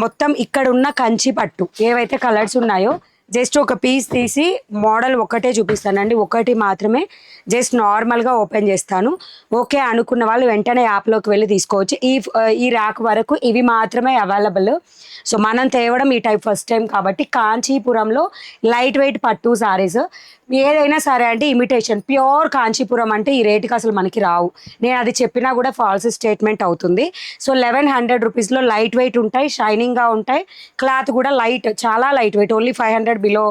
మొత్తం ఇక్కడ ఉన్న కంచి పట్టు ఏవైతే కలర్స్ ఉన్నాయో జస్ట్ ఒక పీస్ తీసి మోడల్ ఒకటే చూపిస్తానండి, ఒకటి మాత్రమే జస్ట్ నార్మల్గా ఓపెన్ చేస్తాను. ఓకే అనుకున్న వాళ్ళు వెంటనే యాప్లోకి వెళ్ళి తీసుకోవచ్చు. ఈ ర్యాక్ వరకు ఇవి మాత్రమే అవైలబుల్. సో మనం తేవడం ఈ టైప్ ఫస్ట్ టైం కాబట్టి కాంచీపురంలో లైట్ వెయిట్ పట్టు సారీస్ ఏదైనా సరే అంటే ఇమిటేషన్ ప్యూర్ కాంచీపురం అంటే ఈ రేటుకి అసలు మనకి రావు. నేను అది చెప్పినా కూడా ఫాల్స్ స్టేట్మెంట్ అవుతుంది. సో 1100 రూపీస్లో లైట్ వెయిట్ ఉంటాయి, షైనింగ్గా ఉంటాయి, క్లాత్ కూడా లైట్, చాలా light weight, only 500 below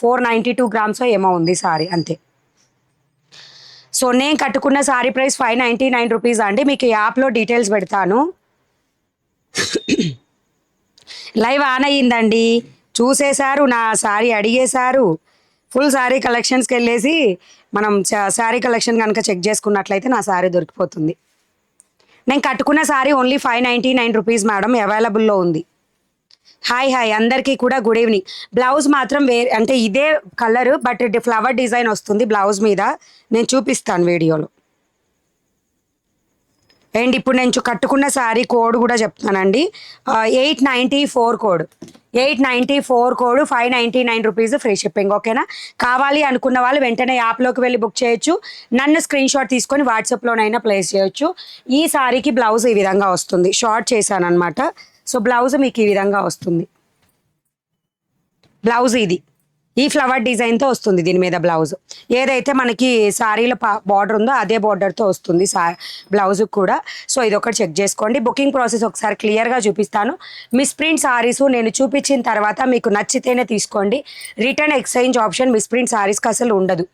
492 grams ఏమో ఉంది సారీ అంతే. సో నేను కట్టుకున్న సారీ ప్రైస్ 599 రూపీస్ అండి. మీకు యాప్లో డీటెయిల్స్ పెడతాను. లైవ్ ఆన్ అయ్యిందండి, చూసేశారు, నా సారీ అడిగేశారు. ఫుల్ శారీ కలెక్షన్స్కి వెళ్ళేసి మనం శారీ కలెక్షన్ కనుక చెక్ చేసుకున్నట్లయితే నా శారీ దొరికిపోతుంది. నేను కట్టుకున్న శారీ ఓన్లీ 599 రూపీస్ మేడం, అవైలబుల్లో ఉంది. హాయ్ హాయ్ అందరికీ కూడా గుడ్ ఈవినింగ్. బ్లౌజ్ మాత్రం వేరే అంటే ఇదే కలర్ బట్ ఫ్లవర్ డిజైన్ వస్తుంది బ్లౌజ్ మీద, నేను చూపిస్తాను వీడియోలో. అండ్ ఇప్పుడు నేను కట్టుకున్న శారీ కోడ్ కూడా చెప్తానండి, 894 code, 894 code, 599 rupees free shipping. ఓకేనా? కావాలి అనుకున్న వాళ్ళు వెంటనే యాప్లోకి వెళ్ళి బుక్ చేయొచ్చు, నన్ను స్క్రీన్ షాట్ తీసుకొని వాట్సాప్లోనైనా ప్లేస్ చేయొచ్చు. ఈ శారీకి బ్లౌజ్ ఈ విధంగా వస్తుంది, షార్ట్ చేశాను అనమాట. సో బ్లౌజ్ మీకు ఈ విధంగా వస్తుంది, బ్లౌజ్ ఇది ఈ ఫ్లవర్ డిజైన్తో వస్తుంది. దీని మీద బ్లౌజ్ ఏదైతే మనకి శారీలో బార్డర్ ఉందో అదే బార్డర్తో వస్తుంది బ్లౌజ్ కూడా. సో ఇది ఒకటి చెక్ చేసుకోండి. బుకింగ్ ప్రాసెస్ ఒకసారి క్లియర్గా చూపిస్తాను. మిస్ప్రింట్ సారీస్ నేను చూపించిన తర్వాత మీకు నచ్చితేనే తీసుకోండి. రిటర్న్ ఎక్స్చేంజ్ ఆప్షన్ మిస్ప్రింట్ సారీస్కి అసలు ఉండదు.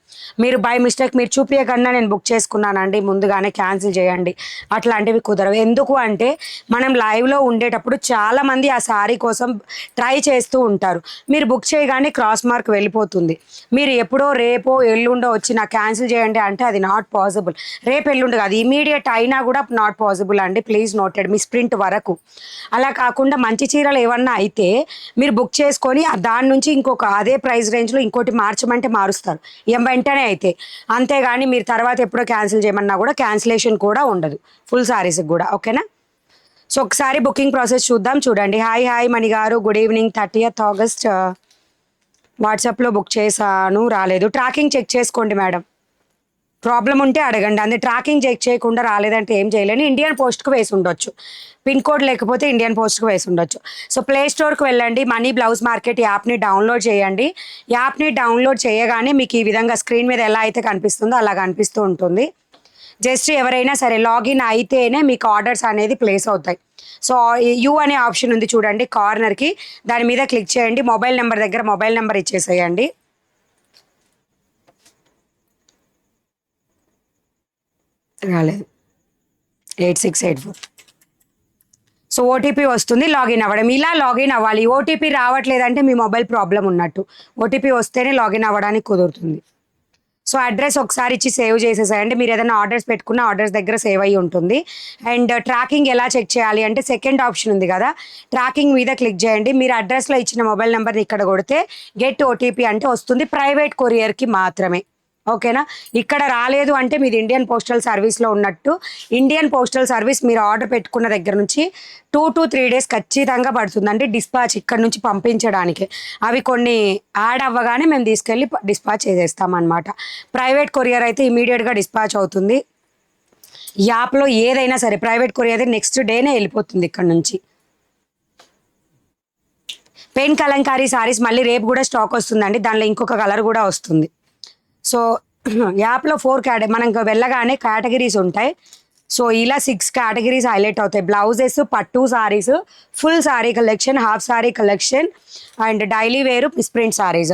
మీరు బై మిస్టేక్ మీరు చూపించకుండా నేను బుక్ చేసుకున్నానండి ముందుగానే క్యాన్సిల్ చేయండి, అట్లాంటివి కుదరవు. ఎందుకు అంటే మనం లైవ్లో ఉండేటప్పుడు చాలామంది ఆ శారీ కోసం ట్రై చేస్తూ ఉంటారు. మీరు బుక్ చేయగానే క్రాస్ మార్క్ వెళ్ళిపోతుంది. మీరు ఎప్పుడో రేపో ఎల్లుండో వచ్చి నాకు క్యాన్సిల్ చేయండి అంటే అది నాట్ పాసిబుల్. రేపు ఎల్లుండి కాదు, ఇమీడియట్ అయినా కూడా నాట్ పాసిబుల్ అండి. ప్లీజ్ నోటెడ్, మిస్ప్రింట్ వరకు. అలా కాకుండా మంచి చీరలు ఏమన్నా అయితే మీరు బుక్ చేసుకొని దాని నుంచి ఇంకొక అదే ప్రైస్ రేంజ్లో ఇంకోటి మార్చమంటే మారుస్తారు వెంటనే అయితే. అంతేగాని మీరు తర్వాత ఎప్పుడో క్యాన్సిల్ చేయమన్నా కూడా క్యాన్సిలేషన్ కూడా ఉండదు ఫుల్ శారీస్కి కూడా. ఓకేనా? సో ఒకసారి బుకింగ్ ప్రాసెస్ చూద్దాం. చూడండి. హాయ్ హాయ్ మణి గారు, గుడ్ ఈవినింగ్. 30th ఆగస్ట్ వాట్సాప్లో బుక్ చేశాను, రాలేదు. ట్రాకింగ్ చెక్ చేసుకోండి మేడం, ప్రాబ్లం ఉంటే అడగండి. అందుకే ట్రాకింగ్ చెక్ చేయకుండా రాలేదంటే ఏం చేయలేను. ఇండియన్ పోస్ట్కి వేసి ఉండొచ్చు, పిన్ కోడ్ లేకపోతే ఇండియన్ పోస్ట్కి వేసి ఉండొచ్చు. సో ప్లే స్టోర్కి వెళ్ళండి, మనీ బ్లౌజ్ మార్కెట్ యాప్ని డౌన్లోడ్ చేయండి. యాప్ని డౌన్లోడ్ చేయగానే మీకు ఈ విధంగా స్క్రీన్ మీద ఎలా అయితే కనిపిస్తుందో అలా కనిపిస్తూ ఉంటుంది. జస్ట్ ఎవరైనా సరే లాగిన్ అయితేనే మీకు ఆర్డర్స్ అనేది ప్లేస్ అవుతాయి. సో యూ అనే ఆప్షన్ ఉంది చూడండి కార్నర్కి, దాని మీద క్లిక్ చేయండి. మొబైల్ నెంబర్ దగ్గర మొబైల్ నెంబర్ ఇచ్చేసేయండి. రాలేదు, 8684. సో ఓటీపీ వస్తుంది, లాగిన్ అవ్వడం. ఇలా లాగిన్ అవ్వాలి. ఓటీపీ రావట్లేదంటే మీ మొబైల్ ప్రాబ్లం ఉన్నట్టు. ఓటీపీ వస్తేనే లాగిన్ అవ్వడానికి కుదురుతుంది. సో అడ్రస్ ఒకసారి ఇచ్చి సేవ్ చేసేసేయండి. మీరు ఏదైనా ఆర్డర్స్ పెట్టుకున్న ఆర్డర్స్ దగ్గర సేవ్ అయ్యి ఉంటుంది. అండ్ ట్రాకింగ్ ఎలా చెక్ చేయాలి అంటే సెకండ్ ఆప్షన్ ఉంది కదా, ట్రాకింగ్ మీద క్లిక్ చేయండి. మీరు అడ్రస్లో ఇచ్చిన మొబైల్ నెంబర్ని ఇక్కడ కొడితే గెట్ ఓటీపీ అంటే వస్తుంది, ప్రైవేట్ కొరియర్కి మాత్రమే. ఓకేనా? ఇక్కడ రాలేదు అంటే మీది ఇండియన్ పోస్టల్ సర్వీస్లో ఉన్నట్టు. ఇండియన్ పోస్టల్ సర్వీస్ మీరు ఆర్డర్ పెట్టుకున్న దగ్గర నుంచి 2 to 3 days ఖచ్చితంగా పడుతుందండి డిస్పాచ్ ఇక్కడ నుంచి పంపించడానికి. అవి కొన్ని యాడ్ అవ్వగానే మేము తీసుకెళ్ళి డిస్పాచ్ చేసేస్తామన్నమాట. ప్రైవేట్ కొరియర్ అయితే ఇమీడియట్గా డిస్పాచ్ అవుతుంది. యాప్లో ఏదైనా సరే ప్రైవేట్ కొరియర్ అయితే నెక్స్ట్ డేనే వెళ్ళిపోతుంది ఇక్కడ నుంచి. పెయిన్ కలంకారీ సారీస్ మళ్ళీ రేపు కూడా స్టాక్ వస్తుందండి, దానిలో ఇంకొక కలర్ కూడా వస్తుంది. సో యాప్లో 4 మనం వెళ్ళగానే కేటగిరీస్ ఉంటాయి. సో ఇలా 6 కేటగిరీస్ హైలైట్ అవుతాయి. బ్లౌజెస్, పట్టు saris, full sorry collection, half sorry collection and daily వేరు, మిస్ప్రింట్ సారీస్.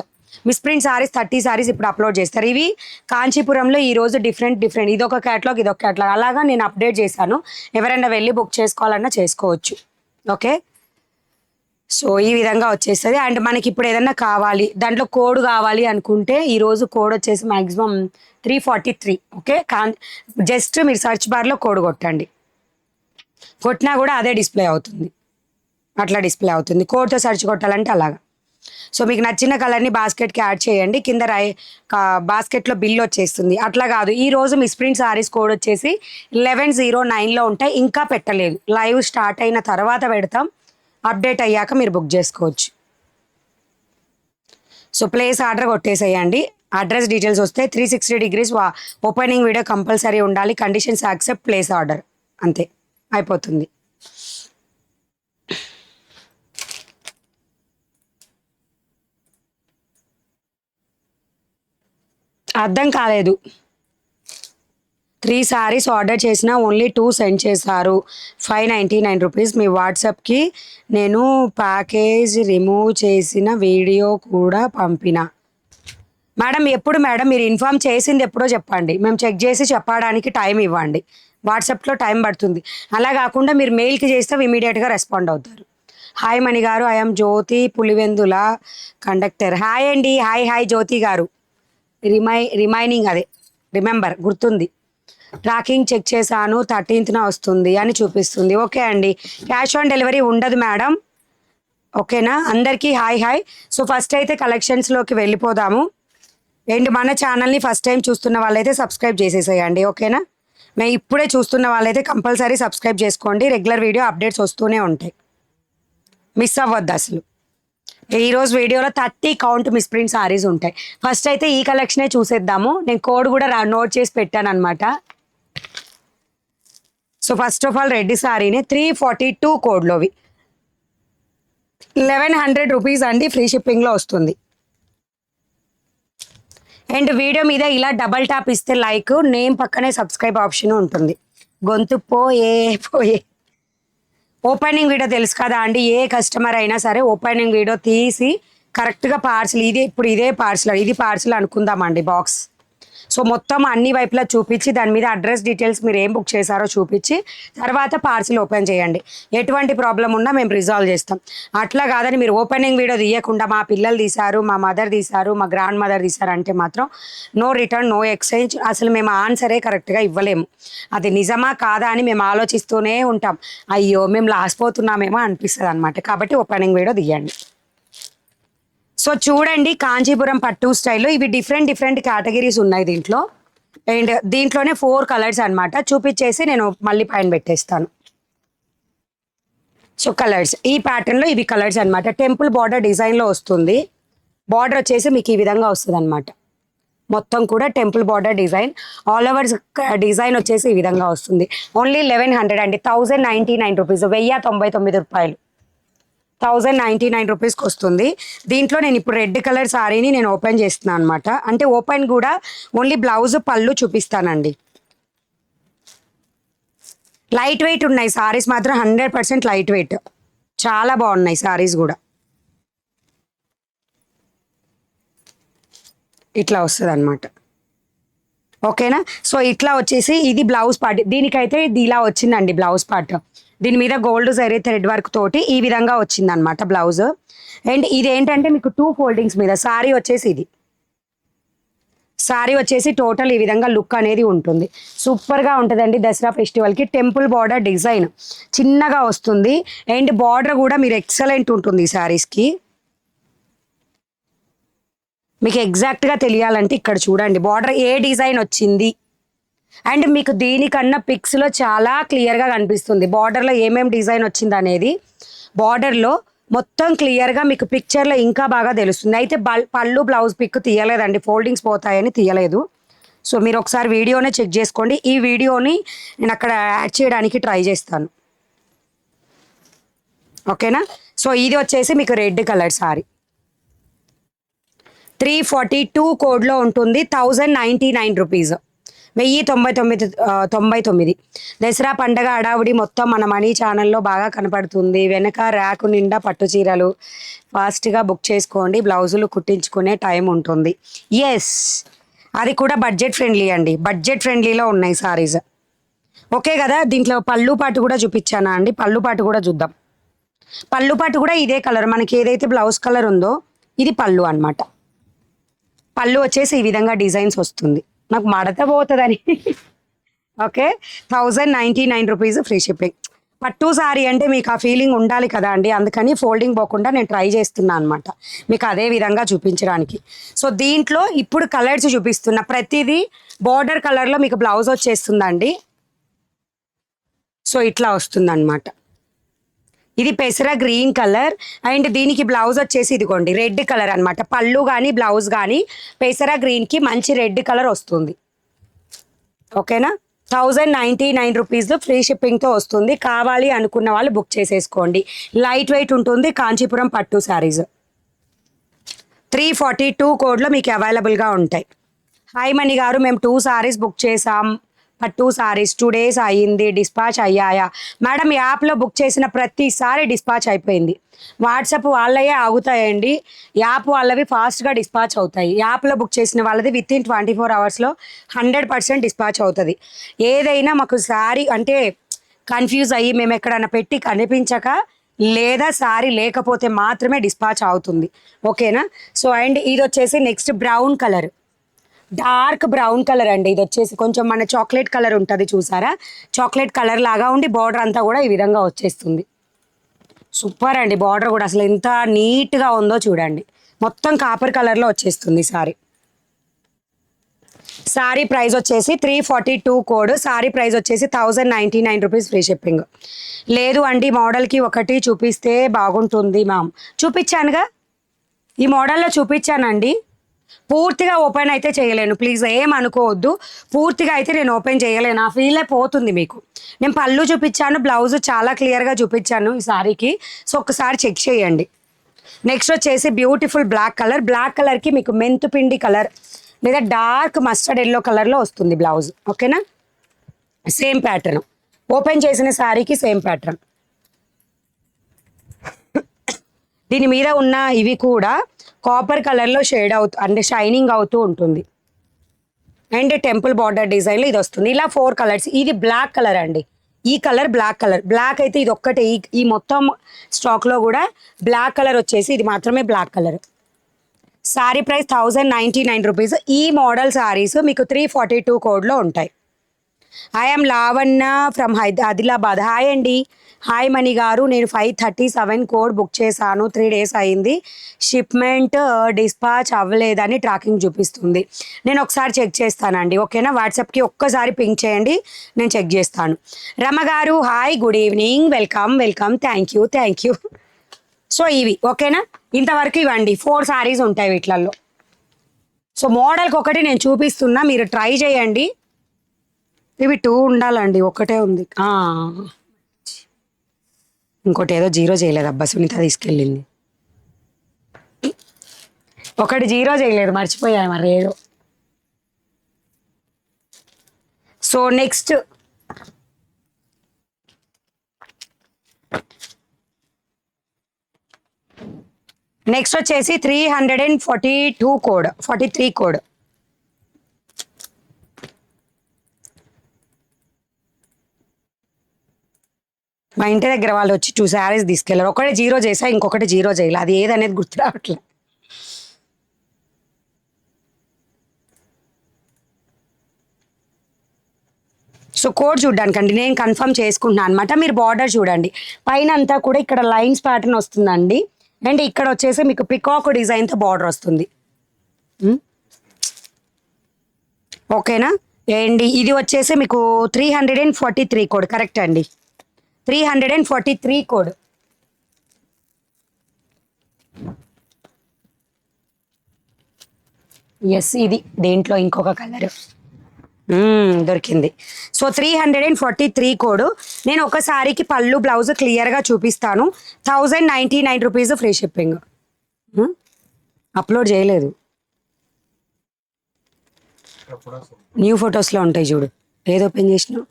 మిస్ప్రింట్ సారీస్ 30 సారీస్ ఇప్పుడు అప్లోడ్ చేస్తారు. ఇవి కాంచీపురంలో ఈరోజు డిఫరెంట్ ఇదొక క్యాటలాగ్ ఇదొక క్యాటలాగ్ అలాగా నేను అప్డేట్ చేశాను. ఎవరైనా వెళ్ళి బుక్ చేసుకోవాలన్నా చేసుకోవచ్చు. ఓకే, సో ఈ విధంగా వచ్చేస్తుంది. అండ్ మనకి ఇప్పుడు ఏదన్నా కావాలి దాంట్లో కోడ్ కావాలి అనుకుంటే ఈరోజు కోడ్ వచ్చేసి మ్యాక్సిమం 343. ఓకే, జస్ట్ మీరు సర్చ్ బార్లో కోడ్ కొట్టండి, కొట్టినా కూడా అదే డిస్ప్లే అవుతుంది, అట్లా డిస్ప్లే అవుతుంది. కోడ్తో సర్చ్ కొట్టాలంటే అలాగా. సో మీకు నచ్చిన కలర్ని బాస్కెట్కి యాడ్ చేయండి, కింద బాస్కెట్లో బిల్ వచ్చేస్తుంది. అట్లా కాదు, ఈరోజు మిస్ప్రింట్ సారీస్ కోడ్ వచ్చేసి 1109లో ఉంటాయి. ఇంకా పెట్టలేదు, లైవ్ స్టార్ట్ అయిన తర్వాత పెడతాం. అప్డేట్ అయ్యాక మీరు బుక్ చేసుకోవచ్చు. సో ప్లేస్ ఆర్డర్ కొట్టేసేయండి. అడ్రస్ డీటెయిల్స్ వస్తే 360 డిగ్రీస్ ఓపెనింగ్ వీడియో కంపల్సరీ ఉండాలి. కండిషన్స్ యాక్సెప్ట్, ప్లేస్ ఆర్డర్, అంతే అయిపోతుంది. అర్థం కాలేదు. 3 సారీస్ ఆర్డర్ చేసిన ఓన్లీ 2 సెండ్ చేశారు. 599 రూపీస్. మీ వాట్సాప్కి నేను ప్యాకేజ్ రిమూవ్ చేసిన వీడియో కూడా పంపిన. మేడం ఎప్పుడు మేడం మీరు ఇన్ఫామ్ చేసింది ఎప్పుడో చెప్పండి, మేము చెక్ చేసి చెప్పడానికి టైం ఇవ్వండి. వాట్సాప్లో టైం పడుతుంది. అలా కాకుండా మీరు మెయిల్కి చేస్తే ఇమీడియట్గా రెస్పాండ్ అవుతారు. హాయ్ మణి గారు, I'm Jyothi Pulivendula conductor. Hi అండి. హాయ్ జ్యోతి గారు. రిమైనింగ్ అదే రిమెంబర్ గుర్తుంది. ట్రాకింగ్ చెక్ చేశాను 13th వస్తుంది అని చూపిస్తుంది. ఓకే అండి. క్యాష్ ఆన్ డెలివరీ ఉండదు మేడం. ఓకేనా? అందరికీ హాయ్. సో ఫస్ట్ అయితే కలెక్షన్స్లోకి వెళ్ళిపోదాము. అండ్ మన ఛానల్ని ఫస్ట్ టైం చూస్తున్న వాళ్ళైతే సబ్స్క్రైబ్ చేసేసేయండి. ఓకేనా? మేము ఇప్పుడే చూస్తున్న వాళ్ళైతే కంపల్సరీ సబ్స్క్రైబ్ చేసుకోండి. రెగ్యులర్ వీడియో అప్డేట్స్ వస్తూనే ఉంటాయి, మిస్ అవ్వద్దు అసలు. ఈరోజు వీడియోలో 30 కౌంట్ మిస్ప్రింట్ సారీస్ ఉంటాయి. ఫస్ట్ అయితే ఈ కలెక్షనే చూసేద్దాము. నేను కోడ్ కూడా నోట్ చేసి పెట్టాను అనమాట. So first of all red సారీనే 342 కోడ్లోవి 1100 రూపీస్ అండి. ఫ్రీ షిప్పింగ్లో వస్తుంది. అండ్ వీడియో మీద ఇలా డబల్ ట్యాప్ ఇస్తే లైక్, నేమ్ పక్కనే సబ్స్క్రైబ్ ఆప్షన్ ఉంటుంది. గొంతు పోయే ఓపెనింగ్ వీడియో తెలుసు కదా అండి. ఏ కస్టమర్ అయినా సరే ఓపెనింగ్ వీడియో తీసి కరెక్ట్గా పార్సిల్, ఇదే పార్సిల్, ఇది పార్సిల్ అనుకుందామండి బాక్స్. సో మొత్తం అన్ని వైపులా చూపించి దాని మీద అడ్రస్ డీటెయిల్స్ మీరు ఏం బుక్ చేశారో చూపించి తర్వాత పార్సిల్ ఓపెన్ చేయండి. ఎటువంటి ప్రాబ్లం ఉన్నా మేము రిజాల్వ్ చేస్తాం. అట్లా కాదని మీరు ఓపెనింగ్ వీడియో తీయకుండా మా పిల్లలు తీశారు, మా మదర్ తీశారు, మా గ్రాండ్ మదర్ తీశారు అంటే మాత్రం నో రిటర్న్, నో ఎక్స్చేంజ్. అసలు మేము ఆన్సరే కరెక్ట్గా ఇవ్వలేము. అది నిజమా కాదా అని మేము ఆలోచిస్తూనే ఉంటాం. అయ్యో మేము లాసిపోతున్నామేమో అనిపిస్తుంది అనమాట. కాబట్టి ఓపెనింగ్ వీడియో తీయండి. సో చూడండి, కాంచీపురం పట్టు స్టైల్లో ఇవి డిఫరెంట్ కేటగిరీస్ ఉన్నాయి దీంట్లో. అండ్ దీంట్లోనే 4 కలర్స్ అనమాట. చూపించేసి నేను మళ్ళీ పైన పెట్టేస్తాను. సో కలర్స్ ఈ ప్యాటర్న్లో ఇవి కలర్స్ అనమాట. టెంపుల్ బార్డర్ డిజైన్లో వస్తుంది. బార్డర్ వచ్చేసి మీకు ఈ విధంగా వస్తుంది అనమాట. మొత్తం కూడా temple border design, all over design వచ్చేసి ఈ విధంగా వస్తుంది. ఓన్లీ 1100 అండి. 1099 రూపీస్, 1099 రూపాయలు. 1099 రూపీస్కి వస్తుంది. దీంట్లో నేను ఇప్పుడు రెడ్ కలర్ సారీని నేను ఓపెన్ చేస్తున్నాను అనమాట. అంటే ఓపెన్ కూడా ఓన్లీ బ్లౌజ్ పళ్ళు చూపిస్తానండి. లైట్ వెయిట్ ఉన్నాయి సారీస్ మాత్రం, 100% లైట్ వెయిట్. చాలా బాగున్నాయి సారీస్ కూడా. ఇట్లా వస్తుంది అనమాట. ఓకేనా? సో ఇట్లా వచ్చేసి ఇది బ్లౌజ్ పార్ట్. దీనికైతే ఇది ఇలా వచ్చిందండి బ్లౌజ్ పార్ట్. దీని మీద గోల్డ్ జరీ థ్రెడ్ వర్క్ తోటి ఈ విధంగా వచ్చిందనమాట బ్లౌజ్. అండ్ ఇది ఏంటంటే మీకు 2 ఫోల్డింగ్స్ మీద సారీ వచ్చేసి ఇది. సారీ వచ్చేసి టోటల్ ఈ విధంగా లుక్ అనేది ఉంటుంది. సూపర్గా ఉంటుందండి దసరా ఫెస్టివల్కి. టెంపుల్ బార్డర్ డిజైన్ చిన్నగా వస్తుంది. అండ్ బార్డర్ కూడా మీరు ఎక్సలెంట్ ఉంటుంది ఈ శారీస్కి. మీకు ఎగ్జాక్ట్గా తెలియాలంటే ఇక్కడ చూడండి బార్డర్ ఏ డిజైన్ వచ్చింది. అండ్ మీకు దీనికన్నా పిక్స్లో చాలా క్లియర్గా కనిపిస్తుంది బార్డర్లో ఏమేమి డిజైన్ వచ్చింది అనేది. బార్డర్లో మొత్తం క్లియర్గా మీకు పిక్చర్లో ఇంకా బాగా తెలుస్తుంది. అయితే పళ్ళు బ్లౌజ్ పిక్ తీయలేదండి, ఫోల్డింగ్స్ పోతాయని తీయలేదు. సో మీరు ఒకసారి వీడియోనే చెక్ చేసుకోండి. ఈ వీడియోని నేను అక్కడ యాడ్ చేయడానికి ట్రై చేస్తాను. ఓకేనా? సో ఇది వచ్చేసి మీకు రెడ్ కలర్ సారీ 342 కోడ్లో ఉంటుంది. 1099 రూపీస్, 1099. దసరా పండగ అడావుడి మొత్తం మన మనీ ఛానల్లో బాగా కనపడుతుంది. వెనక ర్యాకు నిండా పట్టు చీరలు. ఫాస్ట్గా బుక్ చేసుకోండి, బ్లౌజులు కుట్టించుకునే టైం ఉంటుంది. ఎస్, అది కూడా బడ్జెట్ ఫ్రెండ్లీ అండి. బడ్జెట్ ఫ్రెండ్లీలో ఉన్నాయి సారీస్. ఓకే కదా? దీంట్లో పళ్ళు పాటు కూడా చూపించానా అండి? పళ్ళు పాటు కూడా చూద్దాం. పళ్ళు పాటు కూడా ఇదే కలర్, మనకి ఏదైతే బ్లౌజ్ కలర్ ఉందో ఇది పళ్ళు అనమాట. పళ్ళు వచ్చేసి ఈ విధంగా డిజైన్స్ వస్తుంది. నాకు మడత పోతుందని. Okay, 1099 rupees free shipping. పట్టు సారీ అంటే మీకు ఆ ఫీలింగ్ ఉండాలి కదా అండి, అందుకని ఫోల్డింగ్ పోకుండా నేను ట్రై చేస్తున్నా అనమాట మీకు అదే విధంగా చూపించడానికి. సో దీంట్లో ఇప్పుడు కలర్స్ చూపిస్తున్నా. ప్రతిదీ బార్డర్ కలర్లో మీకు బ్లౌజ్ వచ్చేస్తుందండి. సో ఇట్లా వస్తుందన్నమాట. ఇది పెసర గ్రీన్ కలర్ అండ్ దీనికి బ్లౌజ్ వచ్చేసి ఇదిగోండి రెడ్ కలర్ అనమాట. పళ్ళు కానీ బ్లౌజ్ కానీ పెసర గ్రీన్కి మంచి రెడ్ కలర్ వస్తుంది. ఓకేనా, 1099 రూపీస్లో ఫ్రీ షిప్పింగ్తో వస్తుంది. కావాలి అనుకున్న వాళ్ళు బుక్ చేసేసుకోండి. లైట్ వెయిట్ ఉంటుంది. కాంచీపురం పట్టు శారీస్ 342 కోడ్లో మీకు అవైలబుల్గా ఉంటాయి. హాయ్ మణి గారు, మేము 2 సారీస్ బుక్ చేసాం. పట్టు సారీస్ 2 days అయ్యింది, డిస్పాచ్ అయ్యాయా? మేడం, యాప్లో బుక్ చేసిన ప్రతిసారి డిస్పాచ్ అయిపోయింది. వాట్సాప్ వాళ్ళయే ఆగుతాయండి, యాప్ వాళ్ళవి ఫాస్ట్గా డిస్పాచ్ అవుతాయి. యాప్లో బుక్ చేసిన వాళ్ళది వితిన్ 24 అవర్స్లో 100% డిస్పాచ్ అవుతుంది. ఏదైనా మాకు శారీ అంటే కన్ఫ్యూజ్ అయ్యి మేము ఎక్కడైనా పెట్టి కనిపించక లేదా శారీ లేకపోతే మాత్రమే డిస్పాచ్ అవుతుంది. ఓకేనా. సో అండ్ ఇది వచ్చేసి next brown colour, dark brown colour అండి. ఇది వచ్చేసి కొంచెం మన చాక్లెట్ కలర్ ఉంటుంది చూసారా, చాక్లెట్ కలర్ లాగా ఉండి బార్డర్ అంతా కూడా ఈ విధంగా వచ్చేస్తుంది. సూపర్ అండి, బార్డర్ కూడా అసలు ఎంత నీట్గా ఉందో చూడండి. మొత్తం కాపర్ కలర్లో వచ్చేస్తుంది సారీ. సారీ ప్రైస్ వచ్చేసి 342 కోడ్. సారీ ప్రైస్ వచ్చేసి 1099 రూపీస్ ఫ్రీ షిప్పింగ్. లేదు అండి మోడల్కి ఒకటి చూపిస్తే బాగుంటుంది మ్యామ్. చూపించానుగా, ఈ మోడల్లో చూపించానండి. పూర్తిగా ఓపెన్ అయితే చేయలేను, ప్లీజ్ ఏమనుకోవద్దు. పూర్తిగా అయితే నేను ఓపెన్ చేయలేను, ఆ ఫీలే పోతుంది మీకు. నేను పళ్ళు చూపించాను, బ్లౌజ్ చాలా క్లియర్గా చూపించాను ఈ సారీకి. సో ఒకసారి చెక్ చేయండి. నెక్స్ట్ వచ్చేసి బ్యూటిఫుల్ బ్లాక్ కలర్. బ్లాక్ కలర్కి మీకు మెంతు పిండి కలర్ లేదా డార్క్ మస్టర్డ్ ఎల్లో కలర్లో వస్తుంది బ్లౌజ్. ఓకేనా, సేమ్ ప్యాటర్న్, ఓపెన్ చేసిన శారీకి సేమ్ ప్యాటర్న్. దీని మీద ఉన్న ఇవి కూడా కాపర్ కలర్లో షేడ్ అవుతూ అంటే షైనింగ్ అవుతూ ఉంటుంది. అండ్ టెంపుల్ బార్డర్ డిజైన్లో ఇది వస్తుంది. ఇలా 4 కలర్స్. ఇది బ్లాక్ కలర్ అండి, ఈ కలర్ బ్లాక్ కలర్. బ్లాక్ అయితే ఇది ఒక్కటే, ఈ మొత్తం స్టాక్లో కూడా బ్లాక్ కలర్ వచ్చేసి ఇది మాత్రమే black colour. Sari price 1099 rupees. ఈ మోడల్ సారీస్ మీకు 342 కోడ్లో ఉంటాయి. I'm Lavanya from Adilabad. Hi అండి. హాయ్ మణి గారు, నేను 537 కోడ్ బుక్ చేశాను, 3 days అయింది, షిప్మెంట్ డిస్పాచ్ అవ్వలేదని ట్రాకింగ్ చూపిస్తుంది. నేను ఒకసారి చెక్ చేస్తానండి. ఓకేనా, వాట్సాప్కి ఒక్కసారి పింక్ చేయండి, నేను చెక్ చేస్తాను. రమ గారు hi, good evening, welcome welcome, thank you. So ఇవి ఓకేనా, ఇంతవరకు ఇవ్వండి. 4 సారీస్ ఉంటాయి వీటిలలో. సో మోడల్కి ఒకటి నేను చూపిస్తున్నా, మీరు ట్రై చేయండి. ఇవి 2 ఉండాలండి, ఒకటే ఉంది. ఇంకోటి ఏదో 0 చేయలేదు అబ్బా, సునీత తీసుకెళ్ళింది. ఒకటి 0 చేయలేదు, మర్చిపోయాను మరి ఏదో. సో నెక్స్ట్ వచ్చేసి 342 కోడ్, 43 కోడ్. మా ఇంటి దగ్గర వాళ్ళు వచ్చి 2 శారీస్ తీసుకెళ్ళారు. ఒకటి 0 చేసా, ఇంకొకటి 0 చేయాలి, అది ఏదనేది గుర్తు రావట్లే. సో కోడ్ చూడడానికండి నేను కన్ఫర్మ్ చేసుకుంటున్నాను అనమాట. మీరు బార్డర్ చూడండి, పైన అంతా కూడా ఇక్కడ లైన్స్ ప్యాటర్న్ వస్తుందండి. అండ్ ఇక్కడ వచ్చేసి మీకు పికాక్ డిజైన్తో బార్డర్ వస్తుంది. ఓకేనా. అండ్ ఇది వచ్చేసి మీకు 343 కోడ్. కరెక్ట్ అండి, 343 కోడ్. ఎస్, ఇది దేంట్లో ఇంకొక కలర్ దొరికింది. So 343 code. నేను ఒక సారీకి పళ్ళు బ్లౌజ్ క్లియర్గా చూపిస్తాను. 1099 రూపీస్ ఫ్రీ షిప్పింగ్. అప్లోడ్ చేయలేదు, న్యూ ఫొటోస్లో ఉంటాయి చూడు, ఏది ఓపెన్ చేసినా.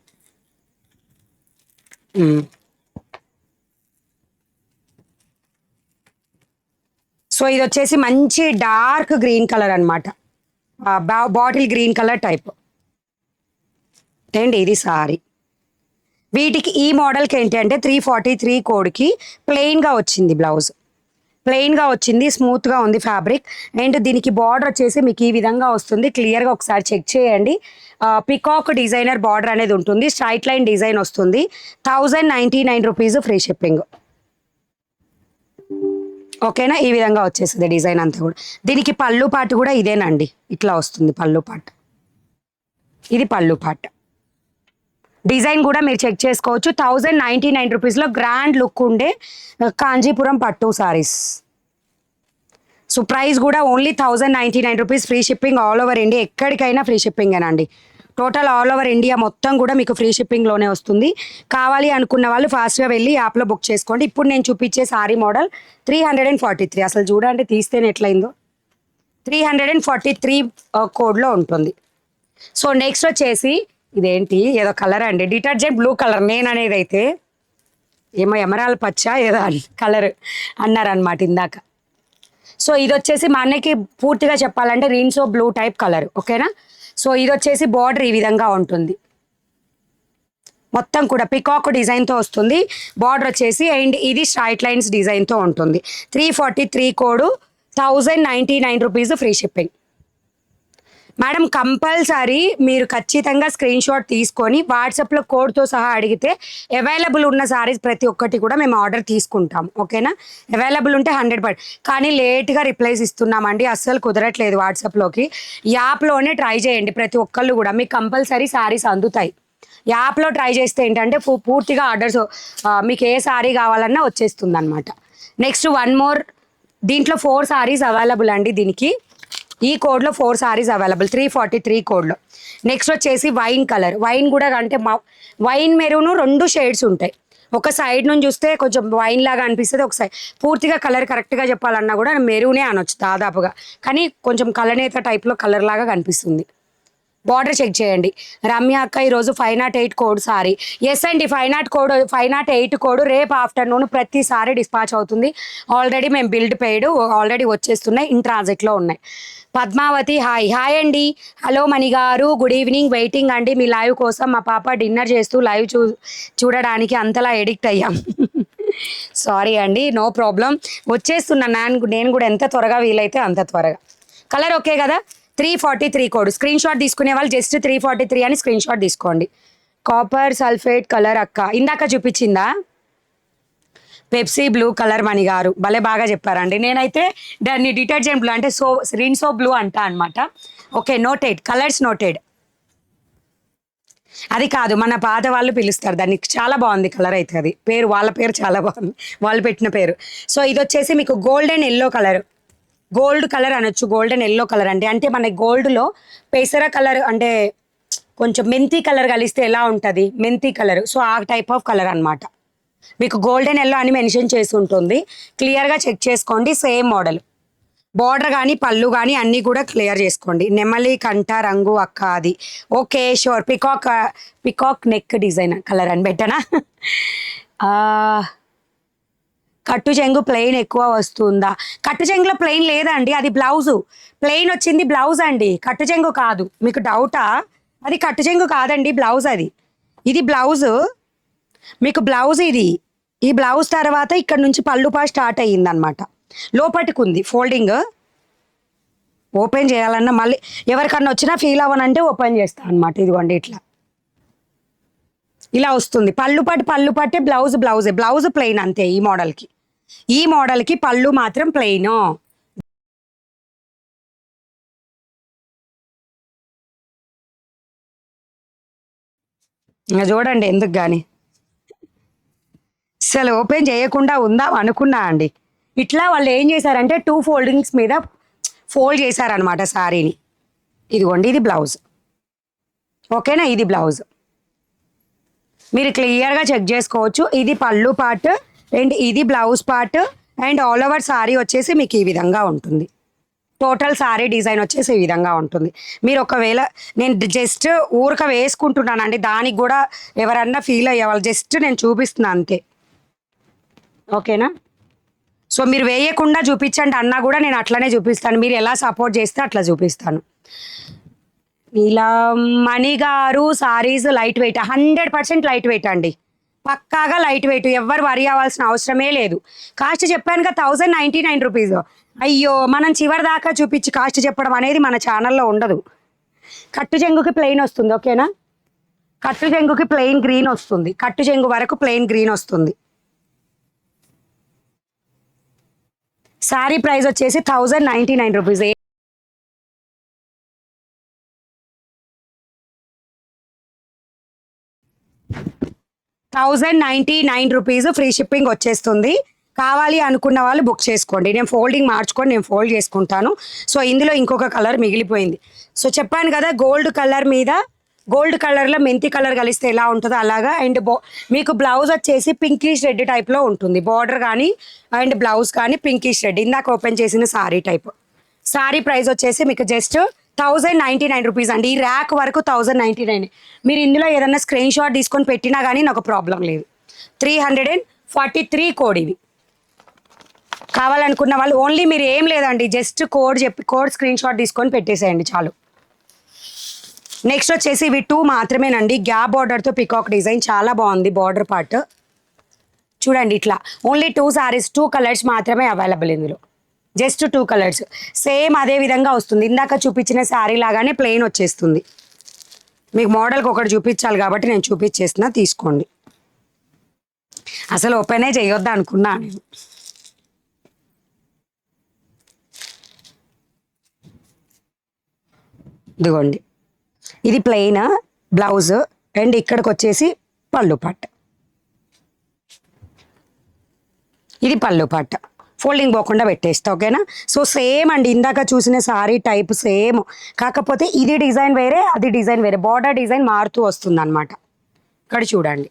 సో ఇది వచ్చేసి మంచి డార్క్ గ్రీన్ కలర్ అనమాట, bottle green colour type. And ఇది సారీ. వీటికి ఈ మోడల్కి ఏంటి అంటే 343 కోడ్కి ప్లెయిన్గా వచ్చింది బ్లౌజ్, ప్లెయిన్గా వచ్చింది, స్మూత్గా ఉంది ఫ్యాబ్రిక్. అండ్ దీనికి బార్డర్ వచ్చేసి మీకు ఈ విధంగా వస్తుంది. క్లియర్గా ఒకసారి చెక్ చేయండి. పికాక్ డిజైనర్ బార్డర్ అనేది ఉంటుంది, స్ట్రైట్ లైన్ డిజైన్ వస్తుంది. 1099 రూపీస్ ఫ్రీ షిప్పింగ్. ఓకేనా, ఈ విధంగా వచ్చేస్తుంది డిజైన్ అంతా కూడా. దీనికి పళ్ళు పాటు కూడా ఇదేనండి, ఇట్లా వస్తుంది పళ్ళు పాటు. ఇది పళ్ళు పాట. డిజైన్ కూడా మీరు చెక్ చేసుకోవచ్చు. 1099 రూపీస్లో గ్రాండ్ లుక్ ఉండే కాంజీపురం పట్టు సారీస్. సో ప్రైస్ కూడా only 1099 rupees. Free shipping all over India, ఎక్కడికైనా ఫ్రీ షిప్పింగ్ అనండి. టోటల్ ఆల్ ఓవర్ ఇండియా మొత్తం కూడా మీకు ఫ్రీ షిప్పింగ్లోనే వస్తుంది. కావాలి అనుకున్న వాళ్ళు ఫాస్ట్గా వెళ్ళి యాప్లో బుక్ చేసుకోండి. ఇప్పుడు నేను చూపించే సారీ మోడల్ 343. అసలు చూడండి తీస్తేనే ఎట్లయిందో. 343 కోడ్లో ఉంటుంది. సో నెక్స్ట్ వచ్చేసి ఇదేంటి ఏదో కలర్ అండి, డిటర్జెంట్ బ్లూ కలర్. నేను అనేది అయితే ఏమో ఎమరాల్ పచ్చ ఏదో కలర్ అన్నారనమాట ఇందాక. సో ఇది వచ్చేసి మనకి పూర్తిగా చెప్పాలంటే రీన్సో బ్లూ టైప్ కలర్. ఓకేనా. సో ఇది వచ్చేసి బార్డర్ ఈ విధంగా ఉంటుంది, మొత్తం కూడా పికాక్ డిజైన్తో వస్తుంది. బార్డర్ వచ్చేసి అండ్ ఇది స్ట్రైట్ లైన్స్ డిజైన్తో ఉంటుంది. 343 code, 1099 rupees free shipping. Madam compulsory మీరు ఖచ్చితంగా స్క్రీన్ షాట్ తీసుకొని వాట్సాప్లో కోడ్తో సహా అడిగితే అవైలబుల్ ఉన్న సారీస్ ప్రతి ఒక్కటి కూడా మేము ఆర్డర్ తీసుకుంటాం. ఓకేనా. అవైలబుల్ ఉంటే 100%. కానీ లేట్గా రిప్లైస్ ఇస్తున్నామండి, అస్సలు కుదరట్లేదు వాట్సాప్లోకి. యాప్లోనే ట్రై చేయండి ప్రతి ఒక్కళ్ళు కూడా, మీకు కంపల్సరీ సారీస్ అందుతాయి. యాప్లో ట్రై చేస్తే ఏంటంటే పూర్తిగా ఆర్డర్స్ మీకు ఏ సారీ కావాలన్నా వచ్చేస్తుంది అనమాట. నెక్స్ట్ వన్ మోర్, దీంట్లో 4 సారీస్ అవైలబుల్ అండి. దీనికి ఈ కోడ్లో 4 సారీస్ అవైలబుల్ 343 కోడ్లో. నెక్స్ట్ వచ్చేసి వైన్ కలర్. వైన్ కూడా అంటే వైన్ మెరూన్ 2 షేడ్స్ ఉంటాయి. ఒక సైడ్ నుంచి చూస్తే కొంచెం వైన్ లాగా అనిపిస్తుంది, ఒక సైడ్ పూర్తిగా కలర్ కరెక్ట్గా చెప్పాలన్నా కూడా మెరూనే అనొచ్చు దాదాపుగా, కానీ కొంచెం కలనేత టైప్లో కలర్ లాగా కనిపిస్తుంది. బార్డర్ చెక్ చేయండి. రమ్య అక్క ఈరోజు 508 కోడ్ సారీ. ఎస్ అండి, 508 కోడ్ రేపు ఆఫ్టర్నూన్ ప్రతిసారి డిస్పాచ్ అవుతుంది. ఆల్రెడీ మేము బిల్డ్ పెయిడ్ ఆల్రెడీ వచ్చేస్తున్నాయి, ఇన్ ట్రాన్సిట్లో ఉన్నాయి. పద్మావతి హాయ్ అండి. హలో మణి గారు, గుడ్ ఈవినింగ్. వెయిటింగ్ అండి మీ లైవ్ కోసం. మా పాప డిన్నర్ చేస్తూ లైవ్ చూడడానికి అంతలా ఎడిక్ట్ అయ్యాం. సారీ అండి, నో ప్రాబ్లం. వచ్చేస్తున్నా నేను కూడా ఎంత త్వరగా వీలైతే అంత త్వరగా. కలర్ ఓకే కదా. 343 కోడ్. స్క్రీన్ షాట్ తీసుకునే వాళ్ళు జస్ట్ 343 అని స్క్రీన్ షాట్ తీసుకోండి. కాపర్ సల్ఫేట్ కలర్ అక్క ఇందాక చూపించిందా, పెప్సీ బ్లూ కలర్. మణి గారు భలే బాగా చెప్పారండి. నేనైతే దాన్ని డిటర్జెంట్ బ్లూ అంటే రిన్సో బ్లూ అంటా అనమాట. Okay, noted. Colours noted. అది కాదు, మన పాత వాళ్ళు పిలుస్తారు దాన్ని. చాలా బాగుంది కలర్ అయితే, అది పేరు వాళ్ళ పేరు చాలా బాగుంది, వాళ్ళు పెట్టిన పేరు. సో ఇది వచ్చేసి మీకు golden yellow colour, gold colour అనొచ్చు. గోల్డెన్ ఎల్లో కలర్ అంటే మన గోల్డ్లో పెసర కలర్ అంటే కొంచెం మెంతి కలర్ కలిస్తే ఎలా ఉంటుంది, మెంతి కలర్. సో ఆ టైప్ ఆఫ్ కలర్ అనమాట. మీకు గోల్డెన్ ఎల్లో అని మెన్షన్ చేసి ఉంటుంది, క్లియర్గా చెక్ చేసుకోండి. సేమ్ మోడల్, బార్డర్ కానీ పళ్ళు కానీ అన్నీ కూడా క్లియర్ చేసుకోండి. నెమలి కంట రంగు అక్క అది. Okay sure. Peacock neck design colour అని పెట్టనా. కట్టు చెంగు ప్లెయిన్ ఎక్కువ వస్తుందా? కట్టు చెంగులో ప్లెయిన్ లేదండి, అది బ్లౌజు. ప్లెయిన్ వచ్చింది బ్లౌజ్ అండి, కట్టు చెంగు కాదు. మీకు డౌటా? అది కట్టు చెంగు కాదండి, బ్లౌజ్ అది. ఇది బ్లౌజు, మీకు బ్లౌజ్ ఇది. ఈ బ్లౌజ్ తర్వాత ఇక్కడ నుంచి పళ్ళుపా స్టార్ట్ అయ్యిందనమాట. లోపటికి ఉంది ఫోల్డింగ్. ఓపెన్ చేయాలన్నా మళ్ళీ ఎవరికన్నా వచ్చినా ఫీల్ అవ్వనంటే ఓపెన్ చేస్తాను అనమాట. ఇదిగోండి ఇట్లా ఇలా వస్తుంది. పళ్ళు పట్టే బ్లౌజ్ ప్లెయిన్ అంతే. ఈ మోడల్కి పళ్ళు మాత్రం ప్లెయిన్. ఇంకా చూడండి ఎందుకు కానీ అసలు ఓపెన్ చేయకుండా ఉందాం అనుకున్నా అండి. ఇట్లా వాళ్ళు ఏం చేశారంటే 2 ఫోల్డింగ్స్ మీద ఫోల్డ్ చేశారనమాట శారీని. ఇదిగోండి ఇది బ్లౌజ్. ఓకేనా, ఇది బ్లౌజ్. మీరు క్లియర్గా చెక్ చేసుకోవచ్చు. ఇది పళ్ళు పార్ట్ అండ్ ఇది blouse part and all over sorry వచ్చేసి మీకు ఈ విధంగా ఉంటుంది. టోటల్ సారీ డిజైన్ వచ్చేసి ఈ విధంగా ఉంటుంది. మీరు ఒకవేళ నేను జస్ట్ ఊరక వేసుకుంటున్నానండి, దానికి కూడా ఎవరన్నా ఫీల్ అయ్యేవాళ్ళు, జస్ట్ నేను చూపిస్తున్నాను అంతే. ఓకేనా. సో మీరు వేయకుండా చూపించండి అన్నా కూడా నేను అట్లనే చూపిస్తాను. మీరు ఎలా సపోర్ట్ చేస్తే అట్లా చూపిస్తాను. ఇలా మణి గారు saris light weight, 100% light weight అండి, పక్కాగా లైట్ వెయిట్. ఎవ్వరు వరి అవ్వాల్సిన అవసరమే లేదు. కాస్ట్ చెప్పాను కదా 1099 రూపీస్. అయ్యో మనం చివరి దాకా చూపించి కాస్ట్ చెప్పడం అనేది మన ఛానల్లో ఉండదు. కట్టు చెంగుకి ప్లెయిన్ వస్తుంది. ఓకేనా, కట్టు చెంగుకి ప్లెయిన్ గ్రీన్ వస్తుంది. కట్టు చెంగు వరకు ప్లెయిన్ గ్రీన్ వస్తుంది. శారీ ప్రైస్ వచ్చేసి 1099 రూపీస్. ₹1099 ఫ్రీ షిప్పింగ్ వచ్చేస్తుంది. కావాలి అనుకున్న వాళ్ళు బుక్ చేసుకోండి. నేను ఫోల్డింగ్ మార్చుకొని నేను ఫోల్డ్ చేసుకుంటాను. సో ఇందులో ఇంకొక కలర్ మిగిలిపోయింది. సో చెప్పాను కదా, గోల్డ్ కలర్లో మెంతి కలర్ కలిస్తే ఎలా ఉంటుందో అలాగా. అండ్ మీకు బ్లౌజ్ వచ్చేసి పింకిష్ రెడ్ టైప్లో ఉంటుంది. బార్డర్ కానీ అండ్ బ్లౌజ్ కానీ పింకిష్ రెడ్, ఇందాక ఓపెన్ చేసిన సారీ టైప్. సారీ ప్రైస్ వచ్చేసి మీకు జస్ట్ ₹1099 అండి. ఈ ర్యాక్ వరకు 1099. మీరు ఇందులో ఏదన్నా స్క్రీన్ షాట్ తీసుకొని పెట్టినా కానీ నాకు ప్రాబ్లం లేదు. 343 కోడ్ ఇవి. కావాలనుకున్న వాళ్ళు ఓన్లీ మీరు ఏం లేదండి, జస్ట్ కోడ్ స్క్రీన్ షాట్ తీసుకొని పెట్టేసేయండి చాలు. నెక్స్ట్ వచ్చేసి ఇవి 2 మాత్రమేనండి. గ్యాప్ బార్డర్తో పికాక్ డిజైన్ చాలా బాగుంది. బార్డర్ పార్ట్ చూడండి ఇట్లా. ఓన్లీ 2 సారీస్, 2 కలర్స్ మాత్రమే అవైలబుల్ ఇందులో. Just 2 colours. సేమ్ అదే విధంగా వస్తుంది. ఇందాక చూపించిన శారీ లాగానే ప్లెయిన్ వచ్చేస్తుంది. మీకు మోడల్కి ఒకటి చూపించాలి కాబట్టి నేను చూపించేస్తున్నా, తీసుకోండి. అసలు ఓపెనే చేయొద్దా అనుకున్నా నేను. ఇదిగోండి, ఇది ప్లెయిన్ బ్లౌజ్ అండ్ ఇక్కడికి వచ్చేసి పళ్ళు పట్ట. ఇది పళ్ళు పట్ట. ఫోల్డింగ్ పోకుండా పెట్టేస్తా, ఓకేనా. సో సేమ్ అండి, ఇందాక చూసిన సారీ టైప్ సేమ్, కాకపోతే ఇది డిజైన్ వేరే, అది డిజైన్ వేరే. బార్డర్ డిజైన్ మారుతూ వస్తుంది అనమాట. ఇక్కడ చూడండి,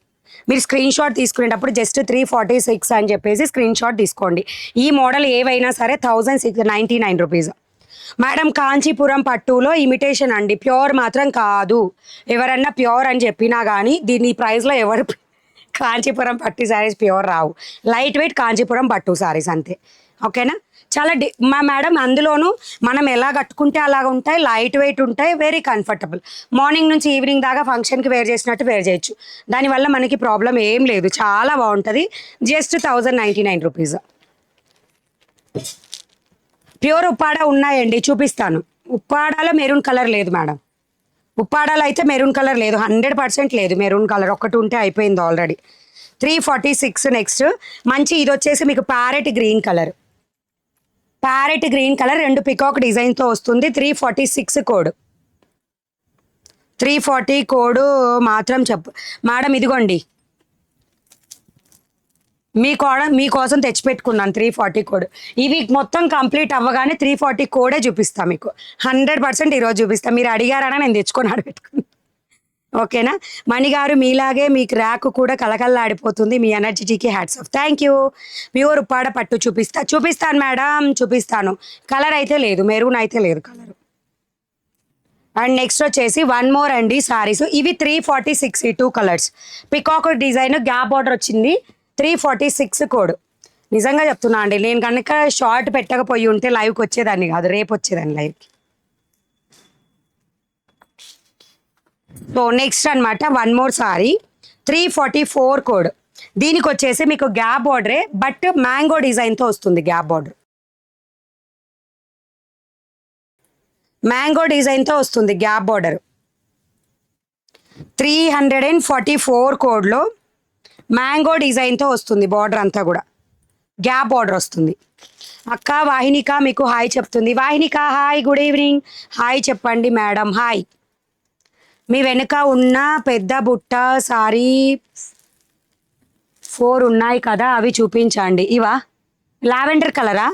మీరు స్క్రీన్ షాట్ తీసుకునేటప్పుడు జస్ట్ 346 అని చెప్పేసి స్క్రీన్ షాట్ తీసుకోండి. ఈ మోడల్ ఏవైనా సరే ₹1099. మేడం కాంచీపురం పట్టులో ఇమిటేషన్ అండి, ప్యూర్ మాత్రం కాదు. ఎవరన్నా ప్యూర్ అని చెప్పినా కానీ దీని ప్రైస్లో ఎవరు కాంచీపురం పట్టు శారీస్ ప్యూర్ రావు. లైట్ వెయిట్ కాంచీపురం పట్టు శారీస్ అంతే, ఓకేనా. చాలా మేడం అందులోనూ మనం ఎలా కట్టుకుంటే అలాగ ఉంటాయి, లైట్ వెయిట్ ఉంటాయి, వెరీ కంఫర్టబుల్. మార్నింగ్ నుంచి ఈవినింగ్ దాకా ఫంక్షన్కి వేర్ చేసినట్టు వేర్ చేయొచ్చు. దానివల్ల మనకి ప్రాబ్లం ఏం లేదు, చాలా బాగుంటుంది. జస్ట్ ₹1099. ప్యూర్ ఉప్పాడ ఉన్నాయండి, చూపిస్తాను. ఉప్పాడాలో మెరూన్ కలర్ లేదు మేడం. ఉప్పాడాలో అయితే మెరూన్ కలర్ లేదు, 100% లేదు మెరూన్ కలర్. ఒక్కటి ఉంటే అయిపోయింది ఆల్రెడీ. 346. నెక్స్ట్ మంచి ఇది వచ్చేసి మీకు ప్యారెట్ గ్రీన్ కలర్. 2 పికాక్ డిజైన్తో వస్తుంది. 346 కోడ్. 340 కోడ్ మాత్రం చెప్పు మేడం. ఇదిగోండి మీకోసం తెచ్చిపెట్టుకున్నాను 340 కోడ్. ఇవి మొత్తం కంప్లీట్ అవ్వగానే 340 కోడే చూపిస్తాను మీకు. 100% ఈరోజు చూపిస్తాను. మీరు అడిగారని నేను తెచ్చుకొని ఆడబెట్టుకున్నాను, ఓకేనా. మణిగారు మీలాగే మీకు ర్యాక్ కూడా కలకల్లాడిపోతుంది. మీ ఎనర్జీకి hats off. Thank you. Pure Uppada పట్టు చూపిస్తాను మేడం, చూపిస్తాను. కలర్ అయితే లేదు, మెరూన్ అయితే లేదు కలర్. అండ్ నెక్స్ట్ వచ్చేసి 1 మోర్ అండి సారీస్. ఇవి 346, ఈ 2 colours. Peacock design gap border వచ్చింది. 346 కోడ్. నిజంగా చెప్తున్నా అండి, నేను కనుక షార్ట్ పెట్టకపోయి ఉంటే లైవ్కి వచ్చేదాన్ని కాదు, రేపు వచ్చేదాన్ని లైవ్కి. సో నెక్స్ట్ అనమాట 1 మోర్ సారీ. 344 కోడ్. దీనికి వచ్చేసి మీకు గ్యాప్ బార్డరే, బట్ మ్యాంగో డిజైన్తో వస్తుంది. గ్యాప్ బార్డర్ మ్యాంగో డిజైన్తో వస్తుంది. గ్యాప్ బార్డర్ 344 కోడ్లో మ్యాంగో డిజైన్తో వస్తుంది. బార్డర్ అంతా కూడా గ్యాప్ బార్డర్ వస్తుంది. అక్క వాహినిక మీకు హాయ్ చెప్తుంది. వాహినిక హాయ్, గుడ్ ఈవినింగ్. హాయ్ చెప్పండి మేడం, హాయ్. మీ వెనుక ఉన్న పెద్ద బుట్ట సారీ 4 ఉన్నాయి కదా, అవి చూపించండి. ఇవా లావెండర్ కలరా?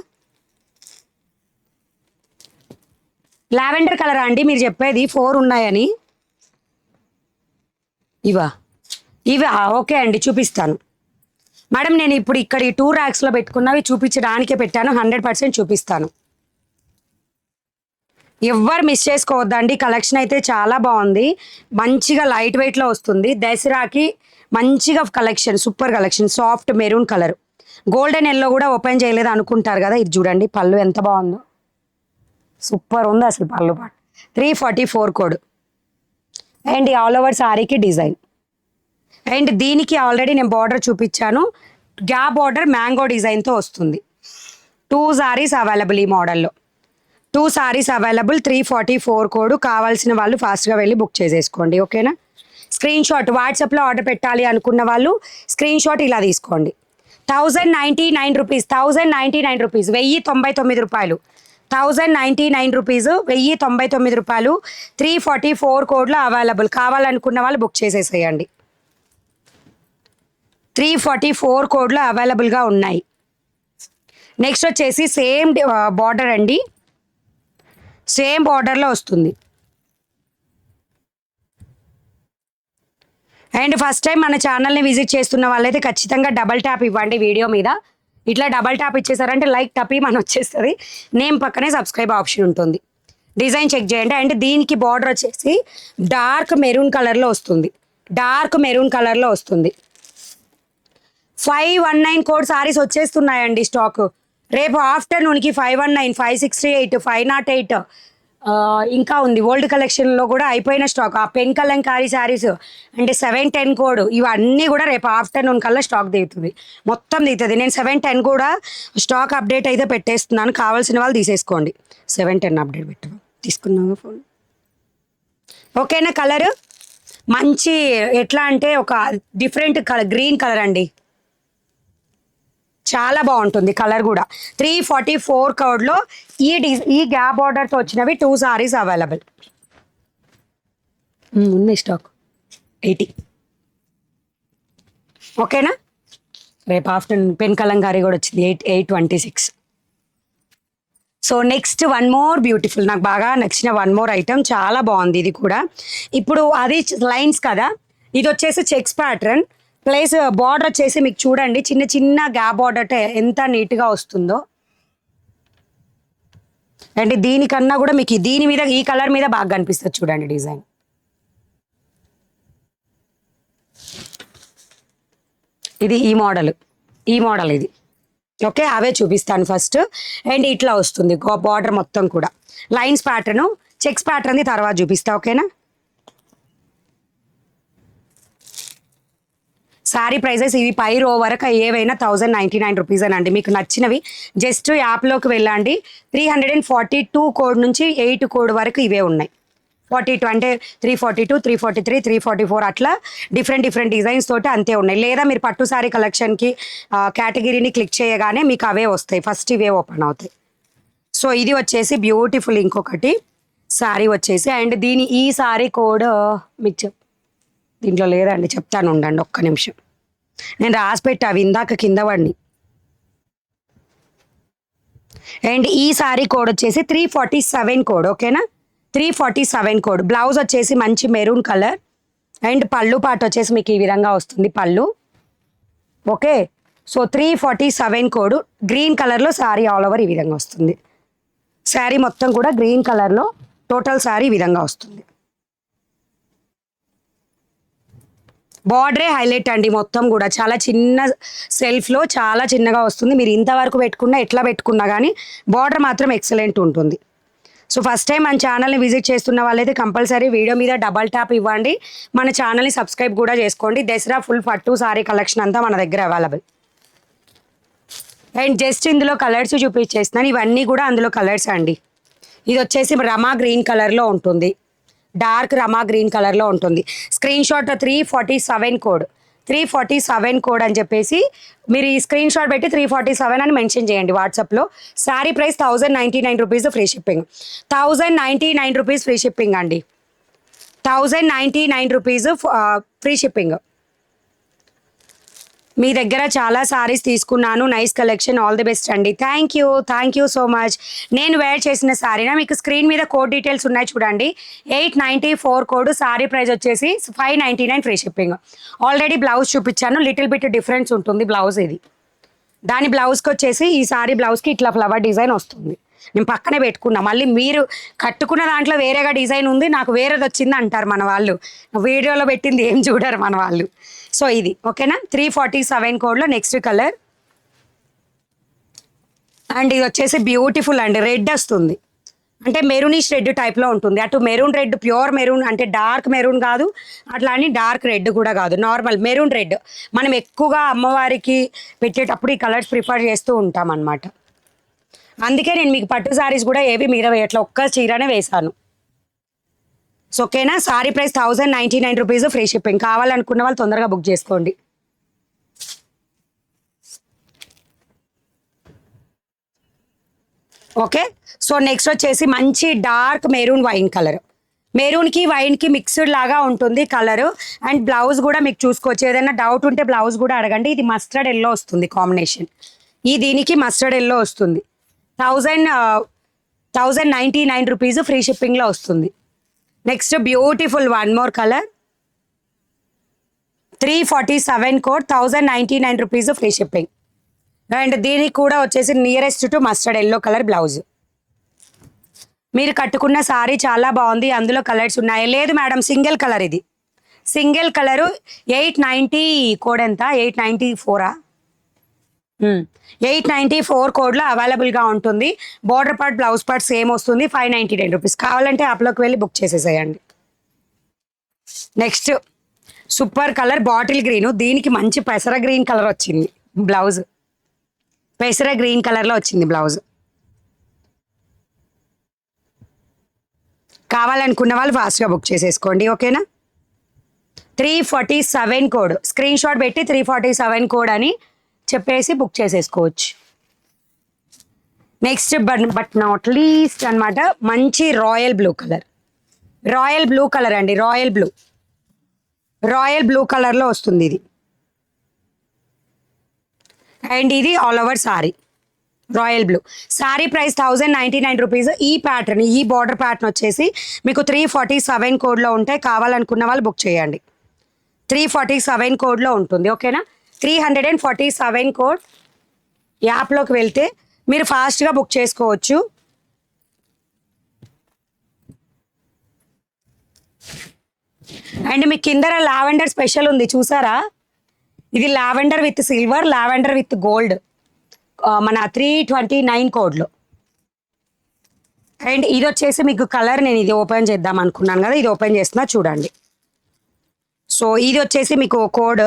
లావెండర్ కలరా అండి మీరు చెప్పేది? 4 ఉన్నాయని. ఇవా ఓకే అండి, చూపిస్తాను మేడం. నేను ఇప్పుడు ఇక్కడ ఈ 2 ర్యాక్స్లో పెట్టుకున్నవి చూపించడానికే పెట్టాను. 100% చూపిస్తాను. ఎవ్వరు మిస్ చేసుకోవద్దండి. కలెక్షన్ అయితే చాలా బాగుంది, మంచిగా లైట్ వెయిట్లో వస్తుంది. దసరాకి మంచిగా collection, super collection. Soft maroon colour, golden yellow కూడా ఓపెన్ చేయలేదు అనుకుంటారు కదా. ఇది చూడండి పళ్ళు ఎంత బాగుందో, సూపర్ ఉంది అసలు పళ్ళు పాటు. 344 కోడ్. అండ్ ఆల్ ఓవర్ సారీకి డిజైన్. అండ్ దీనికి ఆల్రెడీ నేను బార్డర్ చూపించాను. గ్యాప్ బార్డర్ మ్యాంగో డిజైన్తో వస్తుంది. 2 సారీస్ అవైలబుల్ ఈ మోడల్లో. 2 సారీస్ అవైలబుల్. 344 కోడ్. కావాల్సిన వాళ్ళు ఫాస్ట్గా వెళ్ళి బుక్ చేసేసుకోండి, ఓకేనా. స్క్రీన్ షాట్ వాట్సాప్లో ఆర్డర్ పెట్టాలి అనుకున్న వాళ్ళు స్క్రీన్ షాట్ ఇలా తీసుకోండి. ₹1099. ₹1099. ₹1099. ₹1099. 344 కోడ్లో అవైలబుల్. కావాలనుకున్న వాళ్ళు బుక్ చేసేసేయండి. 344 కోడ్లో అవైలబుల్గా ఉన్నాయి. నెక్స్ట్ వచ్చేసి సేమ్ బార్డర్ అండి, సేమ్ బార్డర్లో వస్తుంది. అండ్ ఫస్ట్ టైం మన ఛానల్ని విజిట్ చేస్తున్న వాళ్ళైతే ఖచ్చితంగా డబల్ ట్యాప్ ఇవ్వండి వీడియో మీద. ఇట్లా డబల్ ట్యాప్ ఇచ్చేసారంటే లైక్ టపీ మన వచ్చేస్తుంది. నేమ్ పక్కనే సబ్స్క్రైబ్ ఆప్షన్ ఉంటుంది. డిజైన్ చెక్ చేయండి. అండ్ దీనికి బార్డర్ వచ్చేసి డార్క్ మెరూన్ కలర్లో వస్తుంది. డార్క్ మెరూన్ కలర్లో వస్తుంది. 519 కోడ్ సారీస్ వచ్చేస్తున్నాయండి స్టాక్. రేపు ఆఫ్టర్నూన్కి 519, 568, 508 ఇంకా ఉంది. ఓల్డ్ కలెక్షన్లో కూడా అయిపోయిన స్టాక్. ఆ పెన్ కలంకారీ శారీస్ అంటే 710 కోడ్ ఇవన్నీ కూడా రేపు ఆఫ్టర్నూన్ కల్లా స్టాక్ దిగుతుంది, మొత్తం దిగుతుంది. నేను 710 కూడా స్టాక్ అప్డేట్ అయితే పెట్టేస్తున్నాను, కావాల్సిన వాళ్ళు తీసేసుకోండి. 710 అప్డేట్ పెట్టు తీసుకున్నాను ఫోన్. ఓకేనా? కలర్ మంచి ఎట్లా అంటే ఒక డిఫరెంట్ కలర్, గ్రీన్ కలర్ అండి, చాలా బాగుంటుంది కలర్ కూడా. 344 కోడ్లో ఈ గ్యాప్ బార్డర్తో వచ్చినవి 2 సారీస్ అవైలబుల్ ఉన్నాయి. స్టాక్ 80. ఓకేనా? రేపు ఆఫ్టర్నూన్ పెన్ కలంకారీ కూడా వచ్చింది 826. So next one more beautiful, నాకు బాగా నచ్చిన వన్ మోర్ ఐటమ్, చాలా బాగుంది ఇది కూడా. ఇప్పుడు అది లైన్స్ కదా, ఇది వచ్చేసి చెక్స్ ప్యాటర్న్ ప్లస్ బార్డర్ వచ్చేసి మీకు చూడండి చిన్న చిన్న గ్యాప్ బార్డర్ ఎంత నీట్గా వస్తుందో. అంటే దీనికన్నా కూడా మీకు దీని మీద ఈ కలర్ మీద బాగా కనిపిస్తుంది చూడండి డిజైన్. ఇది ఈ మోడల్ ఇది. ఓకే, అవే చూపిస్తాను ఫస్ట్. అండ్ ఇట్లా వస్తుంది బార్డర్ మొత్తం కూడా లైన్స్ ప్యాటర్న్, చెక్స్ ప్యాటర్న్ తర్వాత చూపిస్తా. ఓకేనా? శారీ ప్రైజెస్ ఇవి పై రో వరకు ఏవైనా 1099 రూపీస్ అండి. మీకు నచ్చినవి జస్ట్ యాప్లోకి వెళ్ళండి. 342 కోడ్ నుంచి 8 కోడ్ వరకు ఇవే ఉన్నాయి. 42 అంటే 342, 343, 344 అట్లా డిఫరెంట్ డిజైన్స్ తోటి అంతే ఉన్నాయి. లేదా మీరు పట్టు శారీ కలెక్షన్కి కేటగిరీని క్లిక్ చేయగానే మీకు అవే వస్తాయి, ఫస్ట్ ఇవే ఓపెన్ అవుతాయి. సో ఇది వచ్చేసి బ్యూటిఫుల్ ఇంకొకటి శారీ వచ్చేసి. అండ్ ఈ శారీ కోడ్ మీకు దీంట్లో లేదండి, చెప్తాను ఉండండి ఒక్క నిమిషం. నేను రాసి పెట్టా అవి ఇందాక కింద పడిని. అండ్ ఈ సారీ కోడ్ వచ్చేసి 347 కోడ్. ఓకేనా? 347 కోడ్. బ్లౌజ్ వచ్చేసి మంచి మెరూన్ కలర్. అండ్ పళ్ళు పాట వచ్చేసి మీకు ఈ విధంగా వస్తుంది పళ్ళు. ఓకే, సో 347 కోడ్ గ్రీన్ కలర్లో శారీ ఆల్ ఓవర్ ఈ విధంగా వస్తుంది. శారీ మొత్తం కూడా గ్రీన్ కలర్లో టోటల్ శారీ ఈ విధంగా వస్తుంది. బార్డరే హైలైట్ అండి, మొత్తం కూడా చాలా చిన్న సెల్ఫ్లో చాలా చిన్నగా వస్తుంది. మీరు ఇంతవరకు పెట్టుకున్నా ఎట్లా పెట్టుకున్నా కానీ బార్డర్ మాత్రం ఎక్సలెంట్ ఉంటుంది. సో ఫస్ట్ టైం మన ఛానల్ని విజిట్ చేస్తున్న వాళ్ళైతే కంపల్సరీ వీడియో మీద డబల్ ట్యాప్ ఇవ్వండి, మన ఛానల్ని సబ్స్క్రైబ్ కూడా చేసుకోండి. దసరా ఫుల్ పట్టు సారీ కలెక్షన్ అంతా మన దగ్గర అవైలబుల్. అండ్ జస్ట్ ఇందులో కలర్స్ చూపించేస్తున్నాను, ఇవన్నీ కూడా అందులో కలర్స్ అండి. ఇది వచ్చేసి రమా గ్రీన్ కలర్లో ఉంటుంది, డార్క్ రమా గ్రీన్ కలర్లో ఉంటుంది. స్క్రీన్ షాట్ 347 కోడ్, 347 కోడ్ అని చెప్పేసి మీరు ఈ స్క్రీన్ షాట్ పెట్టి 347 అని మెన్షన్ చేయండి వాట్సాప్లో. Sari price 1099 rupees free shipping. 1099 rupees free shipping అండి, 1099 రూపీస్ ఫ్రీ షిప్పింగ్. మీ దగ్గర చాలా సారీస్ తీసుకున్నాను, nice collection, all the best అండి. Thank you so much. నేను వేర్ చేసిన సారీనా మీకు స్క్రీన్ మీద కోడ్ డీటెయిల్స్ ఉన్నాయి చూడండి. 894 కోడ్, సారీ ప్రైస్ వచ్చేసి 599 ఫ్రీ షిప్పింగ్. ఆల్రెడీ బ్లౌజ్ చూపించాను, లిటిల్ బిట్ డిఫరెన్స్ ఉంటుంది బ్లౌజ్. ఇది దాని బ్లౌజ్కి వచ్చేసి ఈ సారీ బ్లౌజ్కి ఇట్లా ఫ్లవర్ డిజైన్ వస్తుంది. నేను పక్కనే పెట్టుకున్నా, మళ్ళీ మీరు కట్టుకున్న దాంట్లో వేరేగా డిజైన్ ఉంది నాకు వేరేది వచ్చింది అంటారు మన వాళ్ళు, వీడియోలో పెట్టింది ఏం చూడరు మన వాళ్ళు. సో ఇది ఓకేనా? 347 కోడ్లో నెక్స్ట్ కలర్. అండ్ ఇది వచ్చేసి బ్యూటిఫుల్ అండి, రెడ్ వస్తుంది, అంటే మెరూనిష్ రెడ్ టైప్లో ఉంటుంది. అటు మెరూన్ రెడ్, ప్యూర్ మెరూన్ అంటే డార్క్ మెరూన్ కాదు, అట్లా అని డార్క్ రెడ్ కూడా కాదు, నార్మల్ మెరూన్ రెడ్. మనం ఎక్కువగా అమ్మవారికి పెట్టేటప్పుడు ఈ కలర్స్ ప్రిఫర్ చేస్తూ ఉంటాం అన్నమాట. అందుకే నేను మీకు పట్టు సారీస్ కూడా ఏవి మీద వేయట్లా, ఒక్క చీరనే వేశాను. సో ఓకేనా? Sari price 1099 rupees free shipping. కావాలనుకున్న వాళ్ళు తొందరగా బుక్ చేసుకోండి. ఓకే, సో నెక్స్ట్ వచ్చేసి మంచి డార్క్ మెరూన్ వైన్ కలర్, మెరూన్కి వైన్కి మిక్స్డ్ లాగా ఉంటుంది కలర్. అండ్ బ్లౌజ్ కూడా మీకు చూసుకోవచ్చు, ఏదైనా డౌట్ ఉంటే బ్లౌజ్ కూడా అడగండి. ఇది మస్టర్డ్ ఎల్లో వస్తుంది కాంబినేషన్, దీనికి మస్టర్డ్ ఎల్లో వస్తుంది. 1099 రూపీస్ ఫ్రీ షిప్పింగ్లో వస్తుంది. Next beautiful one more colour, 347 code, 1099 rupees free shipping. And దీనికి కూడా వచ్చేసి nearest to mustard yellow colour blouse. మీరు కట్టుకున్న సారీ చాలా బాగుంది, అందులో కలర్స్ ఉన్నాయి. లేదు మేడం సింగిల్ కలర్, ఇది సింగిల్ కలరు. 890 కోడ్ ఎంత, 894 894 కోడ్లో అవైలబుల్గా ఉంటుంది. Border part blouse part same వస్తుంది. 599 రూపీస్. కావాలంటే యాప్లోకి వెళ్ళి బుక్ చేసేసేయండి. Next super colour bottle green, దీనికి మంచి పెసర గ్రీన్ కలర్ వచ్చింది బ్లౌజ్. పెసర గ్రీన్ కలర్లో వచ్చింది బ్లౌజ్. కావాలనుకున్న వాళ్ళు ఫాస్ట్గా బుక్ చేసేసుకోండి, ఓకేనా. 347 కోడ్, స్క్రీన్ షాట్ పెట్టి 347 కోడ్ అని చెప్పేసి బుక్ చేసేసుకోవచ్చు. నెక్స్ట్ బట్ నాట్ లీస్ట్ అనమాట, మంచి royal blue colour. Royal blue colour అండి, రాయల్ బ్లూ కలర్లో వస్తుంది ఇది. అండ్ ఇది all over sorry royal blue. Sorry price 1099 rupees. ఈ ప్యాటర్న్, ఈ బార్డర్ ప్యాటర్న్ వచ్చేసి మీకు 347 కోడ్లో ఉంటాయి. కావాలనుకున్న వాళ్ళు బుక్ చేయండి. 347 కోడ్లో ఉంటుంది, ఓకేనా. 347 కోడ్ యాప్లోకి వెళ్తే మీరు ఫాస్ట్గా బుక్ చేసుకోవచ్చు. అండ్ మీ కింద లావెండర్ స్పెషల్ ఉంది చూసారా, ఇది lavender with silver, lavender with gold, మన 329 కోడ్లో. అండ్ ఇది వచ్చేసి మీకు కలర్, నేను ఇది ఓపెన్ చేద్దాం అనుకున్నాను కదా, ఇది ఓపెన్ చేస్తున్నా చూడండి. సో ఇది వచ్చేసి మీకు కోడ్,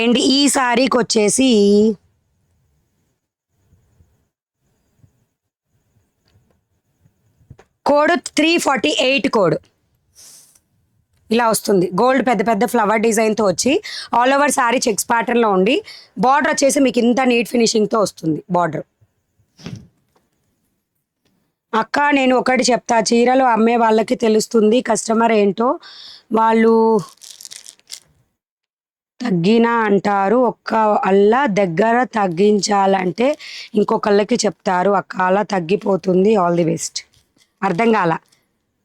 అండ్ ఈ సారీకి వచ్చేసి కోడ్ 348 కోడ్ ఇలా వస్తుంది. గోల్డ్ పెద్ద పెద్ద ఫ్లవర్ డిజైన్తో వచ్చి ఆల్ ఓవర్ సారీ చెక్స్ ప్యాటర్న్లో ఉండి, బార్డర్ వచ్చేసి మీకు ఇంత నీట్ ఫినిషింగ్తో వస్తుంది బార్డర్. అక్క నేను ఒకటి చెప్తా, చీరలు అమ్మే వాళ్ళకి తెలుస్తుంది కస్టమర్ ఏంటో, వాళ్ళు తగ్గినా అంటారు, ఒక్క అలా దగ్గర తగ్గించాలంటే ఇంకొకళ్ళకి చెప్తారు అక్క, అలా తగ్గిపోతుంది. All the best. అర్థం కాల,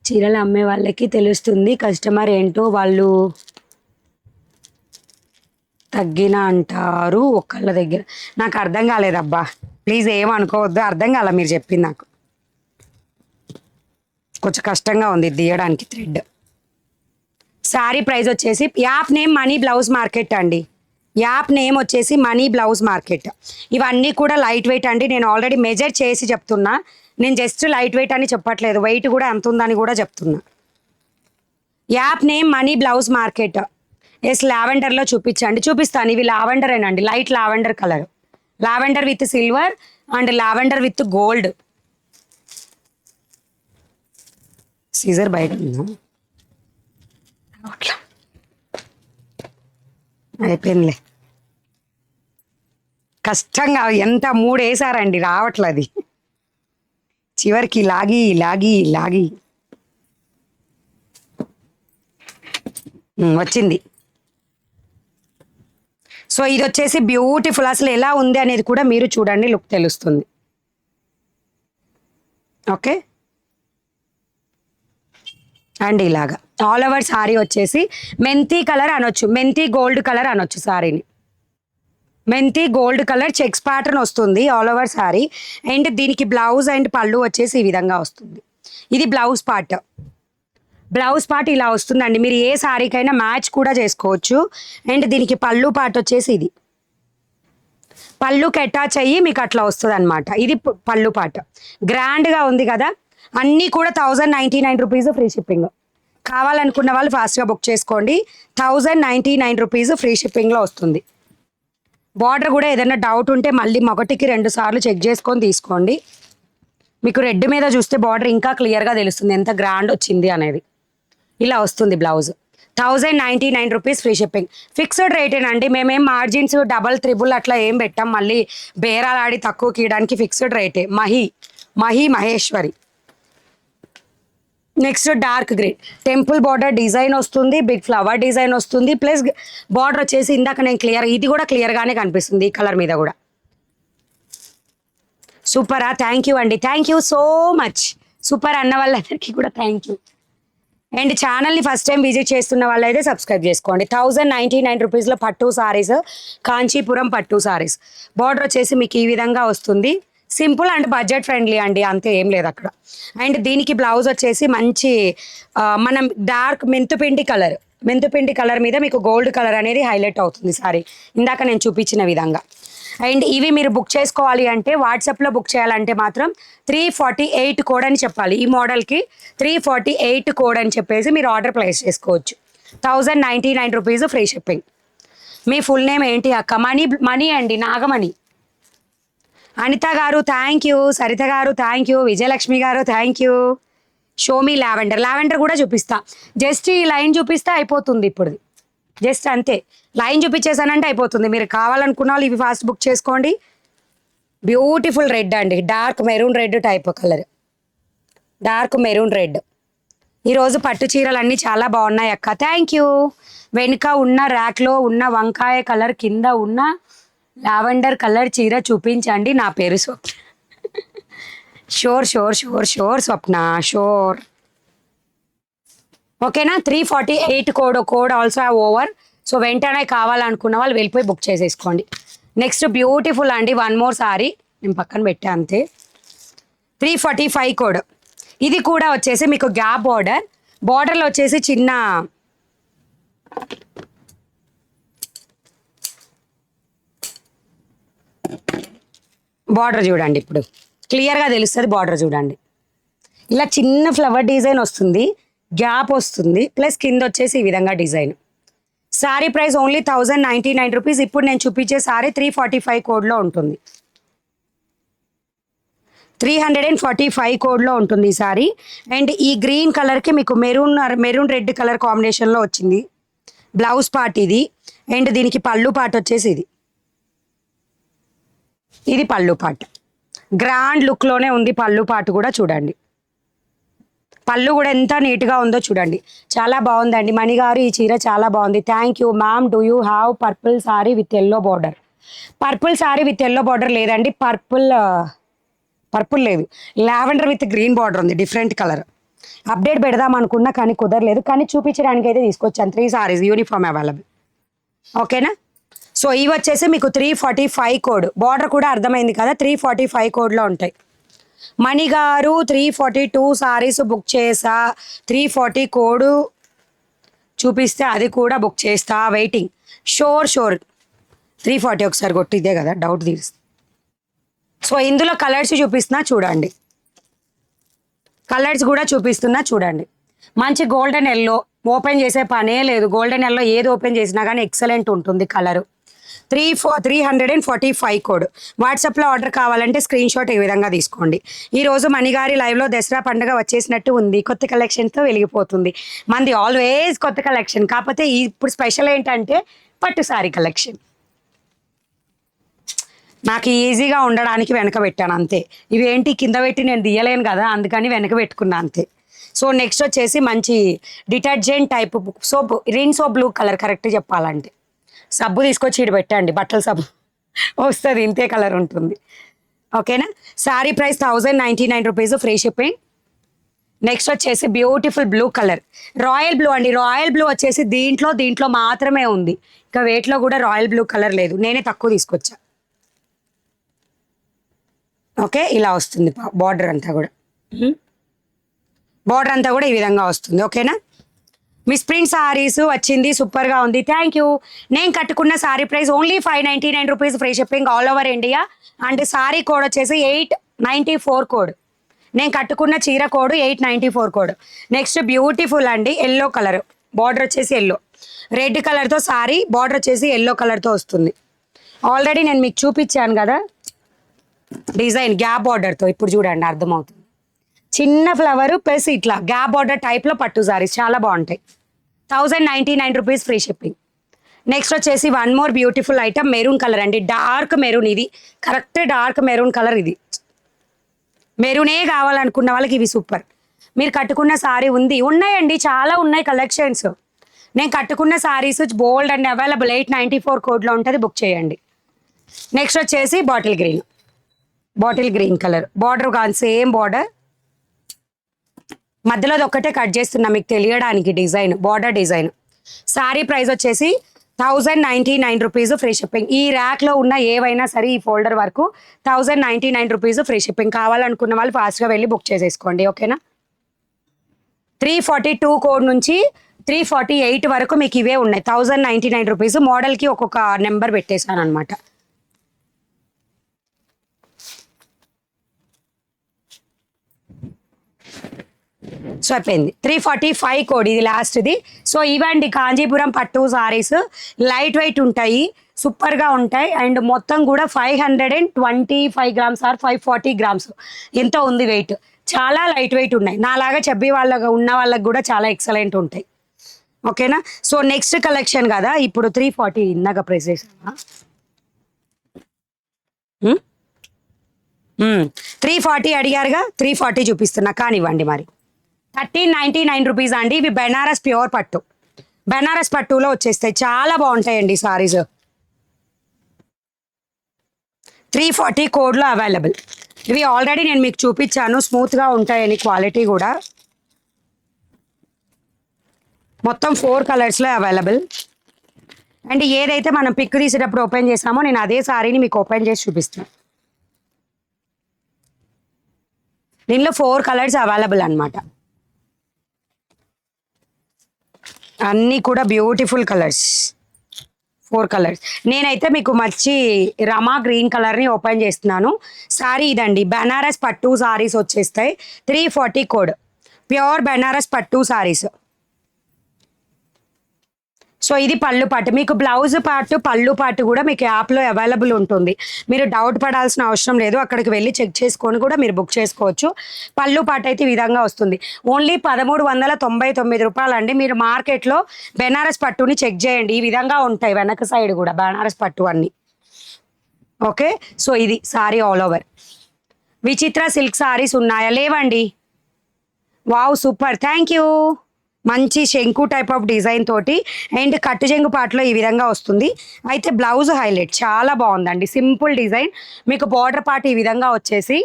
చీరలు అమ్మే వాళ్ళకి తెలుస్తుంది కస్టమర్ ఏంటో, వాళ్ళు తగ్గిన అంటారు ఒకళ్ళ దగ్గర. నాకు అర్థం కాలేదబ్బా, ప్లీజ్ ఏమనుకోవద్దు, అర్థం కాల మీరు చెప్పింది. నాకు కొంచెం కష్టంగా ఉంది తీయడానికి థ్రెడ్. శారీ ప్రైస్ వచ్చేసి, app name money blouse market అండి. యాప్ నేమ్ వచ్చేసి మనీ బ్లౌజ్ మార్కెట్. ఇవన్నీ కూడా లైట్ వెయిట్ అండి. నేను ఆల్రెడీ మెజర్ చేసి చెప్తున్నా, నేను జస్ట్ లైట్ వెయిట్ అని చెప్పట్లేదు, వెయిట్ కూడా ఎంత ఉందని కూడా చెప్తున్నా. App name money blouse market. Yes లావెండర్లో చూపిస్తాను. ఇవి లావెండరేనండి, light lavender colour, lavender with silver and lavender with gold. Scissor బయట ఉందా, అట్లా అయిపోయిందిలే. కష్టంగా ఎంత 3 వేసారండి, రావట్లేదు. చివరికి లాగి లాగి లాగి వచ్చింది. సో ఇది వచ్చేసి బ్యూటిఫుల్, అసలు ఎలా ఉంది అనేది కూడా మీరు చూడండి, లుక్ తెలుస్తుంది. ఓకే, అండ్ ఇలాగా ఆల్ ఓవర్ సారీ వచ్చేసి మెంతి కలర్ అనొచ్చు, మెంతి గోల్డ్ కలర్ అనొచ్చు సారీని. మెంతి గోల్డ్ కలర్ చెక్స్ ప్యాటర్న్ వస్తుంది ఆల్ ఓవర్ సారీ. అండ్ దీనికి బ్లౌజ్ అండ్ పళ్ళు వచ్చేసి ఈ విధంగా వస్తుంది. ఇది బ్లౌజ్ పార్ట్. బ్లౌజ్ పార్ట్ ఇలా వస్తుందండి. మీరు ఏ సారీకైనా మ్యాచ్ కూడా చేసుకోవచ్చు. అండ్ దీనికి పళ్ళు పార్ట్ వచ్చేసి ఇది పళ్ళుకి అటాచ్ అయ్యి మీకు అట్లా వస్తుంది అనమాట. ఇది పళ్ళు పార్ట్. గ్రాండ్గా ఉంది కదా. అన్నీ కూడా 1099 రూపీస్ ఫ్రీ షిప్పింగ్. కావాలనుకున్న వాళ్ళు ఫాస్ట్గా బుక్ చేసుకోండి. 1099 రూపీస్ ఫ్రీ షిప్పింగ్లో వస్తుంది. బార్డర్ కూడా ఏదైనా డౌట్ ఉంటే మళ్ళీ ఒకటికి 2 సార్లు చెక్ చేసుకొని తీసుకోండి. మీకు రెడ్ మీద చూస్తే బార్డర్ ఇంకా క్లియర్గా తెలుస్తుంది ఎంత గ్రాండ్ వచ్చింది అనేది. ఇలా వస్తుంది బ్లౌజ్. ₹1099 free shipping. ఫిక్స్డ్ రేటేనండి. మేమేం మార్జిన్స్ డబల్ త్రిబుల్ అట్లా ఏం పెట్టాం. మళ్ళీ బేరాలాడి తక్కువకి ఇయడానికి ఫిక్స్డ్ రేటే. Maheshwari. Next dark green temple border design వస్తుంది, బిగ్ ఫ్లవర్ డిజైన్ వస్తుంది, ప్లస్ బార్డర్ వచ్చేసి ఇందాక నేను ఇది కూడా క్లియర్గానే కనిపిస్తుంది ఈ కలర్ మీద కూడా. సూపరా, థ్యాంక్ యూ అండి, thank you so much. Super అన్న వాళ్ళందరికీ కూడా థ్యాంక్ యూ. అండ్ ఛానల్ని ఫస్ట్ టైం విజిట్ చేస్తున్న వాళ్ళైతే సబ్స్క్రైబ్ చేసుకోండి. ₹1099లో పట్టు సారీస్, కాంచీపురం పట్టు సారీస్. బార్డర్ వచ్చేసి మీకు ఈ విధంగా వస్తుంది. సింపుల్ అండ్ బడ్జెట్ ఫ్రెండ్లీ అండి, అంతే ఏం లేదు అక్కడ. అండ్ దీనికి బ్లౌజ్ వచ్చేసి మంచి మనం డార్క్ మెంతుపిండి కలర్ మీద మీకు గోల్డ్ కలర్ అనేది హైలైట్ అవుతుంది సారీ, ఇందాక నేను చూపించిన విధంగా. అండ్ ఇవి మీరు బుక్ చేసుకోవాలి అంటే వాట్సాప్లో బుక్ చేయాలంటే మాత్రం 348 కోడ్ అని చెప్పాలి. ఈ మోడల్కి 348 కోడ్ అని చెప్పేసి మీరు ఆర్డర్ ప్లేస్ చేసుకోవచ్చు. ₹1099 ఫ్రీ షిప్పింగ్. మీ ఫుల్ నేమ్ ఏంటి అక్క? మనీ అండి, నాగమణి. అనిత గారు థ్యాంక్ యూ, సరిత గారు థ్యాంక్ యూ, విజయలక్ష్మి గారు థ్యాంక్ యూ. షోమీ లావెండర్ కూడా చూపిస్తా. జస్ట్ ఈ లైన్ చూపిస్తే అయిపోతుంది. ఇప్పుడు జస్ట్ అంతే, లైన్ చూపించేసానంటే అయిపోతుంది. మీరు కావాలనుకున్న వాళ్ళు ఇవి ఫాస్ట్ బుక్ చేసుకోండి. బ్యూటిఫుల్ రెడ్ అండి, dark maroon red type colour, dark maroon red. ఈరోజు పట్టు చీరలు అన్నీ చాలా బాగున్నాయి అక్క, థ్యాంక్ యూ. వెనుక ఉన్న ర్యాక్లో ఉన్న వంకాయ కలర్ కింద ఉన్న లావెండర్ కలర్ చీర చూపించండి, నా పేరు స్వప్న. షోర్ స్వప్న, షోర్. ఓకేనా? 348 కోడ్ ఆల్సో ఓవర్. సో వెంటనే కావాలనుకున్న వాళ్ళు వెళ్ళిపోయి బుక్ చేసేసుకోండి. నెక్స్ట్ బ్యూటిఫుల్ అండి, వన్ మోర్ సారీ నేను పక్కన పెట్టా అంతే. 345 కోడ్. ఇది కూడా వచ్చేసి మీకు గ్యాప్ బార్డర్లో వచ్చేసి చిన్న బార్డర్ చూడండి, ఇప్పుడు క్లియర్గా తెలుస్తుంది. బార్డర్ చూడండి, ఇలా చిన్న ఫ్లవర్ డిజైన్ వస్తుంది, గ్యాప్ వస్తుంది, ప్లస్ కింద వచ్చేసి ఈ విధంగా డిజైన్. Sorry price only ₹1099. ఇప్పుడు నేను చూపించే సారీ 345 కోడ్లో ఉంటుంది. 345 కోడ్లో ఉంటుంది ఈ సారీ. అండ్ ఈ గ్రీన్ కలర్కి మీకు మెరూన్ రెడ్ కలర్ కాంబినేషన్లో వచ్చింది బ్లౌజ్ పార్ట్ ఇది. అండ్ దీనికి పళ్ళు పార్ట్ వచ్చేసి ఇది పళ్ళు పార్ట్. గ్రాండ్ లుక్లోనే ఉంది పళ్ళు పార్ట్ కూడా చూడండి. పళ్ళు కూడా ఎంత నీట్గా ఉందో చూడండి, చాలా బాగుందండి. మణిగారు ఈ చీర చాలా బాగుంది, thank you ma'am. Do you have purple sorry with yellow border? Purple sorry with yellow border లేదండి, పర్పుల్ లేదు, లావెండర్ విత్ గ్రీన్ బార్డర్ ఉంది, డిఫరెంట్ కలర్. అప్డేట్ పెడదాం అనుకున్నా కానీ కుదరలేదు, కానీ చూపించడానికి అయితే తీసుకొచ్చాను. 3 సారీస్ యూనిఫామ్ అవైలబుల్. ఓకేనా? సో ఇవి వచ్చేసి మీకు 345 కోడ్. బార్డర్ కూడా అర్థమైంది కదా, 345 కోడ్లో ఉంటాయి. మణిగారు 342 సారీస్ బుక్ చేసా, 340 కోడ్ చూపిస్తే అది కూడా బుక్ చేస్తా, వెయిటింగ్. షోర్ 340 ఒకసారి కొట్టి, ఇదే కదా డౌట్ తీరుస్తుంది. సో ఇందులో కలర్స్ చూపిస్తున్నా చూడండి, కలర్స్ కూడా చూపిస్తున్నా చూడండి. మంచి గోల్డెన్ ఎల్లో, ఓపెన్ చేసే పనే లేదు. గోల్డెన్ ఎల్లో ఏది ఓపెన్ చేసినా కానీ ఎక్సలెంట్ ఉంటుంది కలరు. 345 కోడ్. వాట్సాప్లో ఆర్డర్ కావాలంటే స్క్రీన్ షాట్ ఈ విధంగా తీసుకోండి. ఈరోజు మణిగారి లైవ్లో దసరా పండుగ వచ్చేసినట్టు ఉంది, కొత్త కలెక్షన్తో వెలిగిపోతుంది. మంది ఆల్వేస్ కొత్త కలెక్షన్, కాకపోతే ఇప్పుడు స్పెషల్ ఏంటంటే పట్టు సారీ కలెక్షన్. నాకు ఈజీగా ఉండడానికి వెనక పెట్టాను అంతే. ఇవి ఏంటి కింద పెట్టి నేను తీయలేను కదా, అందుకని వెనక పెట్టుకున్నా అంతే. సో నెక్స్ట్ వచ్చేసి మంచి detergent type soap, Rin soap blue colour correct చెప్పాలంటే. సబ్బు తీసుకొచ్చి ఇటు పెట్టండి, బట్టల సబ్బు వస్తుంది, ఇంతే కలర్ ఉంటుంది. ఓకేనా? Sari price ₹1099 free shipping. Next వచ్చేసి beautiful blue colour, royal blue అండి. రాయల్ బ్లూ వచ్చేసి దీంట్లో మాత్రమే ఉంది, ఇంకా వేట్లో కూడా రాయల్ బ్లూ కలర్ లేదు, నేనే తక్కువ తీసుకొచ్చా. ఓకే, ఇలా వస్తుంది బార్డర్ అంతా కూడా, ఈ విధంగా వస్తుంది. ఓకేనా? మిస్ ప్రింట్ సారీస్ వచ్చింది, సూపర్గా ఉంది, థ్యాంక్ యూ. నేను కట్టుకున్న sorry price only ₹599 free shipping all over India. And sorry code వచ్చేసి 894 కోడ్. నేను కట్టుకున్న చీర కోడ్ 894 కోడ్. నెక్స్ట్ బ్యూటిఫుల్ అండి, ఎల్లో కలర్, బార్డర్ వచ్చేసి ఎల్లో, రెడ్ కలర్తో సారీ, బార్డర్ వచ్చేసి ఎల్లో కలర్తో వస్తుంది. ఆల్రెడీ నేను మీకు చూపించాను కదా డిజైన్ గ్యాప్ బార్డర్తో. ఇప్పుడు చూడండి అర్థమవుతుంది, చిన్న ఫ్లవర్ ప్లస్ ఇట్లా గ్యాప్ బార్డర్ టైప్లో పట్టు సారీస్ చాలా బాగుంటాయి. 1099 రూపీస్ ఫ్రీ షిప్పింగ్. నెక్స్ట్ వచ్చేసి one more beautiful item maroon colour అండి, డార్క్ మెరూన్. ఇది కరెక్ట్ డార్క్ మెరూన్ కలర్. ఇది మెరూనే కావాలనుకున్న వాళ్ళకి ఇవి సూపర్. మీరు కట్టుకున్న సారీ ఉన్నాయండి, చాలా ఉన్నాయి కలెక్షన్స్. నేను కట్టుకున్న సారీస్ బోల్డ్ అండ్ అవైలబుల్. 894 కోడ్లో ఉంటుంది, బుక్ చేయండి. నెక్స్ట్ వచ్చేసి బాటిల్ గ్రీన్ కలర్ బార్డర్ కానీ సేమ్ బార్డర్, మధ్యలో ఒక్కటే కట్ చేస్తున్నా మీకు తెలియడానికి design, border design. Sorry price వచ్చేసి 1099 రూపీస్ ఫ్రీ షిప్పింగ్. ఈ ర్యాక్లో ఉన్న ఏవైనా సరే ఈ ఫోల్డర్ వరకు 1099 రూపీస్ ఫ్రీ షిప్పింగ్. కావాలనుకున్న వాళ్ళు ఫాస్ట్గా వెళ్ళి బుక్ చేసేసుకోండి, ఓకేనా. 342 కోడ్ నుంచి 348 వరకు మీకు ఇవే ఉన్నాయి. 1099 రూపీస్. మోడల్కి ఒక్కొక్క నెంబర్ పెట్టేశాను అనమాట. సో అయిపోయింది. 345 కోడ్ ఇది లాస్ట్ది. సో ఇవండి కాంజీపురం పట్టు సారీస్. లైట్ వెయిట్ ఉంటాయి, సూపర్గా ఉంటాయి. అండ్ మొత్తం కూడా 525 గ్రామ్స్ ఆర్ 540 గ్రామ్స్ ఎంతో ఉంది వెయిట్. చాలా లైట్ వెయిట్ ఉన్నాయి. నాలాగా చెప్పి ఉన్న వాళ్ళకి కూడా చాలా ఎక్సలెంట్ ఉంటాయి, ఓకేనా. సో నెక్స్ట్ కలెక్షన్ కదా ఇప్పుడు 340 ఇందాక ప్రెస్ చేసావా. 340 అడిగారుగా, 340 చూపిస్తున్నా కానివ్వండి. మరి 1399 రూపీస్ అండి. ఇవి బెనారస్ ప్యూర్ పట్టు, బెనారస్ పట్టులో వచ్చేస్తాయి. చాలా బాగుంటాయండి సారీస్. 340 కోడ్లో అవైలబుల్. ఇవి ఆల్రెడీ నేను మీకు చూపించాను, స్మూత్గా ఉంటాయని, క్వాలిటీ కూడా. మొత్తం 4 కలర్స్లో అవైలబుల్. అండ్ ఏదైతే మనం పిక్ తీసేటప్పుడు ఓపెన్ చేసామో నేను అదే సారీని మీకు ఓపెన్ చేసి చూపిస్తాను. దీనిలో 4 కలర్స్ అవైలబుల్ అనమాట. అన్నీ కూడా బ్యూటిఫుల్ కలర్స్, 4 కలర్స్. నేనైతే మీకు మంచి రమా గ్రీన్ కలర్ని ఓపెన్ చేస్తున్నాను. సారీ ఇదండి, బెనారస్ పట్టు సారీస్ వచ్చేస్తాయి. 340 కోడ్ ప్యూర్ బెనారస్ పట్టు సారీస్. సో ఇది పళ్ళు పాటు. మీకు బ్లౌజ్ పార్ట్ పళ్ళు పాటు కూడా మీకు యాప్లో అవైలబుల్ ఉంటుంది. మీరు డౌట్ పడాల్సిన అవసరం లేదు, అక్కడికి వెళ్ళి చెక్ చేసుకొని కూడా మీరు బుక్ చేసుకోవచ్చు. పళ్ళు పాటు అయితే ఈ విధంగా వస్తుంది. ఓన్లీ 1399 రూపాయలు అండి. మీరు మార్కెట్లో బెనారస్ పట్టుని చెక్ చేయండి, ఈ విధంగా ఉంటాయి వెనక సైడ్ కూడా బెనారస్ పట్టు అన్నీ, ఓకే. సో ఇది సారీ ఆల్ ఓవర్. విచిత్ర సిల్క్ సారీస్ ఉన్నాయా? లేవండి. Wow super, thank you. మంచి శంకు టైప్ ఆఫ్ డిజైన్ తోటి అండ్ కట్టు చెంగు పాటలో ఈ విధంగా వస్తుంది. అయితే బ్లౌజ్ హైలైట్ చాలా బాగుందండి, సింపుల్ డిజైన్. మీకు బార్డర్ పార్ట్ ఈ విధంగా వచ్చేసి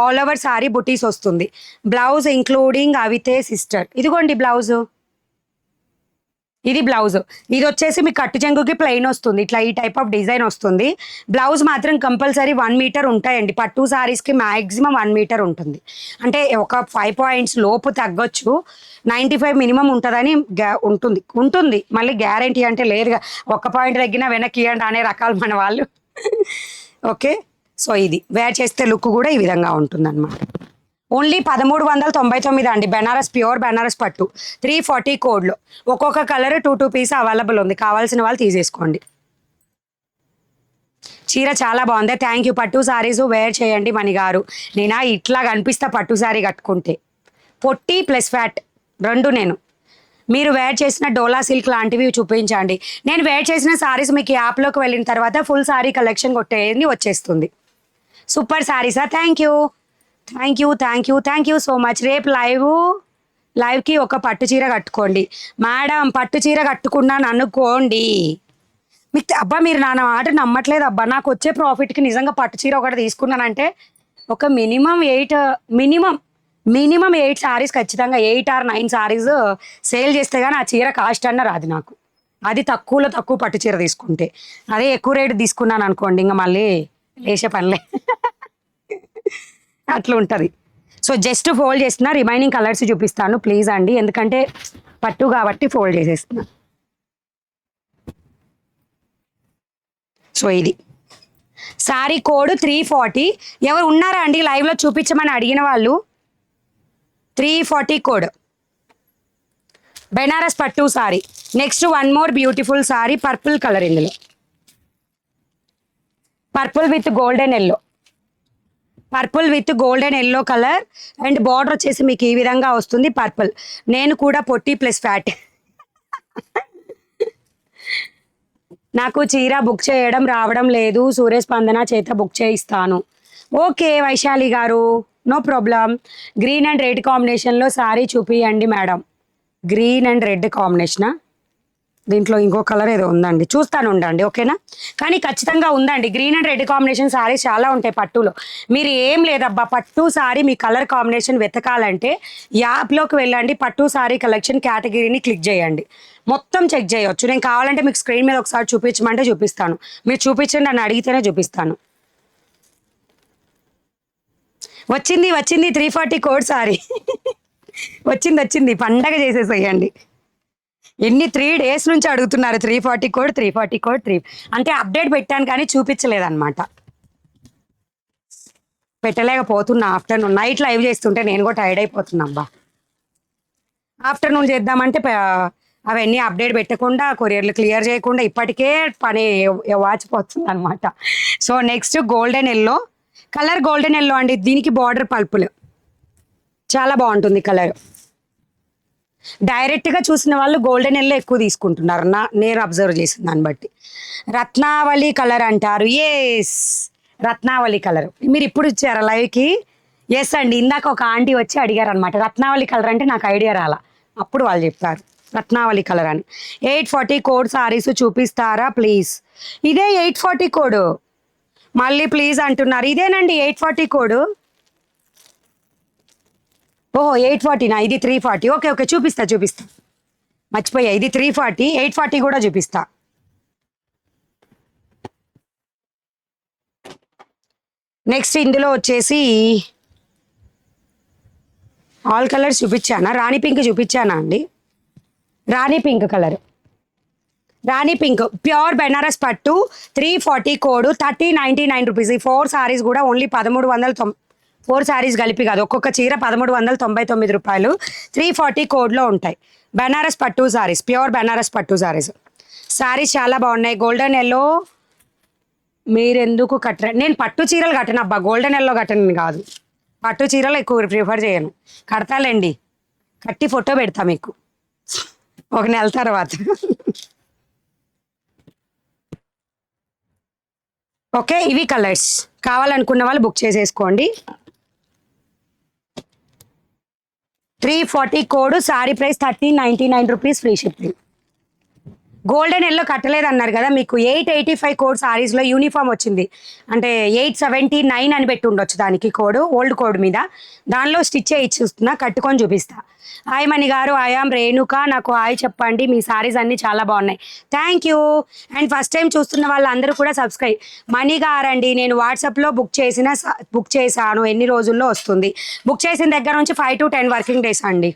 ఆల్ ఓవర్ సారీ బుటీస్ వస్తుంది. బ్లౌజ్ ఇంక్లూడింగ్ అవితే సిస్టర్. ఇదిగోండి బ్లౌజు, ఇది బ్లౌజ్. ఇది వచ్చేసి మీకు కట్టు చెంగుకి ప్లెయిన్ వస్తుంది, ఇట్లా ఈ టైప్ ఆఫ్ డిజైన్ వస్తుంది. బ్లౌజ్ మాత్రం కంపల్సరీ 1 మీటర్ ఉంటాయండి. పట్టు సారీస్కి మ్యాక్సిమం 1 మీటర్ ఉంటుంది. అంటే ఒక 5 పాయింట్స్ లోపు తగ్గొచ్చు, 95 మినిమం ఉంటుందని ఉంటుంది. మళ్ళీ గ్యారంటీ అంటే లేదుగా, 1 పాయింట్ తగ్గినా వెనక్కి ఇవ్వండి అనే రకాలు మన వాళ్ళు, ఓకే. సో ఇది వేర్ చేస్తే లుక్ కూడా ఈ విధంగా ఉంటుంది అనమాట. ఓన్లీ 1399 అండి. బెనారస్ ప్యూర్ బెనారస్ పట్టు 340 కోడ్లో. ఒక్కొక్క కలర్ 2 పీస్ అవైలబుల్ ఉంది, కావాల్సిన వాళ్ళు తీసేసుకోండి. చీర చాలా బాగుంది, థ్యాంక్ యూ. పట్టు సారీస్ వేర్ చేయండి మణిగారు. నేనా ఇట్లా కనిపిస్తా పట్టు సారీ కట్టుకుంటే, పొట్టి ప్లస్ ఫ్యాట్ రెండు. మీరు వేర్ చేసిన డోలా సిల్క్ లాంటివి చూపించండి. నేను వేర్ చేసిన సారీస్ మీకు యాప్లోకి వెళ్ళిన తర్వాత ఫుల్ సారీ కలెక్షన్ కొట్టేది వచ్చేస్తుంది. సూపర్ సారీసా, థ్యాంక్ యూ సో మచ్. రేపు లైవ్కి ఒక పట్టు చీర కట్టుకోండి మేడం. పట్టు చీర కట్టుకున్నాను అనుకోండి, మీకు అబ్బా మీరు నా మాట నమ్మట్లేదు అబ్బా. నాకు వచ్చే ప్రాఫిట్కి నిజంగా పట్టు చీర ఒకటి తీసుకున్నానంటే ఒక మినిమం 8 సారీస్ ఖచ్చితంగా 8 or 9 సారీస్ సేల్ చేస్తే కానీ ఆ చీర కాస్ట్ అన్న రాదు నాకు. అది తక్కువలో తక్కువ పట్టు చీర తీసుకుంటే. అదే ఎక్కువ రేటు తీసుకున్నాను అనుకోండి, ఇంకా మళ్ళీ లేచే పనిలే, అట్లా ఉంటుంది. సో జస్ట్ ఫోల్డ్ చేస్తున్నా, రిమైనింగ్ కలర్స్ చూపిస్తాను ప్లీజ్ అండి, ఎందుకంటే పట్టు కాబట్టి ఫోల్డ్ చేసేస్తున్నా. సో ఇది సారీ కోడ్ 340. ఎవరు ఉన్నారా అండి లైవ్లో చూపించమని అడిగిన వాళ్ళు? 340 కోడ్ బెనారస్ పట్టు sari. Next one more beautiful sari, purple colour. ఇందులో purple with golden yellow colour and border వచ్చేసి మీకు ఈ విధంగా వస్తుంది పర్పుల్. నేను కూడా పొట్టి ప్లస్ ఫ్యాట్ నాకు చీర బుక్ చేయడం రావడం లేదు, సూర్యస్పందన చేత బుక్ చేయిస్తాను. ఓకే వైశాలి గారు, no problem. Green and red కాంబినేషన్లో సారీ చూపియండి మేడం. గ్రీన్ అండ్ రెడ్ కాంబినేషనా? దీంట్లో ఇంకో కలర్ ఏదో ఉందండి, చూస్తాను ఉండండి. ఓకేనా? కానీ ఖచ్చితంగా ఉందండి, green and red combination saris చాలా ఉంటాయి పట్టులో. మీరు ఏం లేదబ్బా, పట్టు సారీ మీ కలర్ కాంబినేషన్ వెతకాలంటే యాప్లోకి వెళ్ళండి, పట్టు సారీ కలెక్షన్ కేటగిరీని క్లిక్ చేయండి, మొత్తం చెక్ చేయొచ్చు. నేను కావాలంటే మీకు స్క్రీన్ మీద ఒకసారి చూపించమంటే చూపిస్తాను. మీరు చూపించండి, నన్ను అడిగితేనే చూపిస్తాను. వచ్చింది 340 కోడ్ సారీ. వచ్చింది, పండగ చేసేసేయండి. ఎన్ని 3 days నుంచి అడుగుతున్నారు 340 కోడ్ 340 కోడ్ 3. అంటే అప్డేట్ పెట్టాను కానీ చూపించలేదన్నమాట, పెట్టలేకపోతున్నా. ఆఫ్టర్నూన్ నైట్ లైవ్ చేస్తుంటే నేను కూడా టైర్డ్ అయిపోతున్నా అబ్బా. ఆఫ్టర్నూన్ చేద్దామంటే అవన్నీ అప్డేట్ పెట్టకుండా, కొరియర్లు క్లియర్ చేయకుండా ఇప్పటికే పని వాచిపోతుంది అనమాట. So next golden yellow colour, golden yellow అండి. దీనికి బార్డర్ పల్పులు చాలా బాగుంటుంది కలర్. డైరెక్ట్గా చూసిన వాళ్ళు గోల్డెన్ ఎల్లో ఎక్కువ తీసుకుంటున్నారు, నేను అబ్జర్వ్ చేసిన దాన్ని బట్టి. రత్నావళి కలర్ అంటారు. ఎస్, రత్నావళి కలర్ మీరు ఇప్పుడు ఇచ్చారా లైవ్కి? ఎస్ అండి, ఇందాక ఒక ఆంటీ వచ్చి అడిగారు అనమాట, రత్నావళి కలర్ అంటే నాకు ఐడియా రాలా, అప్పుడు వాళ్ళు చెప్పారు రత్నావళి కలర్ అని. 840 కోడ్ సారీస్ చూపిస్తారా ప్లీజ్? ఇదే 840 కోడ్, మళ్ళీ ప్లీజ్ అంటున్నారు. ఇదేనండి 840 కోడ్. ఓహో 840నా? ఇది 340. ఓకే చూపిస్తా. మర్చిపోయా, ఇది 340, 840 కూడా చూపిస్తా. నెక్స్ట్ ఇందులో వచ్చేసి ఆల్ కలర్స్ చూపించానా? రాణి పింక్ చూపించానా అండి? రాణి పింక్ కలర్, రాణి పింక్ ప్యూర్ బెనారస్ పట్టు 340 కోడ్ 3099 రూపీస్. ఈ 4 సారీస్ కూడా ఓన్లీ 1390. 4 సారీస్ కలిపి కాదు, ఒక్కొక్క చీర 1399 రూపాయలు. 340 కోడ్లో ఉంటాయి. బెనారస్ పట్టు సారీస్, ప్యూర్ బెనారస్ పట్టు సారీస్. సారీస్ చాలా బాగున్నాయి. గోల్డెన్ ఎల్లో మీరెందుకు కట్టరు? నేను పట్టు చీరలు కట్టను అబ్బా, గోల్డెన్ ఎల్లో కట్టను కాదు. పట్టు చీరలు ఎక్కువ ప్రిఫర్ చేయను. కడతాలేండి, కట్టి ఫోటో పెడతా మీకు ఒక నెల తర్వాత. ఓకే, ఇవి కలర్స్. కావాలనుకున్న వాళ్ళు బుక్ చేసేసుకోండి. 340 code, sorry price 1399 rupees, free shipping. Golden yellow కట్టలేదు అన్నారు కదా, మీకు 885 కోడ్ సారీస్లో యూనిఫామ్ వచ్చింది. అంటే 879 అని పెట్టి ఉండొచ్చు దానికి కోడ్, ఓల్డ్ కోడ్ మీద. దానిలో స్టిచ్ చేయించి చూస్తున్నా, కట్టుకొని చూపిస్తా. హాయ్ మణి గారు, ఐఆమ్ రేణుక, నాకు హాయ్ చెప్పండి. మీ సారీస్ అన్నీ చాలా బాగున్నాయి. Thank you. And first time చూస్తున్న వాళ్ళందరూ కూడా సబ్స్క్రైబ్. మణి గారండి, నేను వాట్సాప్లో బుక్ చేశాను, ఎన్ని రోజుల్లో వస్తుంది? బుక్ చేసిన దగ్గర నుంచి 5 to 10 వర్కింగ్ డేస్ అండి.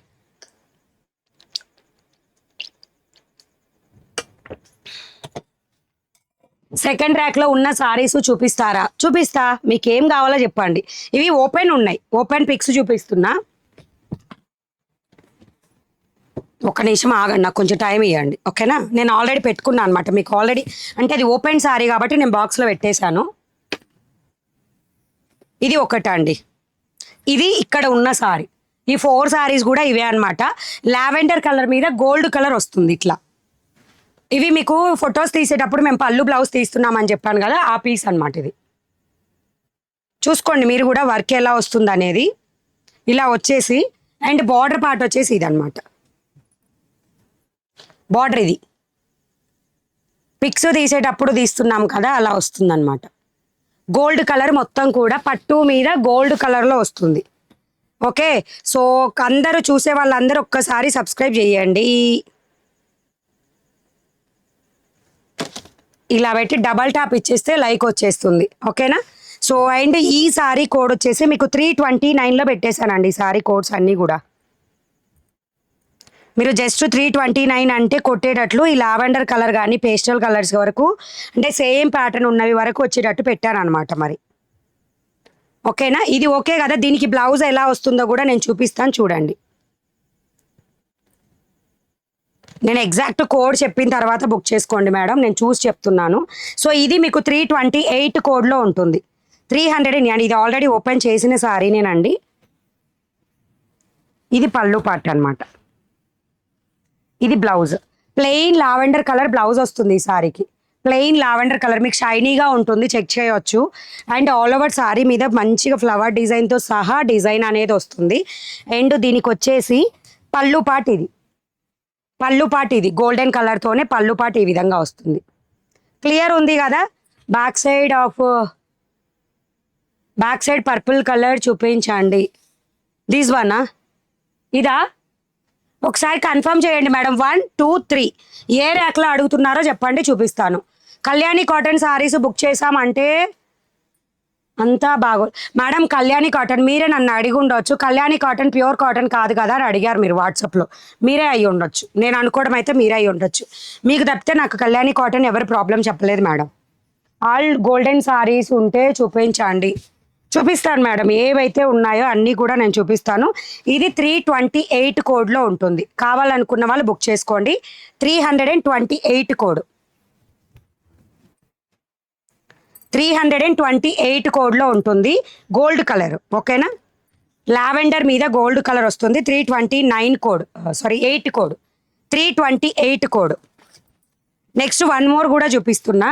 సెకండ్ ర్యాక్లో ఉన్న సారీస్ చూపిస్తారా? చూపిస్తా, మీకు ఏం కావాలో చెప్పండి. ఇవి ఓపెన్ ఉన్నాయి, ఓపెన్ పిక్స్ చూపిస్తున్నా. ఒక్క నిమిషం ఆగండి, నాకు కొంచెం టైం ఇవ్వండి. ఓకేనా? నేను ఆల్రెడీ పెట్టుకున్నాను అనమాట, మీకు ఆల్రెడీ అంటే అది ఓపెన్ సారీ కాబట్టి నేను బాక్స్లో పెట్టేశాను. ఇది ఒకట అండి, ఇది ఇక్కడ ఉన్న సారీ. ఈ 4 సారీస్ కూడా ఇవే అనమాట. లావెండర్ కలర్ మీద గోల్డ్ కలర్ వస్తుంది ఇట్లా. ఇవి మీకు ఫొటోస్ తీసేటప్పుడు మేము పళ్ళు బ్లౌజ్ తీస్తున్నామని చెప్పాను కదా, ఆ పీస్ అనమాట ఇది. చూసుకోండి మీరు కూడా వర్క్ ఎలా వస్తుంది అనేది. ఇలా వచ్చేసి అండ్ బార్డర్ పార్ట్ వచ్చేసి ఇది అనమాట. బార్డర్ ఇది పిక్స్ తీసేటప్పుడు తీస్తున్నాం కదా, అలా వస్తుంది అనమాట. గోల్డ్ కలర్ మొత్తం కూడా పట్టు మీద గోల్డ్ కలర్లో వస్తుంది. ఓకే, సో అందరూ చూసే వాళ్ళందరూ ఒక్కసారి సబ్స్క్రైబ్ చేయండి. ఇలా పెట్టి డబల్ ట్యాప్ ఇచ్చేస్తే లైక్ వచ్చేస్తుంది. ఓకేనా? సో అండ్ ఈ సారీ కోడ్ వచ్చేసి మీకు 329లో పెట్టేశానండి. ఈ సారీ కోడ్స్ అన్నీ కూడా మీరు జస్ట్ 329 అంటే కొట్టేటట్లు ఈ లావెండర్ కలర్ కానీ పేస్టల్ కలర్స్ వరకు అంటే సేమ్ ప్యాటర్న్ ఉన్నవి వరకు వచ్చేటట్టు పెట్టాను అనమాట. మరి ఓకేనా? ఇది ఓకే కదా? దీనికి బ్లౌజ్ ఎలా వస్తుందో కూడా నేను చూపిస్తాను, చూడండి. నేను ఎగ్జాక్ట్ కోడ్ చెప్పిన తర్వాత బుక్ చేసుకోండి మేడం, నేను చూసి చెప్తున్నాను. సో ఇది మీకు 328 కోడ్లో ఉంటుంది. 300 అండి, ఇది ఆల్రెడీ ఓపెన్ చేసిన సారీనేనండి. ఇది పళ్ళు పార్ట్ అనమాట, ఇది blouse. Plain lavender colour blouse వస్తుంది ఈ సారీకి. ప్లెయిన్ లావెండర్ కలర్ మీకు షైనీగా ఉంటుంది, చెక్ చేయొచ్చు. అండ్ ఆల్ ఓవర్ సారీ మీద మంచిగా ఫ్లవర్ డిజైన్తో సహా డిజైన్ అనేది వస్తుంది. అండ్ దీనికి వచ్చేసి పళ్ళు పాటు ఇది, పళ్ళు పాటు ఇది గోల్డెన్ కలర్తోనే పళ్ళు పాటు ఈ విధంగా వస్తుంది. క్లియర్ ఉంది కదా. బ్యాక్ సైడ్ పర్పుల్ కలర్ చూపించండి. దిస్ వనా, ఇదా? ఒకసారి కన్ఫర్మ్ చేయండి మేడం. 1 2 3 ఏ ర్యాక్లో అడుగుతున్నారో చెప్పండి, చూపిస్తాను. కళ్యాణి కాటన్ సారీస్ బుక్ చేసామంటే అంతా బాగో మేడం. కళ్యాణి కాటన్ మీరే నన్ను అడిగి ఉండొచ్చు. కళ్యాణి కాటన్ ప్యూర్ కాటన్ కాదు కదా అని అడిగారు మీరు వాట్సాప్లో. మీరే అయ్యి ఉండొచ్చు, నేను అనుకోవడం అయితే మీరే అయ్యి ఉండొచ్చు. మీకు తప్పితే నాకు కళ్యాణి కాటన్ ఎవరు ప్రాబ్లం చెప్పలేదు మేడం. ఆల్ గోల్డెన్ సారీస్ ఉంటే చూపించండి. చూపిస్తాను మేడం, ఏవైతే ఉన్నాయో అన్నీ కూడా నేను చూపిస్తాను. ఇది 328 కోడ్లో ఉంటుంది. కావాలనుకున్న వాళ్ళు బుక్ చేసుకోండి. 328 కోడ్, 328 కోడ్లో ఉంటుంది. గోల్డ్ కలర్, ఓకేనా. లావెండర్ మీద గోల్డ్ కలర్ వస్తుంది. 329 code, 8 code, 328 code. Next one more కూడా చూపిస్తున్నా.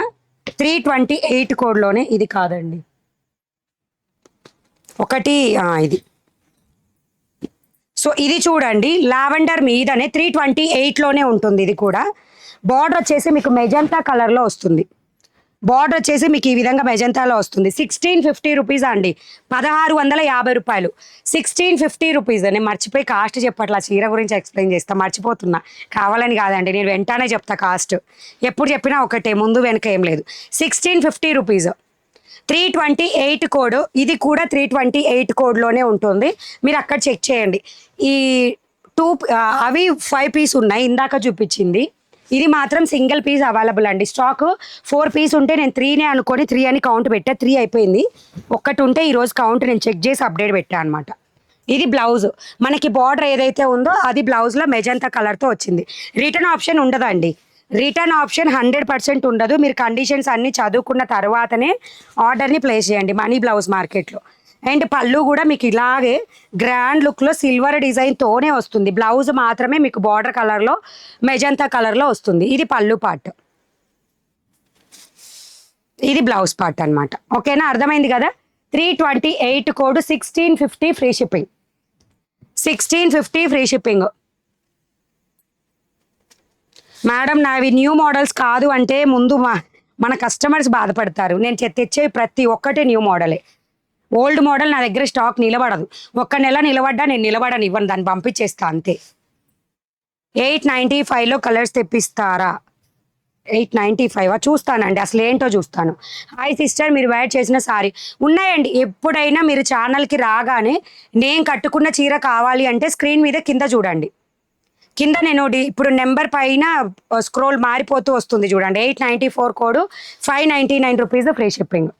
328 కోడ్లోనే ఇది కాదండి, ఒకటి ఇది. సో ఇది చూడండి, లావెండర్ మీదనే 328లోనే ఉంటుంది. ఇది కూడా బార్డర్ వచ్చేసి మీకు మెజంతా కలర్లో వస్తుంది. బార్డర్ వచ్చేసి మీకు ఈ విధంగా మెజంతాలో వస్తుంది. 1650 రూపీస్ అండి, 1650 రూపాయలు. 1650 రూపీస్. నేను మర్చిపోయి కాస్ట్ చెప్పట్లా, చీర గురించి ఎక్స్ప్లెయిన్ చేస్తా, మర్చిపోతున్నా. కావాలని కాదండి, నేను వెంటనే చెప్తా కాస్ట్. ఎప్పుడు చెప్పినా ఒకటే, ముందు వెనక ఏం లేదు. 1650 రూపీస్. 328 కోడ్. ఇది కూడా 328 కోడ్లోనే ఉంటుంది. మీరు అక్కడ చెక్ చేయండి. ఈ అవి 5 పీస్ ఉన్నాయి, ఇందాక చూపించింది. ఇది మాత్రం సింగిల్ పీస్ అవైలబుల్ అండి. స్టాక్ 4 పీస్ ఉంటే నేను 3నే అనుకొని 3 అని కౌంట్ పెట్టా. 3 అయిపోయింది. ఒక్కటి ఉంటే ఈరోజు కౌంట్ నేను చెక్ చేసి అప్డేట్ పెట్టా అనమాట. ఇది బ్లౌజ్. మనకి బార్డర్ ఏదైతే ఉందో అది బ్లౌజ్లో మెజంతా కలర్తో వచ్చింది. రిటర్న్ ఆప్షన్ ఉండదండి. రిటర్న్ ఆప్షన్ 100% ఉండదు. మీరు కండిషన్స్ అన్నీ చదువుకున్న తర్వాతనే ఆర్డర్ని ప్లేస్ చేయండి మనీ బ్లౌజ్ మార్కెట్లో. అండ్ పళ్ళు కూడా మీకు ఇలాగే గ్రాండ్ లుక్లో సిల్వర్ డిజైన్తోనే వస్తుంది. బ్లౌజ్ మాత్రమే మీకు బార్డర్ కలర్లో మెజంతా కలర్లో వస్తుంది. ఇది పళ్ళు పార్ట్, ఇది బ్లౌజ్ పార్ట్ అనమాట. ఓకేనా, అర్థమైంది కదా. 328 code, 1650 free shipping. 1650 free shipping. Madam నావి న్యూ మోడల్స్ కాదు అంటే ముందు మన కస్టమర్స్ బాధపడతారు. నేను తెచ్చే ప్రతి ఒక్కటే న్యూ మోడలే. ఓల్డ్ మోడల్ నా దగ్గర స్టాక్ నిలబడదు. ఒక్క నెల నిలబడ్డా నేను నిలబడని ఇవ్వను, దాన్ని పంపించేస్తా అంతే. 895లో కలర్స్ తెప్పిస్తారా? 895 చూస్తానండి, అసలు ఏంటో చూస్తాను. హాయ్ సిస్టర్, మీరు వేర్ చేసిన సారీ ఉన్నాయండి. ఎప్పుడైనా మీరు ఛానల్కి రాగానే నేను కట్టుకున్న చీర కావాలి అంటే స్క్రీన్ మీద కింద చూడండి. కింద నేను ఇప్పుడు నెంబర్ పైన స్క్రోల్ మారిపోతూ వస్తుంది చూడండి. 894 కోడ్, 599 రూపీస్ ఫ్రీ షిప్పింగ్.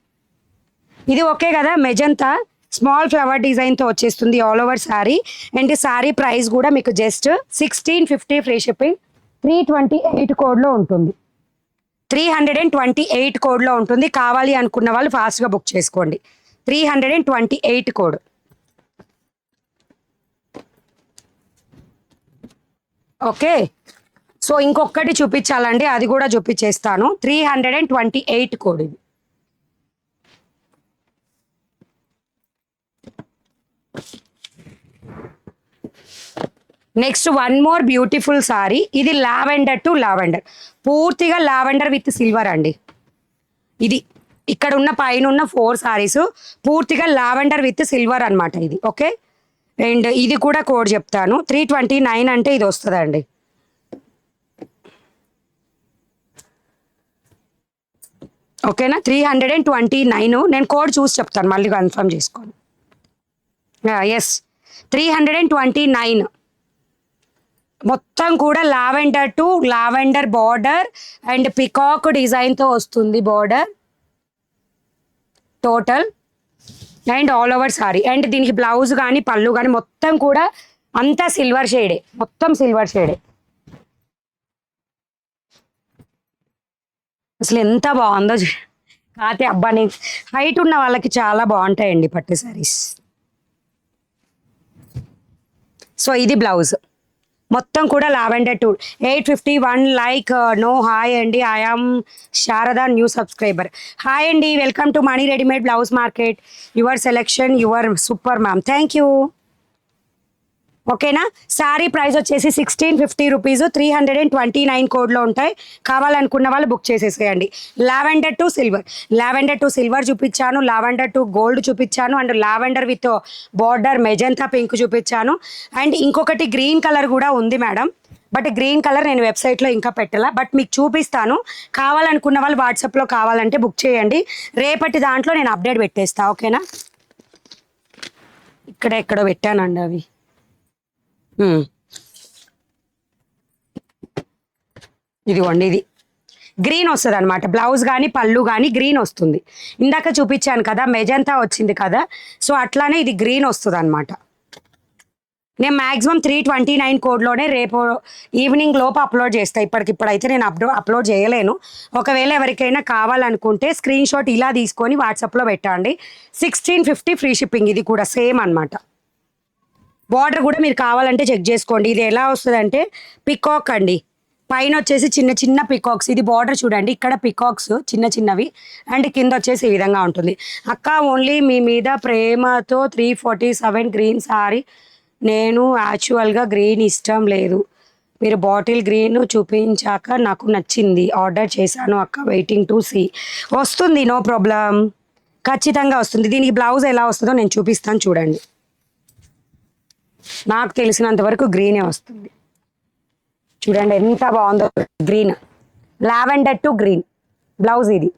ఇది ఓకే కదా. మెజంతా స్మాల్ ఫ్లవర్ డిజైన్తో వచ్చేస్తుంది all over sari. And sari price కూడా మీకు జస్ట్ 1650 ఫ్రీ షిప్పింగ్. 328 కోడ్లో ఉంటుంది. 328 కోడ్లో ఉంటుంది. కావాలి అనుకున్న వాళ్ళు ఫాస్ట్గా బుక్ చేసుకోండి. 328 కోడ్. ఓకే, సో ఇంకొకటి చూపించాలండి, అది కూడా చూపించేస్తాను. 328 కోడ్ ఇది. Next one more beautiful sorry. ఇది లావెండర్ టు లావెండర్, పూర్తిగా లావెండర్ విత్ సిల్వర్ అండి. ఇది ఇక్కడ ఉన్న పైన ఉన్న 4 సారీస్ పూర్తిగా లావెండర్ విత్ సిల్వర్ అనమాట ఇది. ఓకే, అండ్ ఇది కూడా కోడ్ చెప్తాను. 329 అంటే ఇది వస్తుందండి. ఓకేనా, 329. నేను కోడ్ చూసి చెప్తాను, మళ్ళీ కన్ఫర్మ్ చేసుకోండి. ఎస్, 329. మొత్తం కూడా lavender to lavender border and peacock డిజైన్తో వస్తుంది border total. And all over sorry. And దీనికి బ్లౌజ్ కానీ పళ్ళు కానీ మొత్తం కూడా అంతా సిల్వర్ షేడే, మొత్తం సిల్వర్ షేడే. అసలు ఎంత బాగుందో. కాతే అబ్బాని హైట్ ఉన్న వాళ్ళకి చాలా బాగుంటాయండి పట్టు సారీస్. సో ఇది బ్లౌజ్ మొత్తం కూడా lavender to 851 like no hi అండి. I am Sharada new subscriber. Hi అండి, welcome to money readymade blouse market. Your selection your super ma'am, thank you. ఓకేనా. శారీ ప్రైస్ వచ్చేసి 1650 రూపీస్, 329 కోడ్లో ఉంటాయి. కావాలనుకున్న వాళ్ళు బుక్ చేసేసేయండి. Lavender to silver, lavender to silver చూపించాను, లావెండర్ టు గోల్డ్ చూపించాను, and lavender with border magenta pink చూపించాను. అండ్ ఇంకొకటి గ్రీన్ కలర్ కూడా ఉంది మేడం, బట్ గ్రీన్ కలర్ నేను వెబ్సైట్లో ఇంకా పెట్టాల, బట్ మీకు చూపిస్తాను. కావాలనుకున్న వాళ్ళు వాట్సాప్లో కావాలంటే బుక్ చేయండి. రేపటి దాంట్లో నేను అప్డేట్ పెట్టేస్తా. ఓకేనా. ఎక్కడో పెట్టానండి అవి. ఇదిగోండి, ఇది గ్రీన్ వస్తుంది అనమాట. బ్లౌజ్ కానీ పళ్ళు కానీ గ్రీన్ వస్తుంది. ఇందాక చూపించాను కదా మెజంతా వచ్చింది కదా, సో అట్లానే ఇది గ్రీన్ వస్తుంది అనమాట. నేను మ్యాక్సిమం 329 కోడ్లోనే రేపు ఈవినింగ్ లోపు అప్లోడ్ చేస్తాను. ఇప్పటికిప్పుడైతే నేను అప్లోడ్ చేయలేను. ఒకవేళ ఎవరికైనా కావాలనుకుంటే స్క్రీన్ షాట్ ఇలా తీసుకొని వాట్సాప్లో పెట్టండి. 1650 ఫ్రీ షిప్పింగ్. ఇది కూడా సేమ్ అనమాట. బార్డర్ కూడా మీరు కావాలంటే చెక్ చేసుకోండి. ఇది ఎలా వస్తుంది అంటే పికాక్ అండి, పైన వచ్చేసి చిన్న చిన్న పికాక్స్. ఇది బార్డర్ చూడండి, ఇక్కడ పికాక్స్ చిన్న చిన్నవి, అండ్ కింద వచ్చేసి ఈ విధంగా ఉంటుంది. అక్క ఓన్లీ మీ మీద ప్రేమతో 347 గ్రీన్ సారీ. నేను యాక్చువల్గా గ్రీన్ ఇష్టం లేదు, మీరు బాటిల్ గ్రీన్ చూపించాక నాకు నచ్చింది, ఆర్డర్ చేశాను అక్క, వెయిటింగ్ టు సీ. వస్తుంది, నో ప్రాబ్లం, ఖచ్చితంగా వస్తుంది. దీనికి బ్లౌజ్ ఎలా వస్తుందో నేను చూపిస్తాను చూడండి. నాకు తెలిసినంత వరకు గ్రీనే వస్తుంది. చూడండి ఎంత బాగుందో, green, lavender to green blouse. ఇది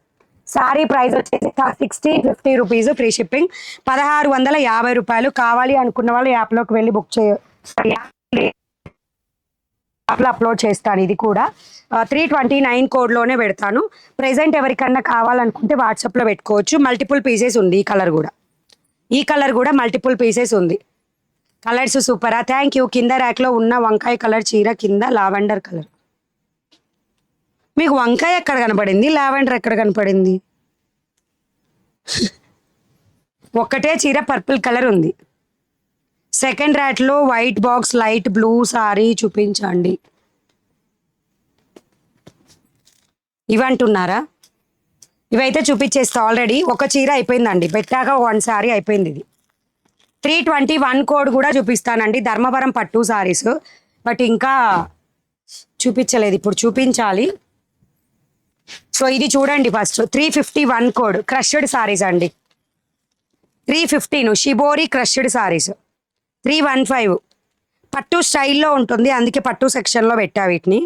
సారీ ప్రైస్ వచ్చేసి 1650 రూపీస్, ఫ్రీ షిప్పింగ్ 1650 రూపాయలు. కావాలి అనుకున్న వాళ్ళు యాప్లోకి వెళ్ళి బుక్ యాప్లో అప్లోడ్ చేస్తాను. ఇది కూడా 329 కోడ్లోనే పెడతాను. ప్రెజెంట్ ఎవరికన్నా కావాలనుకుంటే వాట్సాప్లో పెట్టుకోవచ్చు. మల్టిపుల్ పీసెస్ ఉంది. ఈ కలర్ కూడా మల్టిపుల్ పీసెస్ ఉంది. కలర్స్ సూపరా, థ్యాంక్ యూ. కింద ర్యాక్లో ఉన్న వంకాయ కలర్ చీర కింద లావెండర్ కలర్. మీకు వంకాయ ఎక్కడ కనపడింది, లావెండర్ ఎక్కడ కనపడింది? ఒక్కటే చీర పర్పుల్ కలర్ ఉంది. సెకండ్ ర్యాక్లో white box light blue sari చూపించండి. ఇవంటున్నారా? ఇవైతే చూపించేస్తా. ఆల్రెడీ ఒక చీర అయిపోయిందండి, పెట్టాక 1 సారీ అయిపోయింది. ఇది 321 కోడ్ కూడా చూపిస్తానండి. ధర్మవరం పట్టు సారీస్, బట్ ఇంకా చూపించలేదు, ఇప్పుడు చూపించాలి. సో ఇది చూడండి ఫస్ట్. 351 కోడ్ క్రష్డ్ సారీస్ అండి. 315 షిబోరి క్రష్డ్ సారీస్. 315 పట్టు స్టైల్లో ఉంటుంది, అందుకే పట్టు సెక్షన్లో పెట్టా వీటిని.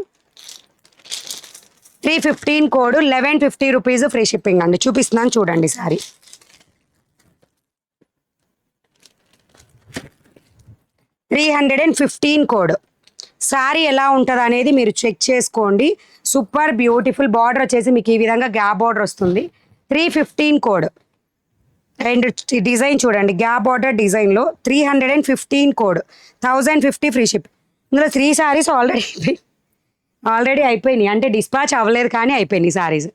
315 కోడ్ 1150 రూపీస్, ఫ్రీ షిప్పింగ్ అండి. చూపిస్తున్నాను చూడండి సారీ. 315 కోడ్. శారీ ఎలా ఉంటుంది అనేది మీరు చెక్ చేసుకోండి. Super beautiful. బార్డర్ వచ్చేసి మీకు ఈ విధంగా గ్యాప్ బార్డర్ వస్తుంది. 315 కోడ్. అండ్ డిజైన్ చూడండి, గ్యాప్ బార్డర్ డిజైన్లో 315 కోడ్, 1050 ఫ్రీ షిప్. ఇందులో 3 సారీస్ ఆల్రెడీ అయిపోయినాయి, అంటే డిస్పాచ్ అవ్వలేదు కానీ అయిపోయినాయి సారీస్.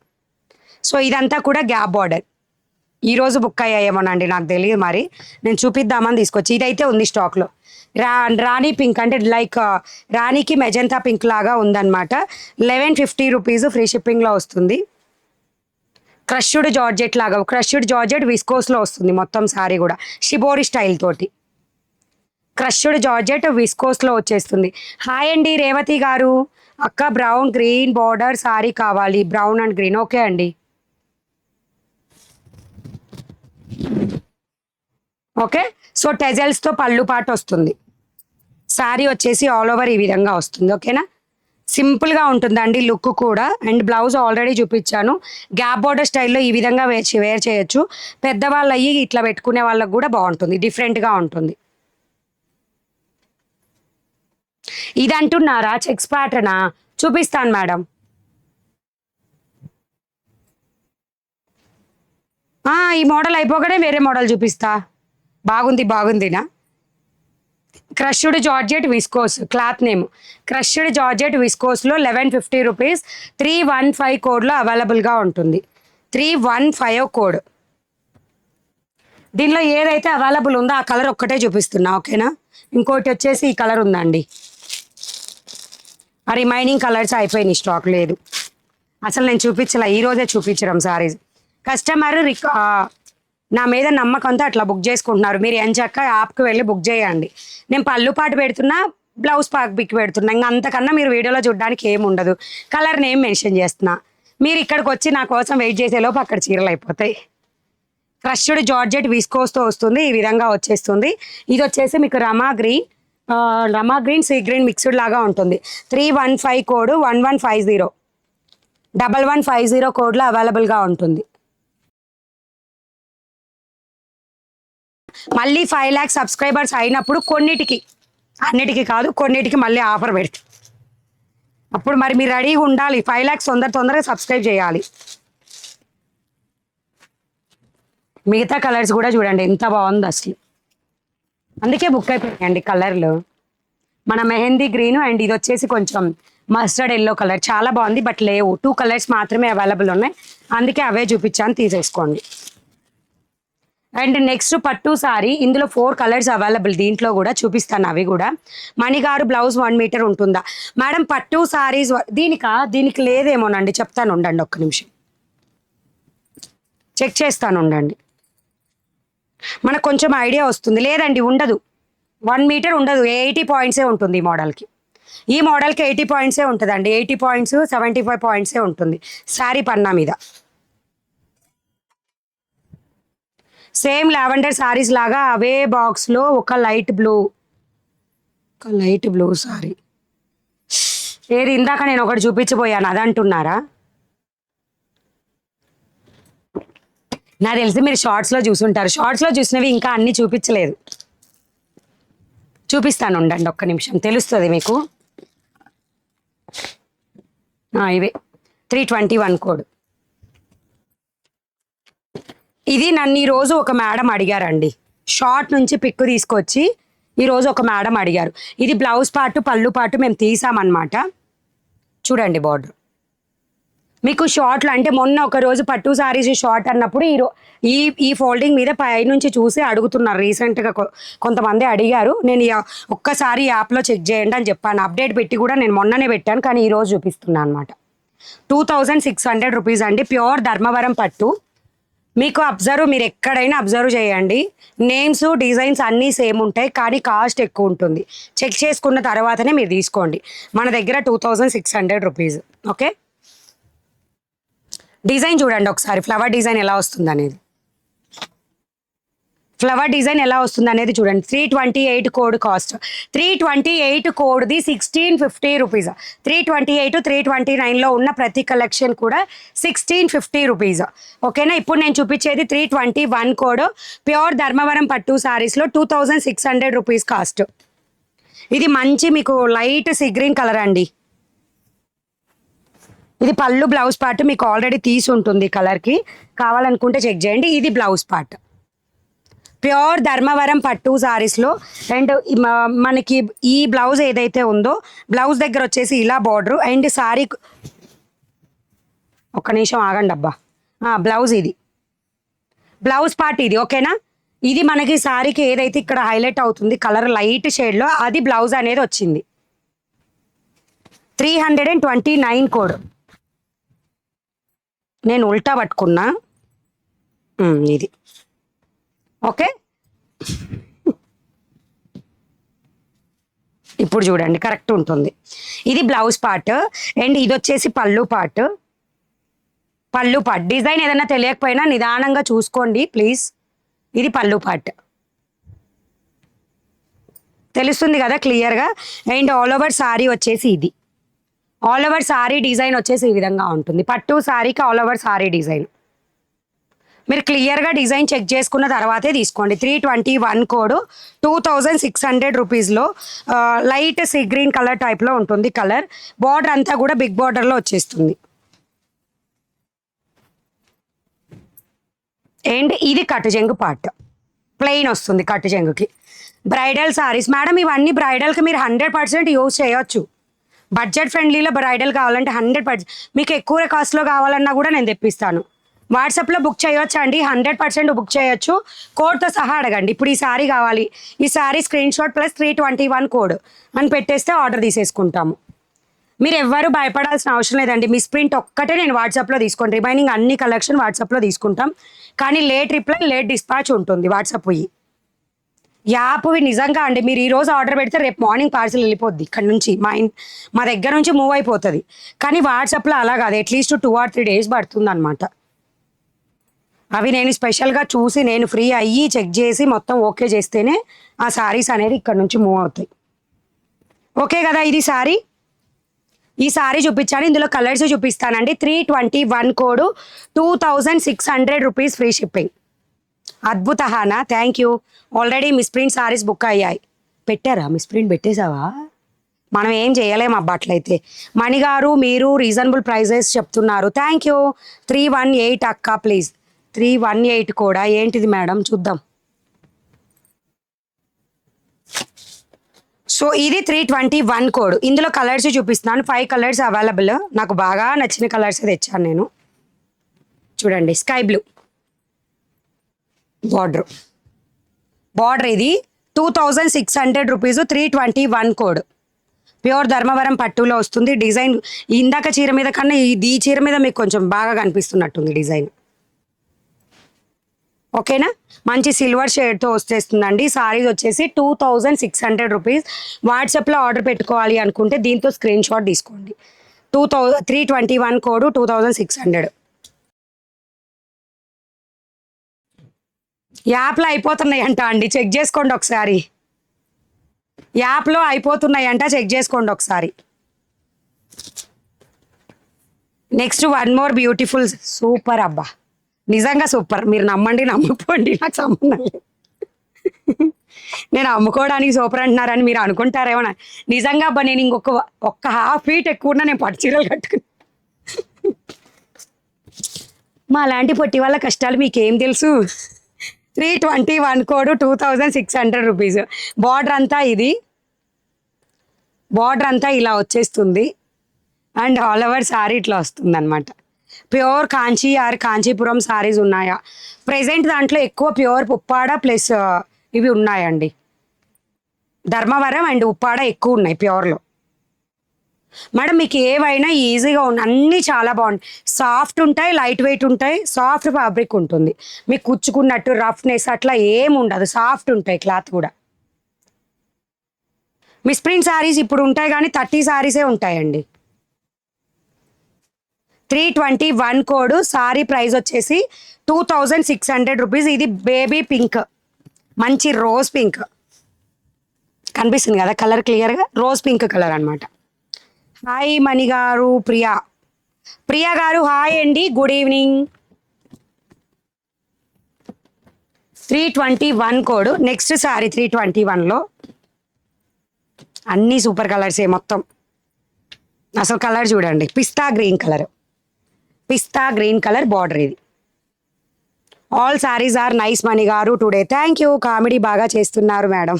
సో ఇదంతా కూడా గ్యాప్ బార్డర్. ఈరోజు బుక్ అయ్యాయేమోనండి, నాకు తెలియదు, మరి నేను చూపిద్దామని తీసుకొచ్చి. ఇదైతే ఉంది స్టాక్లో. రాణి పింక్, అంటే లైక్ రాణికి మెజంతా పింక్ లాగా ఉందన్నమాట. 1150 రూపీస్, ఫ్రీ షిప్పింగ్లో వస్తుంది. క్రష్డ్ జార్జెట్ లాగా, క్రష్డ్ జార్జెట్ విస్కోస్లో వస్తుంది మొత్తం సారీ కూడా, షిబోరి స్టైల్ తోటి. క్రష్డ్ జార్జెట్ విస్కోస్లో వచ్చేస్తుంది. హాయ్ అండి రేవతి గారు. అక్క బ్రౌన్ గ్రీన్ బార్డర్ సారీ కావాలి, బ్రౌన్ అండ్ గ్రీన్. ఓకే అండి, ఓకే. సో టెజల్స్తో పళ్ళు పాటు వస్తుంది. శారీ వచ్చేసి ఆల్ ఓవర్ ఈ విధంగా వస్తుంది. ఓకేనా. సింపుల్గా ఉంటుందండి లుక్ కూడా. అండ్ బ్లౌజ్ ఆల్రెడీ చూపించాను. గ్యాప్ బార్డర్ స్టైల్లో ఈ విధంగా వేర్ చేయొచ్చు. పెద్దవాళ్ళు అయ్యి ఇట్లా పెట్టుకునే వాళ్ళకి కూడా బాగుంటుంది, డిఫరెంట్గా ఉంటుంది. ఇది అంటున్నారా చెక్స్ ప్యాటర్నా? చూపిస్తాను మేడం. ఈ మోడల్ అయిపోగానే వేరే మోడల్ చూపిస్తా. బాగుందినా. Crushed georgette viscose, cloth name crushed georgette విస్కోస్లో 1150 రూపీస్, 315 కోడ్లో అవైలబుల్గా ఉంటుంది. 315 కోడ్. దీనిలో ఏదైతే అవైలబుల్ ఉందో ఆ కలర్ ఒక్కటే చూపిస్తున్నా. ఓకేనా. ఇంకోటి వచ్చేసి ఈ కలర్ ఉందండి, ఆ రిమైనింగ్ కలర్స్ అయిపోయినాయి, స్టాక్ లేదు. అసలు నేను చూపించలే, ఈరోజే చూపించడం సారీస్. కస్టమర్ నా మీద నమ్మకంతో అట్లా బుక్ చేసుకుంటున్నారు. మీరు ఎంచక్క యాప్కి వెళ్ళి బుక్ చేయండి. నేను పళ్ళు పాటు పెడుతున్నా, బ్లౌజ్ పార్క్ పిక్ పెడుతున్నా, ఇంకా అంతకన్నా మీరు వీడియోలో చూడడానికి ఏమి ఉండదు. కలర్ నేమ్ మెన్షన్ చేస్తున్నా. మీరు ఇక్కడికి వచ్చి నా కోసం వెయిట్ చేసేలోపు అక్కడ చీరలు అయిపోతాయి. క్రష్డ్ జార్జెట్ విస్కోస్తో వస్తుంది, ఈ విధంగా వచ్చేస్తుంది. ఇది వచ్చేసి మీకు రమా గ్రీన్ సీ గ్రీన్ మిక్స్డ్ లాగా ఉంటుంది. 315 కోడ్ 1150 1150 కోడ్లో అవైలబుల్గా ఉంటుంది. మళ్ళీ 5 lakhs సబ్స్క్రైబర్స్ అయినప్పుడు కొన్నిటికి, అన్నిటికీ కాదు కొన్నిటికి మళ్ళీ ఆఫర్ పెడతాం. అప్పుడు మరి మీరు రెడీగా ఉండాలి. 5 lakhs తొందరగా సబ్స్క్రైబ్ చేయాలి. మిగతా కలర్స్ కూడా చూడండి ఎంత బాగుంది అసలు. అందుకే బుక్ అయిపోయాయండి కలర్లు. మన మెహందీ గ్రీన్ అండ్ ఇది వచ్చేసి కొంచెం మస్టర్డ్ ఎల్లో కలర్ చాలా బాగుంది. బట్ లేవు, 2 కలర్స్ మాత్రమే అవైలబుల్ ఉన్నాయి. అందుకే అవే చూపించాను, తీసేసుకోండి. అండ్ నెక్స్ట్ పట్టు సారీ, ఇందులో 4 కలర్స్ అవైలబుల్. దీంట్లో కూడా చూపిస్తాను, అవి కూడా. మణిగారు బ్లౌజ్ 1 మీటర్ ఉంటుందా మేడం? పట్టు సారీస్ దీనికి లేదేమోనండి, చెప్తాను ఉండండి, ఒక్క నిమిషం చెక్ చేస్తాను ఉండండి. మనకు కొంచెం ఐడియా వస్తుంది. లేదండి ఉండదు, 1 మీటర్ ఉండదు, 80 పాయింట్సే ఉంటుంది ఈ మోడల్కి. ఈ మోడల్కి 80 పాయింట్సే ఉంటుందండి. 80 పాయింట్స్ 75 పాయింట్సే ఉంటుంది శారీ పన్నా మీద. సేమ్ లావెండర్ సారీస్ లాగా అవే బాక్స్లో ఒక లైట్ బ్లూ సారీ. ఏది ఇందాక నేను ఒకటి చూపించబోయాను అదంటున్నారా? నాకు తెలిసి మీరు షార్ట్స్లో చూసుంటారు. షార్ట్స్లో చూసినవి ఇంకా అన్నీ చూపించలేదు. చూపిస్తాను ఉండండి ఒక్క నిమిషం, తెలుస్తుంది మీకు. ఇవే 321 కోడ్. ఇది నన్ను ఈరోజు ఒక మేడం అడిగారండి. షార్ట్ నుంచి పిక్ తీసుకొచ్చి ఈరోజు ఒక మేడం అడిగారు. ఇది బ్లౌజ్ పార్ట్ పళ్ళు పార్ట్ మేము తీసామన్నమాట. చూడండి బార్డర్ మీకు షార్ట్లు అంటే మొన్న ఒక రోజు పట్టు సారీస్ షార్ట్ అన్నప్పుడు ఈ ఫోల్డింగ్ మీద పైనుంచి చూసి అడుగుతున్నారు. రీసెంట్గా కొంతమంది అడిగారు. నేను ఒక్కసారి యాప్లో చెక్ చేయండి అని చెప్పాను. అప్డేట్ పెట్టి కూడా నేను మొన్ననే పెట్టాను, కానీ ఈరోజు చూపిస్తున్నాను అనమాట. 2600 రూపీస్ అండి. ప్యూర్ ధర్మవరం పట్టు. మీకు మీరు ఎక్కడైనా అబ్జర్వ్ చేయండి, నేమ్స్ డిజైన్స్ అన్నీ సేమ్ ఉంటాయి, కానీ కాస్ట్ ఎక్కువ ఉంటుంది. చెక్ చేసుకున్న తర్వాతనే మీరు తీసుకోండి. మన దగ్గర 2600 రూపీస్. ఓకే, డిజైన్ చూడండి ఒకసారి, ఫ్లవర్ డిజైన్ ఎలా వస్తుంది అనేది. చూడండి. 328 కోడ్ కాస్ట్. 328 కోడ్ది 1650 రూపీస్. 328 329లో ఉన్న ప్రతి కలెక్షన్ కూడా 1650 రూపీస్. ఓకేనా? ఇప్పుడు నేను చూపించేది 321 కోడ్ ప్యూర్ ధర్మవరం పట్టు సారీస్లో 2600 రూపీస్ కాస్ట్. ఇది మంచి మీకు లైట్ సీ గ్రీన్ కలర్ అండి. ఇది పళ్ళు బ్లౌజ్ పార్ట్ మీకు ఆల్రెడీ తీసి ఉంటుంది కలర్కి, కావాలనుకుంటే చెక్ చేయండి. ఇది బ్లౌజ్ పార్ట్ ప్యూర్ ధర్మవరం పట్టు సారీస్లో. అండ్ మనకి ఈ బ్లౌజ్ ఏదైతే ఉందో బ్లౌజ్ దగ్గర వచ్చేసి ఇలా బార్డర్ అండ్ సారీ. ఒక్క నిమిషం ఆగండి అబ్బా. బ్లౌజ్ ఇది బ్లౌజ్ పార్ట్ ఇది. ఓకేనా? ఇది మనకి సారీకి ఏదైతే ఇక్కడ హైలైట్ అవుతుంది కలర్ లైట్ షేడ్లో, అది బ్లౌజ్ అనేది వచ్చింది. 329 కోడ్. నేను ఉల్టా పట్టుకున్నా ఇది. ఓకే, ఇప్పుడు చూడండి కరెక్ట్ ఉంటుంది. ఇది బ్లౌజ్ పార్ట్ అండ్ ఇది వచ్చేసి పళ్ళు పార్ట్. డిజైన్ ఏదైనా తెలియకపోయినా నిదానంగా చూసుకోండి ప్లీజ్. ఇది పళ్ళు పార్ట్, తెలుస్తుంది కదా క్లియర్గా. అండ్ ఆల్ ఓవర్ సారీ వచ్చేసి ఇది. ఆల్ ఓవర్ సారీ డిజైన్ వచ్చేసి ఈ విధంగా ఉంటుంది. పట్టు సారీకి ఆల్ ఓవర్ సారీ డిజైన్. మీరు క్లియర్గా డిజైన్ చెక్ చేసుకున్న తర్వాతే తీసుకోండి. 321 కోడ్ 2600 రూపీస్లో లైట్ సీ గ్రీన్ కలర్ టైప్లో ఉంటుంది కలర్. బార్డర్ అంతా కూడా బిగ్ బార్డర్లో వచ్చేస్తుంది. అండ్ ఇది కట్టు చెంగు పార్ట్ ప్లెయిన్ వస్తుంది కట్టు చెంగుకి. బ్రైడల్ సారీస్ మేడం, ఇవన్నీ బ్రైడల్కి మీరు 100% యూజ్ చేయొచ్చు. బడ్జెట్ ఫ్రెండ్లీలో బ్రైడల్ కావాలంటే 100%. మీకు ఎక్కువ కాస్ట్లో కావాలన్నా కూడా నేను తెప్పిస్తాను. వాట్సాప్లో బుక్ చేయొచ్చు అండి, 100% బుక్ చేయొచ్చు. కోడ్తో సహా అడగండి. ఇప్పుడు ఈ సారీ కావాలి, ఈ sorry screen shot plus 321 code అని పెట్టేస్తే ఆర్డర్ తీసేసుకుంటాము. మీరు ఎవ్వరు భయపడాల్సిన అవసరం లేదండి. మిస్ ప్రింట్ ఒక్కటే నేను వాట్సాప్లో తీసుకోండి, రిమైనింగ్ అన్ని కలెక్షన్ వాట్సాప్లో తీసుకుంటాం. కానీ లేట్ రిప్లై, లేట్ డిస్పాచ్ ఉంటుంది వాట్సాప్. యాప్వి నిజంగా అండి, మీరు ఈరోజు ఆర్డర్ పెడితే రేపు మార్నింగ్ పార్సిల్ వెళ్ళిపోద్ది ఇక్కడ నుంచి, మా దగ్గర నుంచి మూవ్ అయిపోతుంది. కానీ వాట్సాప్లో అలా కాదు, అట్లీస్ట్ 2 or 3 days పడుతుంది అనమాట. అవి నేను స్పెషల్గా చూసి నేను ఫ్రీ అయ్యి చెక్ చేసి మొత్తం ఓకే చేస్తేనే ఆ శారీస్ అనేది ఇక్కడ నుంచి మూవ్ అవుతాయి. ఓకే కదా, ఇది శారీ. ఈ శారీ చూపించాను, ఇందులో కలర్స్ చూపిస్తానండి. 321 కోడ్, 2600 రూపీస్ ఫ్రీ షిప్పింగ్. అద్భుత హానా, thank you. Already miss print saris book అయ్యాయి. పెట్టారా మిస్ ప్రింట్? పెట్టేసావా? మనం ఏం చేయలేము అబ్బా అట్లయితే. మణిగారు మీరు రీజనబుల్ ప్రైజెస్ చెప్తున్నారు, థ్యాంక్ యూ. 318 అక్క ప్లీజ్. 318 కూడా ఏంటిది మేడం, చూద్దాం. సో ఇది 321 కోడ్. ఇందులో కలర్స్ చూపిస్తున్నాను, 5 కలర్స్ అవైలబుల్. నాకు బాగా నచ్చిన కలర్స్ తెచ్చాను నేను. చూడండి, స్కై బ్లూ బార్డర్ ఇది 2600 రూపీస్, 321 కోడ్. ప్యూర్ ధర్మవరం పట్టులో వస్తుంది. డిజైన్ ఇందాక చీర మీద కన్నా ఈ చీర మీద మీకు కొంచెం బాగా కనిపిస్తున్నట్టుంది డిజైన్. ఓకేనా, మంచి సిల్వర్ షేడ్తో వచ్చేస్తుందండి. సారీస్ వచ్చేసి 2600 రూపీస్. వాట్సాప్లో ఆర్డర్ పెట్టుకోవాలి అనుకుంటే దీంతో స్క్రీన్ షాట్ తీసుకోండి. 321 కోడ్, 2600. యాప్లో అయిపోతున్నాయంట అండి, చెక్ చేసుకోండి ఒకసారి. యాప్లో అయిపోతున్నాయంట, చెక్ చేసుకోండి ఒకసారి. Next one more beautiful, super అబ్బా, నిజంగా సూపర్. మీరు నమ్మండి నమ్మకపోండి, నాకు సంబంధం లేదు. నేను అమ్ముకోవడానికి సూపర్ అంటున్నారని మీరు అనుకుంటారేమో. నిజంగా అబ్బా, నేను ఒక్క ½ ఫీట్ ఎక్కువ ఉన్నా నేను పట్టు చీరలు కట్టుకుని. మా లాంటి పొట్టి వాళ్ళ కష్టాలు మీకేం తెలుసు. 321 కోడ్, 2600 రూపీస్. బార్డర్ అంతా ఇలా వచ్చేస్తుంది. అండ్ ఆల్ ఓవర్ శారీ ఇట్లా వస్తుంది అనమాట. ప్యూర్ కాంచీ ఆర్ కాంచీపురం శారీస్ ఉన్నాయా? ప్రెజెంట్ దాంట్లో ఎక్కువ ప్యూర్ ఉప్పాడ ప్లస్ ఇవి ఉన్నాయండి. ధర్మవరం అండ్ ఉప్పాడ ఎక్కువ ఉన్నాయి ప్యూర్లో. మేడం మీకు ఏవైనా ఈజీగా అన్నీ చాలా బాగుంటాయి. సాఫ్ట్ ఉంటాయి, లైట్ వెయిట్ ఉంటాయి, సాఫ్ట్ ఫ్యాబ్రిక్ ఉంటుంది. మీకు కుచ్చుకున్నట్టు రఫ్నెస్ అట్లా ఏమి ఉండదు, సాఫ్ట్ ఉంటాయి క్లాత్ కూడా. మిస్ ప్రింట్ శారీస్ ఇప్పుడు ఉంటాయి కానీ 30 శారీసే ఉంటాయండి. 321 కోడ్. సారీ ప్రైస్ వచ్చేసి 2600 రూపీస్. ఇది బేబీ పింక్, మంచి రోజ్ పింక్ కనిపిస్తుంది కదా కలర్ క్లియర్గా, రోజ్ పింక్ కలర్ అనమాట. హాయ్ మణి గారు, ప్రియా గారు హాయ్ అండి, good evening. 321 code. Next sari 321లో అన్నీ సూపర్ కలర్సే మొత్తం. అసలు కలర్ చూడండి, పిస్తా గ్రీన్ కలర్ బార్డర్ ఇది. All saris are nice Mani గారు టుడే, థ్యాంక్ యూ. కామెడీ బాగా చేస్తున్నారు మేడం.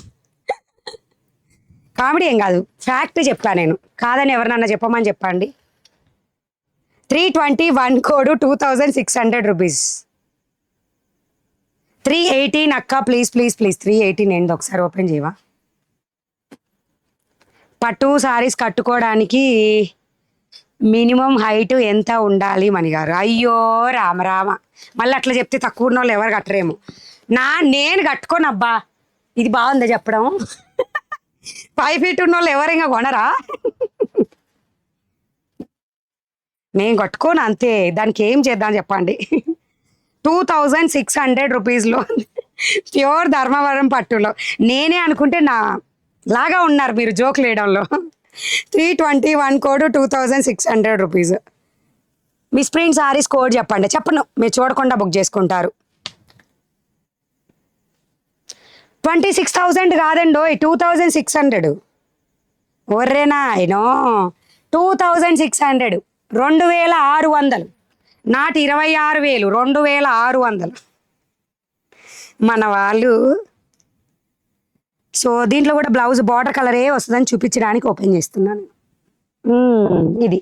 కామెడీ ఏం కాదు, ఫ్యాక్ట్ చెప్పా నేను, కాదని ఎవరినన్నా చెప్పమని చెప్పండి. 321 కోడ్, 2600 రూపీస్. 318 అక్క ప్లీజ్ 318 ఏంటి ఒకసారి ఓపెన్ చేయవా? పట్టు సారీస్ కట్టుకోవడానికి మినిమం హైట్ ఎంత ఉండాలి మణి గారు? అయ్యో రామ, మళ్ళీ అట్లా చెప్తే తక్కువ ఉన్న వాళ్ళు ఎవరు కట్టరేమో. నేను కట్టుకోను అబ్బా, ఇది బాగుందా చెప్పడం. 5 feet ఉన్న వాళ్ళు ఎవరు ఇంకా కొనరా? నేను కట్టుకోను అంతే, దానికి ఏం చేద్దాం చెప్పండి. 2600 రూపీస్లో ప్యూర్ ధర్మవరం పట్టులో. నేనే అనుకుంటే నా లాగా ఉన్నారు మీరు జోక్ వేయడంలో. 321 code, 2600 rupees. Miss print saris code చెప్పండి. చెప్పను, మీరు చూడకుండా బుక్ చేసుకుంటారు. 26,000 కాదండి, 2600. ఒర్రేనా అయినో, 2600, 2600, నాటి 26,000, 2600 మన వాళ్ళు. సో దీంట్లో కూడా బ్లౌజ్ బార్డర్ కలరే వస్తుందని చూపించడానికి ఓపెన్ చేస్తున్నాను. ఇది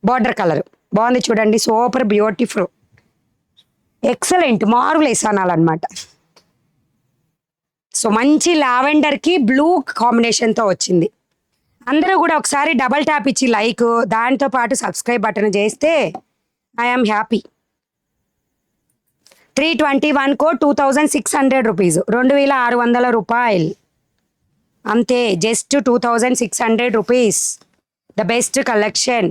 బార్డర్ కలర్ బాగుంది చూడండి, సూపర్ బ్యూటిఫుల్, ఎక్సలెంట్, మార్వెలస్ అనాలన్నమాట. సో మంచి లావెండర్కి బ్లూ కాంబినేషన్తో వచ్చింది. అందరూ కూడా ఒకసారి డబల్ ట్యాప్ ఇచ్చి లైక్, దాంతో పాటు సబ్స్క్రైబ్ బటన్ చేస్తే ఐఎమ్ హ్యాపీ. 321 కోడ్ 2600 రూపీస్, 2600 రూపాయలు అంతే. Just 2600 rupees. The best collection.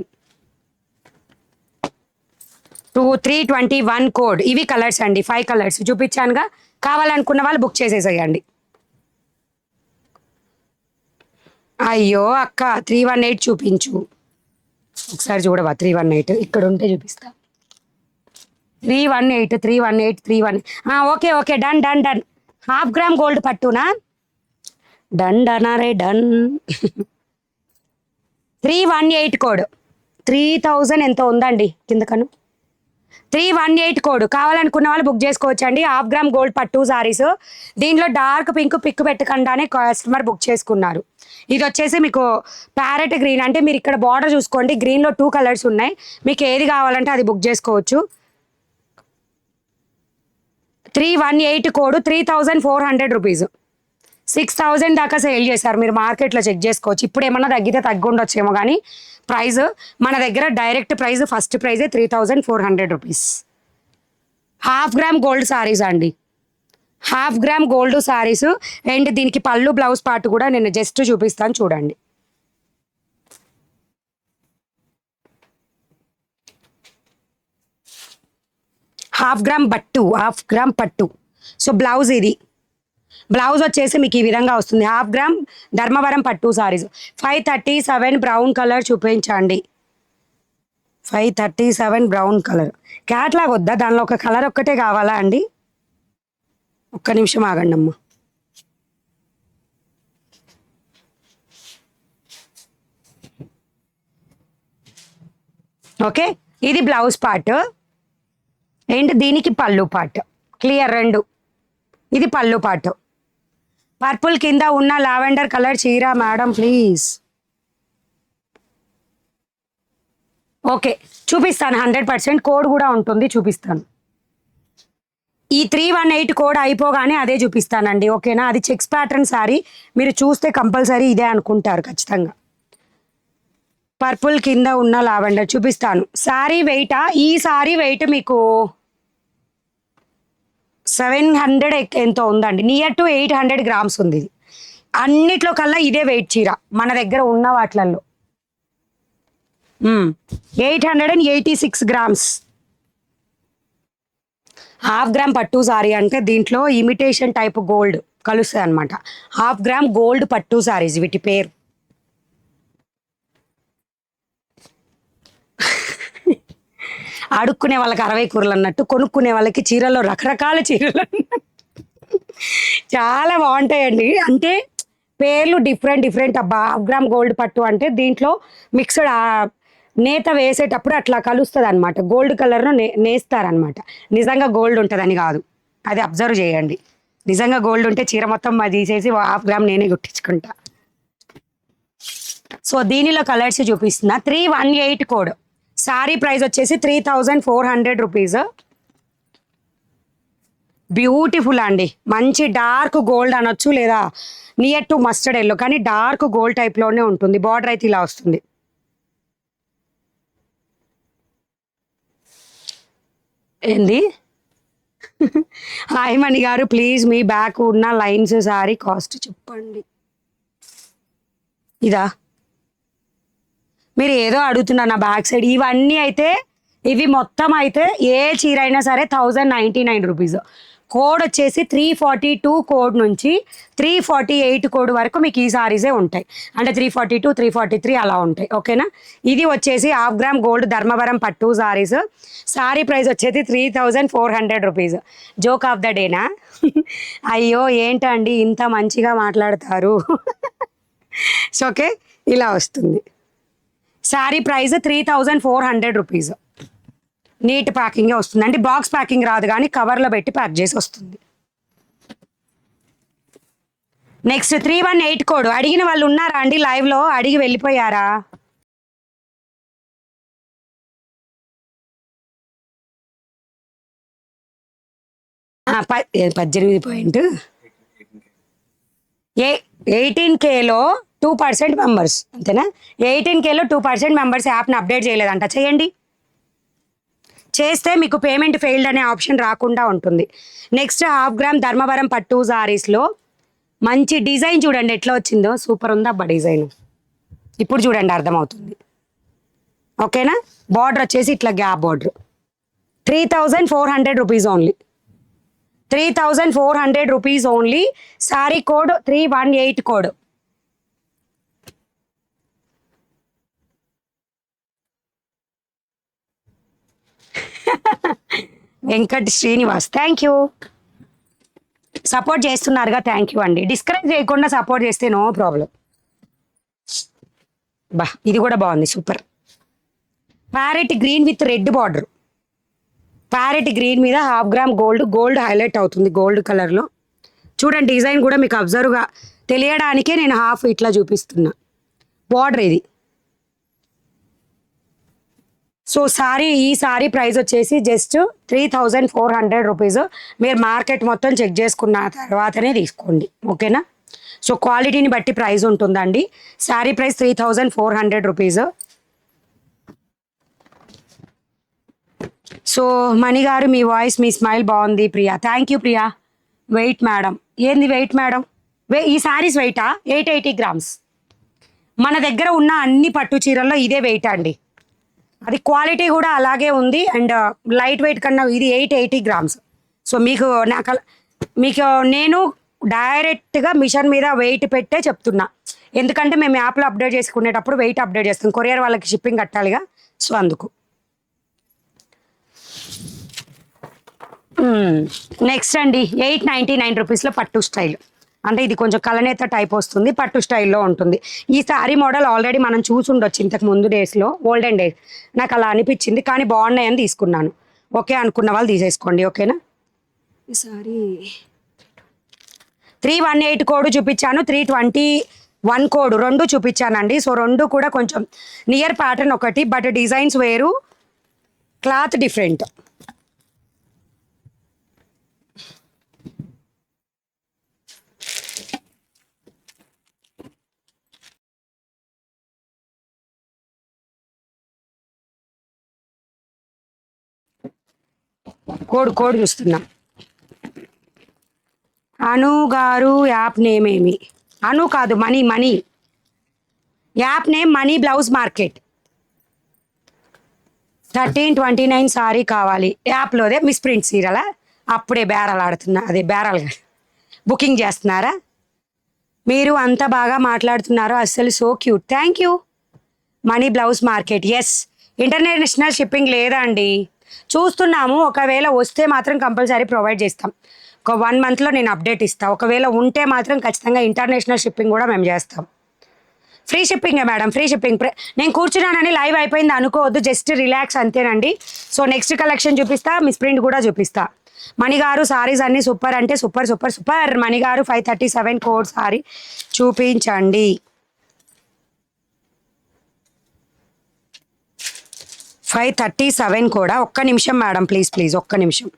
321 code. ఇవి కలర్స్ అండి, 5 కలర్స్ చూపించానుగా. కావాలనుకున్న వాళ్ళు బుక్ చేసేసేయండి. అయ్యో అక్క 318 చూపించు ఒకసారి, చూడవా 318 ఇక్కడ ఉంటే చూపిస్తా. 318. Okay okay, done done done. 1/2 gram gold పట్టునా, డన్ డన్ అరే డన్. 318 కోడ్. 3000 ఎంత ఉందండి కిందకను. 318 కోడ్ కావాలనుకున్న వాళ్ళు బుక్ చేసుకోవచ్చండి. 1/2 గ్రామ్ గోల్డ్ పట్టు సారీస్. దీనిలో డార్క్ పింక్ పిక్ పెట్టకుండానే కస్టమర్ బుక్ చేసుకున్నారు. ఇది వచ్చేసి మీకు ప్యారెట్ గ్రీన్, అంటే మీరు ఇక్కడ బార్డర్ చూసుకోండి, గ్రీన్లో 2 కలర్స్ ఉన్నాయి. మీకు ఏది కావాలంటే అది బుక్ చేసుకోవచ్చు. 318 కోడ్. 3400 రూపీస్. 6000 దాకా సేల్ చేశారు, మీరు మార్కెట్లో చెక్ చేసుకోవచ్చు. ఇప్పుడు ఏమన్నా తగ్గితే తగ్గి ఉండొచ్చేమో, కానీ ప్రైస్ మన దగ్గర డైరెక్ట్ ప్రైస్ ఫస్ట్ ప్రైజే 3400 రూపీస్. 1/2 గ్రామ్ గోల్డ్ సారీస్ అండి, 1/2 గ్రామ్ గోల్డ్ సారీస్. అండ్ దీనికి పళ్ళు బ్లౌజ్ పార్ట్ కూడా నేను జస్ట్ చూపిస్తాను చూడండి. హాఫ్ గ్రామ్ పట్టు. సో బ్లౌజ్ ఇది. బ్లౌజ్ వచ్చేసి మీకు ఈ విధంగా వస్తుంది. 1/2 గ్రామ్ ధర్మవరం పట్టు సారీస్. 537 బ్రౌన్ కలర్ చూపించండి. 537 బ్రౌన్ కలర్. క్యాట్లాగ్ వద్దా, దానిలో ఒక కలర్ ఒక్కటే కావాలా అండి? ఒక్క నిమిషం ఆగండి అమ్మ. ఓకే, ఇది బ్లౌజ్ పార్ట్ అండ్ దీనికి పళ్ళు పార్ట్. క్లియర్ రెండు. ఇది పళ్ళు పార్ట్. పర్పుల్ కింద ఉన్న లావెండర్ కలర్ చీర మేడం ప్లీజ్. ఓకే చూపిస్తాను, 100% కోడ్ కూడా ఉంటుంది, చూపిస్తాను. ఈ 318 కోడ్ అయిపోగానే అదే చూపిస్తానండి, ఓకేనా? అది చెక్స్ ప్యాటర్న్ సారీ, మీరు చూస్తే కంపల్సరీ ఇదే అనుకుంటారు ఖచ్చితంగా. పర్పుల్ కింద ఉన్న లావెండర్ చూపిస్తాను. సారీ వెయిటా? ఈ సారీ వెయిట్ మీకు 700 ఎంతో ఉందండి, నియర్ టు 800 గ్రామ్స్ ఉంది. ఇది అన్నిట్లో కల్లా ఇదే వెయిట్ చీర మన దగ్గర ఉన్న వాటిలలో. 886 గ్రామ్స్. 1/2 గ్రామ్ పట్టు సారీ అంటే దీంట్లో ఇమిటేషన్ టైప్ గోల్డ్ కలుస్తుంది అనమాట. 1/2 గ్రామ్ గోల్డ్ పట్టు సారీస్ వీటి పేరు. అడుక్కునే వాళ్ళకి 60 కూరలు అన్నట్టు, కొనుక్కునే వాళ్ళకి చీరల్లో రకరకాల చీరలు చాలా బాగుంటాయండి. అంటే పేర్లు డిఫరెంట్. 1/2 గ్రామ్ గోల్డ్ పట్టు అంటే దీంట్లో మిక్స్డ్ నేత వేసేటప్పుడు అట్లా కలుస్తుంది అనమాట. గోల్డ్ కలర్ను నేస్తారనమాట. నిజంగా గోల్డ్ ఉంటుందని కాదు, అది అబ్జర్వ్ చేయండి. నిజంగా గోల్డ్ ఉంటే చీర మొత్తం అది తీసేసి 1/2 గ్రామ్ నేనే కుట్టించుకుంటా. సో దీనిలో కలర్స్ చూపిస్తున్నా. 318 కోడ్. సారీ ప్రైస్ వచ్చేసి 3400 రూపీస్. బ్యూటిఫుల్ అండి, మంచి డార్క్ గోల్డ్ అనొచ్చు, లేదా నియర్ టు మస్టర్డ్ ఎల్లో, కానీ డార్క్ గోల్డ్ టైప్లోనే ఉంటుంది. బార్డర్ అయితే ఇలా వస్తుంది. ఏంది హాయ్ మణి గారు ప్లీజ్ మీ బ్యాక్ ఉన్న లైన్స్ సారీ కాస్ట్ చెప్పండి. ఇదా మీరు ఏదో అడుగుతున్నారు నా బ్యాక్ సైడ్. ఇవన్నీ అయితే ఇవి మొత్తం అయితే ఏ చీర అయినా సరే 1099 రూపీస్. కోడ్ వచ్చేసి 342 కోడ్ నుంచి 348 కోడ్ వరకు మీకు ఈ సారీసే ఉంటాయి. అంటే 342, 343 అలా ఉంటాయి, ఓకేనా? ఇది వచ్చేసి 1/2 గ్రామ్ గోల్డ్ ధర్మవరం పట్టు సారీస్. సారీ ప్రైస్ వచ్చేసి 3400 రూపీస్. జోక్ ఆఫ్ ద డేనా? అయ్యో ఏంటండి ఇంత మంచిగా మాట్లాడతారు. సో ఓకే, ఇలా వస్తుంది. Sari price 3400 rupees. నీట్ ప్యాకింగే వస్తుంది, అంటే బాక్స్ ప్యాకింగ్ రాదు కానీ కవర్లో పెట్టి ప్యాక్ చేసి వస్తుంది. Next 318 code. అడిగిన వాళ్ళు ఉన్నారా అండి లైవ్లో? అడిగి వెళ్ళిపోయారా? .18 18Kలో 2% మెంబర్స్ అంతేనా? 18Kలో 2% మెంబర్స్ యాప్ని అప్డేట్ చేయలేదంట. చేయండి. చేస్తే మీకు పేమెంట్ ఫెయిల్డ్ అనే ఆప్షన్ రాకుండా ఉంటుంది. నెక్స్ట్ 1/2 గ్రామ్ ధర్మవరం పట్టు సారీస్లో మంచి డిజైన్ చూడండి ఎట్లా వచ్చిందో. సూపర్ ఉంది అబ్బా డిజైన్. ఇప్పుడు చూడండి అర్థమవుతుంది. ఓకేనా? బార్డర్ వచ్చేసి ఇట్లా gap border. 3400 rupees only. 3400 rupees only. Sari code 318 code. Venkat Srinivas thank you. Support చేస్తున్నారుగా, థ్యాంక్ యూ అండి. డిస్కరేజ్ చేయకుండా సపోర్ట్ చేస్తే నో ప్రాబ్లం. బా ఇది కూడా బాగుంది, super. Parrot green with red border. Parrot green మీద 1/2 గ్రామ్ గోల్డ్ హైలైట్ అవుతుంది గోల్డ్ కలర్లో. చూడండి డిజైన్ కూడా మీకు అబ్జర్వ్గా తెలియడానికే నేను హాఫ్ ఇట్లా చూపిస్తున్నా. బార్డర్ ఇది. సో ఈ సారీ ప్రైస్ వచ్చేసి జస్ట్ 3400 రూపీస్. మీరు మార్కెట్ మొత్తం చెక్ చేసుకున్న తర్వాతనే తీసుకోండి. ఓకేనా? సో క్వాలిటీని బట్టి ప్రైస్ ఉంటుందండి. Sari price 3400 rupees. So Mani గారు మీ వాయిస్ మీ స్మైల్ బాగుంది Priya. Thank you Priya. Wait madam. ఏంది వెయిట్ మేడం? ఈ సారీస్ వెయిటా? 880 గ్రామ్స్. మన దగ్గర ఉన్న అన్ని పట్టు చీరల్లో ఇదే వెయిట్ అండి. అది క్వాలిటీ కూడా అలాగే ఉంది. అండ్ లైట్ వెయిట్ కన్నా ఇది 880 గ్రామ్స్. సో మీకు నేను డైరెక్ట్గా మిషన్ మీద వెయిట్ పెట్టే చెప్తున్నా. ఎందుకంటే మేము యాప్లో అప్డేట్ చేసుకునేటప్పుడు వెయిట్ అప్డేట్ చేస్తాం. కొరియర్ వాళ్ళకి షిప్పింగ్ కట్టాలిగా. సో అందుకు. నెక్స్ట్ అండి 899 రూపీస్లో పట్టు స్టైల్. అంటే ఇది కొంచెం కలనేత టైప్ వస్తుంది, పట్టు స్టైల్లో ఉంటుంది. ఈ సారీ మోడల్ ఆల్రెడీ మనం చూసి ఉండొచ్చు ఇంతకు ముందు డేస్లో, ఓల్డెన్ డేస్. నాకు అలా అనిపించింది కానీ బాగున్నాయని తీసుకున్నాను. ఓకే అనుకున్న వాళ్ళు తీసేసుకోండి. ఓకేనా? ఈ సారీ 318 కోడ్ చూపించాను, 321 కోడ్ రెండు చూపించానండి. సో రెండు కూడా కొంచెం నియర్ ప్యాటర్న్ ఒకటి, బట్ డిజైన్స్ వేరు, క్లాత్ డిఫరెంట్. కోడ్ చూస్తున్నా. అను గారు యాప్ నేమ్ ఏమి? అను కాదు, money. App name money blouse market. 1329 sorry కావాలి. యాప్లోదే మిస్ ప్రింట్ సీరలా? అప్పుడే బేరాలు ఆడుతున్నా. అదే బేరాలు బుకింగ్ చేస్తున్నారా? మీరు అంత బాగా మాట్లాడుతున్నారు, అస్సలు so cute. Thank you. Money blouse market. Yes, international shipping లేదా అండి? చూస్తున్నాము. ఒకవేళ వస్తే మాత్రం కంపల్సరీ ప్రొవైడ్ చేస్తాం. ఒక 1 మంత్లో నేను అప్డేట్ ఇస్తాను. ఒకవేళ ఉంటే మాత్రం ఖచ్చితంగా ఇంటర్నేషనల్ షిప్పింగ్ కూడా మేము చేస్తాం. ఫ్రీ షిప్పింగే మేడం, ఫ్రీ షిప్పింగ్. నేను కూర్చున్నానని లైవ్ అయిపోయింది అనుకోవద్దు, జస్ట్ రిలాక్స్ అంతేనండి. సో నెక్స్ట్ కలెక్షన్ చూపిస్తా, మిస్ ప్రింట్ కూడా చూపిస్తా. మణిగారు సారీస్ అన్నీ సూపర్ అంటే సూపర్. మణిగారు 537 కోడ్ సారీ చూపించండి. 537 కూడా. ఒక్క నిమిషం మేడం, ప్లీజ్ ఒక్క నిమిషం.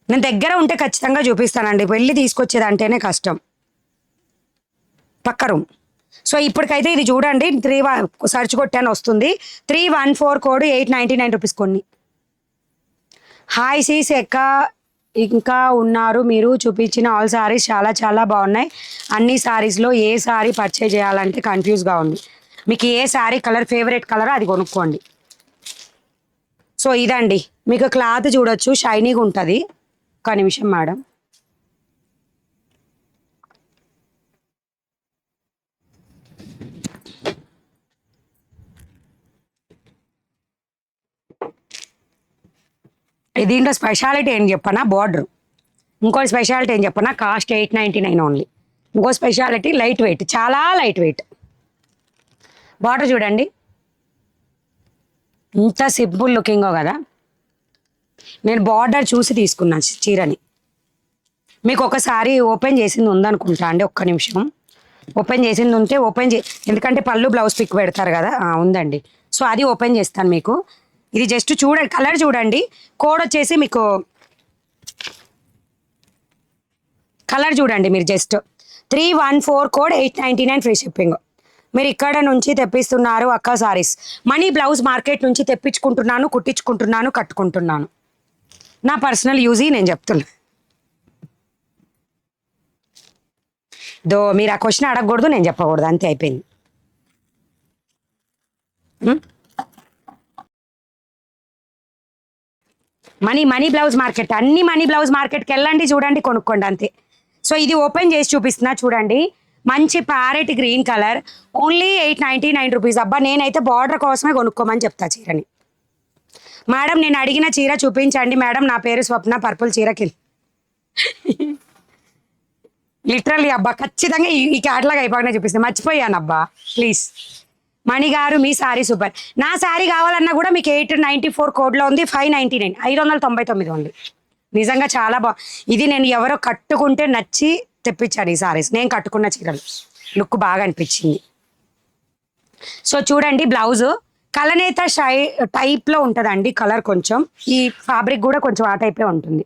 నేను దగ్గర ఉంటే ఖచ్చితంగా చూపిస్తానండి. వెళ్ళి తీసుకొచ్చేదంటేనే కష్టం. పక్క రూమ్. సో ఇప్పటికైతే ఇది చూడండి, సర్చ్ కొట్టాను వస్తుంది. 314 కోడ్ 899 రూపీస్ కొన్ని. హాయ్ సీస్ ఎక్క ఇంకా ఉన్నారు. మీరు చూపించిన ఆల్ సారీస్ చాలా బాగున్నాయి. అన్ని సారీస్లో ఏ సారీ పర్చేజ్ చేయాలంటే కన్ఫ్యూజ్గా ఉంది. మీకు ఏ శారీ కలర్ ఫేవరెట్ కలర్ అది కొనుక్కోండి. సో ఇదండి, మీకు క్లాత్ చూడొచ్చు, షైనీగా ఉంటుంది. ఒక్క నిమిషం మేడం. దీంట్లో స్పెషాలిటీ ఏం చెప్పనా? బార్డర్. ఇంకో స్పెషాలిటీ ఏం చెప్పనా? Cost 899 only. ఇంకో స్పెషాలిటీ లైట్ వెయిట్, చాలా లైట్ వెయిట్. బార్డర్ చూడండి ఇంత సింపుల్ లుకింగో కదా. నేను బార్డర్ చూసి తీసుకున్నాను చీరని. మీకు ఒకసారి ఓపెన్ చేసింది ఉందనుకుంటా అండి. ఒక్క నిమిషం. ఓపెన్ చేసింది ఉంటే ఎందుకంటే పళ్ళు బ్లౌజ్ పిక్ పెడతారు కదా, ఉందండి. సో అది ఓపెన్ చేస్తాను మీకు. ఇది జస్ట్ చూడండి, కలర్ చూడండి. కోడ్ వచ్చేసి మీకు కలర్ చూడండి మీరు జస్ట్ 314 కోడ్ 899 ఫ్రీ షిప్పింగ్. మీరు ఇక్కడ నుంచి తెప్పిస్తున్నారు అక్క సారీస్. మనీ బ్లౌజ్ మార్కెట్ నుంచి తెప్పించుకుంటున్నాను, కుట్టించుకుంటున్నాను, కట్టుకుంటున్నాను. నా పర్సనల్ యూజీ నేను చెప్తున్నా. మీరు ఆ క్వశ్చన్ అడగకూడదు, నేను చెప్పకూడదు, అంతే అయిపోయింది. మనీ బ్లౌజ్ మార్కెట్, అన్ని మనీ బ్లౌజ్ మార్కెట్కి వెళ్ళండి, చూడండి, కొనుక్కోండి, అంతే. సో ఇది ఓపెన్ చేసి చూపిస్తున్నా చూడండి. మంచి parrot green colour, only 899 rupees. అబ్బా, నేనైతే బార్డర్ కోసమే కొనుక్కోమని చెప్తా చీరని. మేడం నేను అడిగిన చీర చూపించండి మేడం, నా పేరు స్వప్న, పర్పుల్ చీరకి. లిటరల్లీ అబ్బా, ఖచ్చితంగా ఈ క్యాట్లాగ్ అయిపోయినా చూపిస్తాను, మర్చిపోయాను అబ్బా, ప్లీజ్. మణి గారు మీ శారీ సూపర్. నా శారీ కావాలన్నా కూడా మీకు 894 కోడ్లో ఉంది, 599, 599 ఉంది. నిజంగా చాలా ఇది నేను ఎవరో కట్టుకుంటే నచ్చి తెప్పించాను ఈ సారీస్, నేను కట్టుకున్న చీరలు, లుక్ బాగా అనిపించింది. సో చూడండి, బ్లౌజ్ కలనేత టైప్లో ఉంటుందండి, కలర్ కొంచెం, ఈ ఫ్యాబ్రిక్ కూడా కొంచెం ఆ టైపే ఉంటుంది.